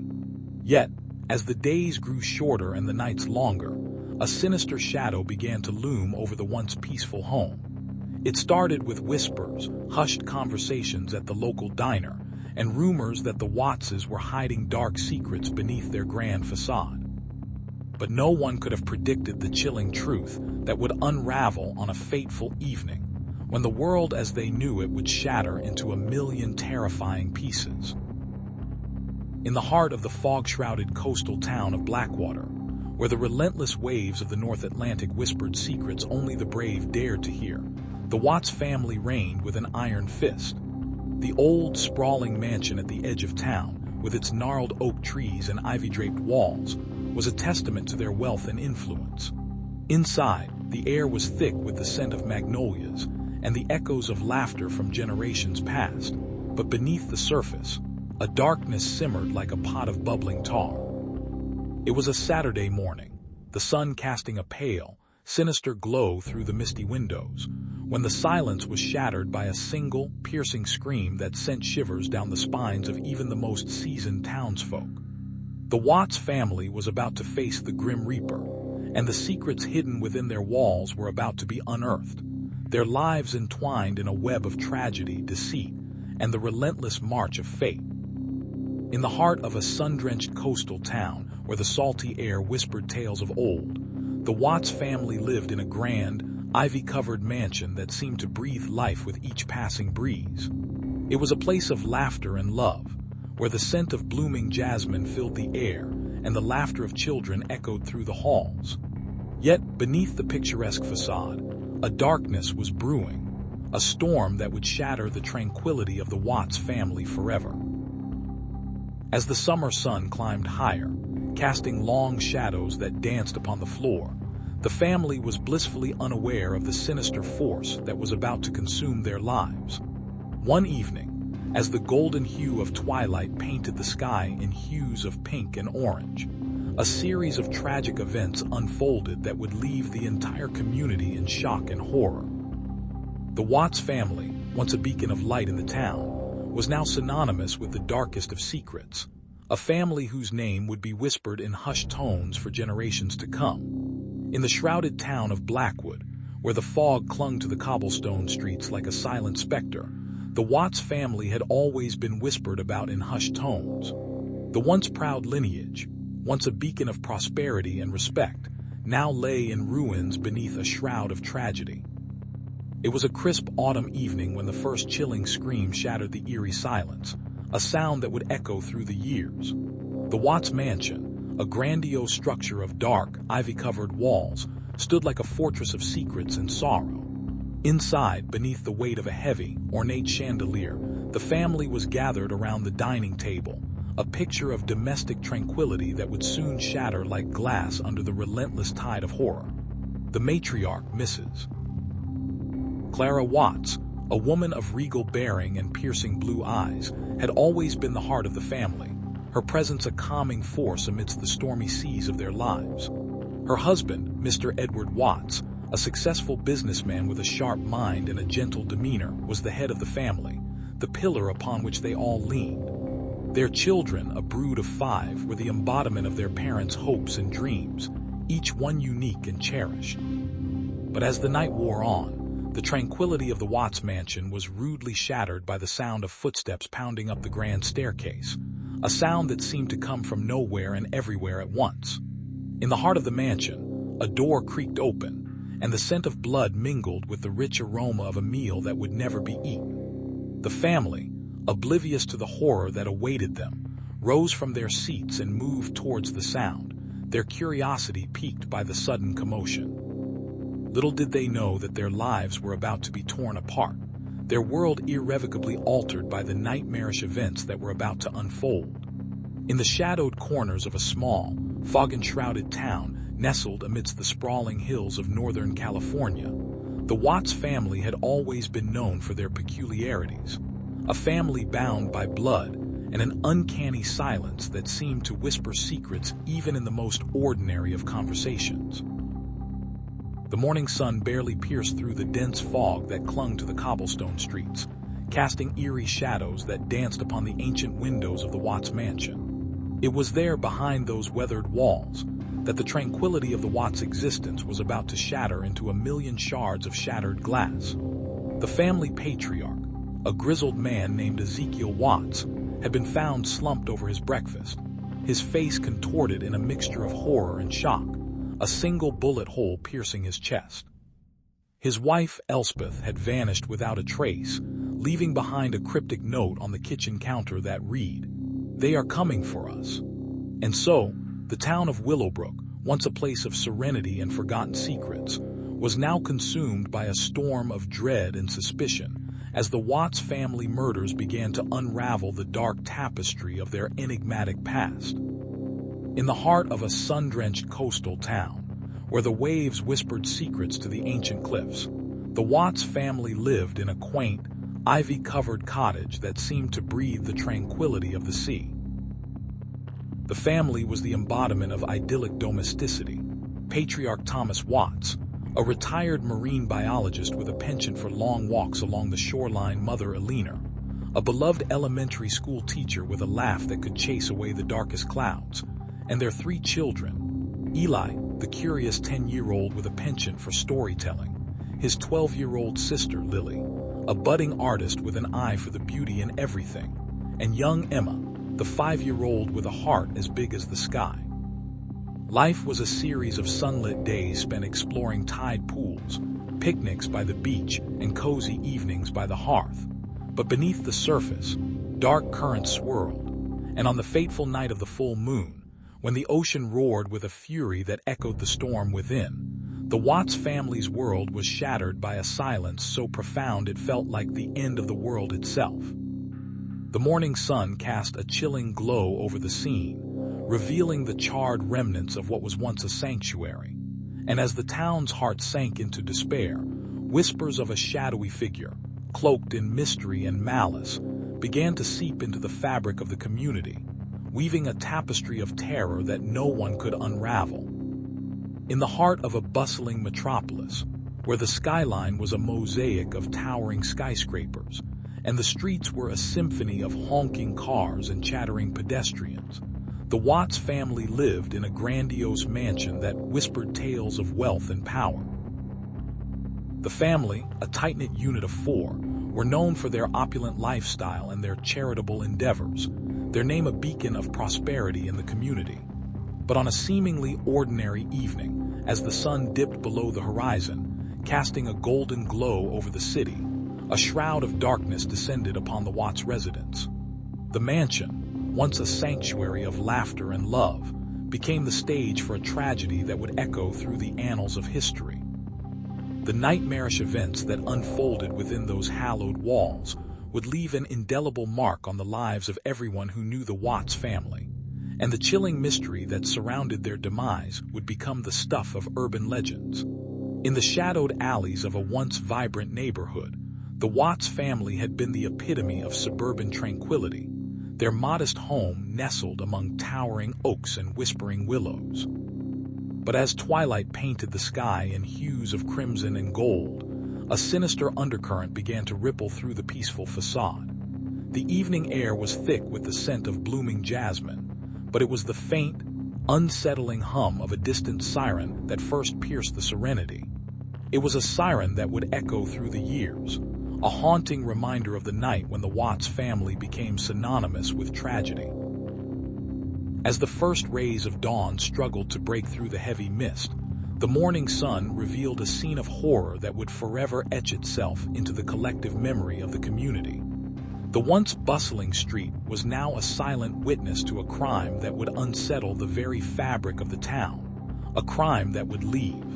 Speaker 1: Yet, As the days grew shorter and the nights longer, a sinister shadow began to loom over the once peaceful home. It started with whispers, hushed conversations at the local diner, and rumors that the Wattses were hiding dark secrets beneath their grand facade. But no one could have predicted the chilling truth that would unravel on a fateful evening, when the world as they knew it would shatter into a million terrifying pieces. In the heart of the fog-shrouded coastal town of Blackwater, where the relentless waves of the North Atlantic whispered secrets only the brave dared to hear, the Watts family reigned with an iron fist. The old, sprawling mansion at the edge of town, with its gnarled oak trees and ivy-draped walls, was a testament to their wealth and influence. Inside, the air was thick with the scent of magnolias and the echoes of laughter from generations past, but beneath the surface, a darkness simmered like a pot of bubbling tar. It was a Saturday morning, the sun casting a pale, sinister glow through the misty windows, when the silence was shattered by a single, piercing scream that sent shivers down the spines of even the most seasoned townsfolk. The Watts family was about to face the Grim Reaper, and the secrets hidden within their walls were about to be unearthed, their lives entwined in a web of tragedy, deceit, and the relentless march of fate. In the heart of a sun-drenched coastal town where the salty air whispered tales of old, the Watts family lived in a grand, ivy-covered mansion that seemed to breathe life with each passing breeze. It was a place of laughter and love, where the scent of blooming jasmine filled the air and the laughter of children echoed through the halls. Yet, beneath the picturesque facade, a darkness was brewing, a storm that would shatter the tranquility of the Watts family forever. As the summer sun climbed higher, casting long shadows that danced upon the floor, the family was blissfully unaware of the sinister force that was about to consume their lives. One evening, as the golden hue of twilight painted the sky in hues of pink and orange, a series of tragic events unfolded that would leave the entire community in shock and horror. The Watts family, once a beacon of light in the town, was now synonymous with the darkest of secrets, a family whose name would be whispered in hushed tones for generations to come. In the shrouded town of Blackwood, where the fog clung to the cobblestone streets like a silent specter, the Watts family had always been whispered about in hushed tones. The once proud lineage, once a beacon of prosperity and respect, now lay in ruins beneath a shroud of tragedy. It was a crisp autumn evening when the first chilling scream shattered the eerie silence, a sound that would echo through the years. The Watts mansion, a grandiose structure of dark, ivy-covered walls, stood like a fortress of secrets and sorrow. Inside, beneath the weight of a heavy, ornate chandelier, the family was gathered around the dining table, a picture of domestic tranquility that would soon shatter like glass under the relentless tide of horror. The matriarch, Mrs. Clara Watts, a woman of regal bearing and piercing blue eyes, had always been the heart of the family, her presence a calming force amidst the stormy seas of their lives. Her husband, Mr. Edward Watts, a successful businessman with a sharp mind and a gentle demeanor, was the head of the family, the pillar upon which they all leaned. Their children, a brood of 5, were the embodiment of their parents' hopes and dreams, each one unique and cherished. But as the night wore on, the tranquility of the Watts mansion was rudely shattered by the sound of footsteps pounding up the grand staircase, a sound that seemed to come from nowhere and everywhere at once. In the heart of the mansion, a door creaked open, and the scent of blood mingled with the rich aroma of a meal that would never be eaten. The family, oblivious to the horror that awaited them, rose from their seats and moved towards the sound, their curiosity piqued by the sudden commotion. Little did they know that their lives were about to be torn apart, their world irrevocably altered by the nightmarish events that were about to unfold. In the shadowed corners of a small, fog-enshrouded town nestled amidst the sprawling hills of Northern California, the Watts family had always been known for their peculiarities, a family bound by blood and an uncanny silence that seemed to whisper secrets even in the most ordinary of conversations. The morning sun barely pierced through the dense fog that clung to the cobblestone streets, casting eerie shadows that danced upon the ancient windows of the Watts mansion. It was there, behind those weathered walls, that the tranquility of the Watts' existence was about to shatter into a million shards of shattered glass. The family patriarch, a grizzled man named Ezekiel Watts, had been found slumped over his breakfast, his face contorted in a mixture of horror and shock, a single bullet hole piercing his chest. His wife, Elspeth, had vanished without a trace, leaving behind a cryptic note on the kitchen counter that read, "They are coming for us." And so, the town of Willowbrook, once a place of serenity and forgotten secrets, was now consumed by a storm of dread and suspicion as the Watts family murders began to unravel the dark tapestry of their enigmatic past. In the heart of a sun-drenched coastal town, where the waves whispered secrets to the ancient cliffs, the Watts family lived in a quaint, ivy-covered cottage that seemed to breathe the tranquility of the sea. The family was the embodiment of idyllic domesticity. Patriarch Thomas Watts, a retired marine biologist with a penchant for long walks along the shoreline, Mother Eleanor, a beloved elementary school teacher with a laugh that could chase away the darkest clouds, and their 3 children, Eli, the curious 10-year-old with a penchant for storytelling, his 12-year-old sister, Lily, a budding artist with an eye for the beauty in everything, and young Emma, the 5-year-old with a heart as big as the sky. Life was a series of sunlit days spent exploring tide pools, picnics by the beach, and cozy evenings by the hearth. But beneath the surface, dark currents swirled, and on the fateful night of the full moon, when the ocean roared with a fury that echoed the storm within, the Watts family's world was shattered by a silence so profound it felt like the end of the world itself. The morning sun cast a chilling glow over the scene, revealing the charred remnants of what was once a sanctuary. And as the town's heart sank into despair, whispers of a shadowy figure, cloaked in mystery and malice, began to seep into the fabric of the community, weaving a tapestry of terror that no one could unravel. In the heart of a bustling metropolis, where the skyline was a mosaic of towering skyscrapers, and the streets were a symphony of honking cars and chattering pedestrians, the Watts family lived in a grandiose mansion that whispered tales of wealth and power. The family, a tight-knit unit of 4, were known for their opulent lifestyle and their charitable endeavors, their name a beacon of prosperity in the community. But on a seemingly ordinary evening, as the sun dipped below the horizon, casting a golden glow over the city, a shroud of darkness descended upon the Watts residence. The mansion, once a sanctuary of laughter and love, became the stage for a tragedy that would echo through the annals of history. The nightmarish events that unfolded within those hallowed walls would leave an indelible mark on the lives of everyone who knew the Watts family, and the chilling mystery that surrounded their demise would become the stuff of urban legends. In the shadowed alleys of a once vibrant neighborhood, the Watts family had been the epitome of suburban tranquility, their modest home nestled among towering oaks and whispering willows. But as twilight painted the sky in hues of crimson and gold, a sinister undercurrent began to ripple through the peaceful facade. The evening air was thick with the scent of blooming jasmine, but it was the faint, unsettling hum of a distant siren that first pierced the serenity. It was a siren that would echo through the years, a haunting reminder of the night when the Watts family became synonymous with tragedy. As the first rays of dawn struggled to break through the heavy mist, the morning sun revealed a scene of horror that would forever etch itself into the collective memory of the community. The once bustling street was now a silent witness to a crime that would unsettle the very fabric of the town, a crime that would leave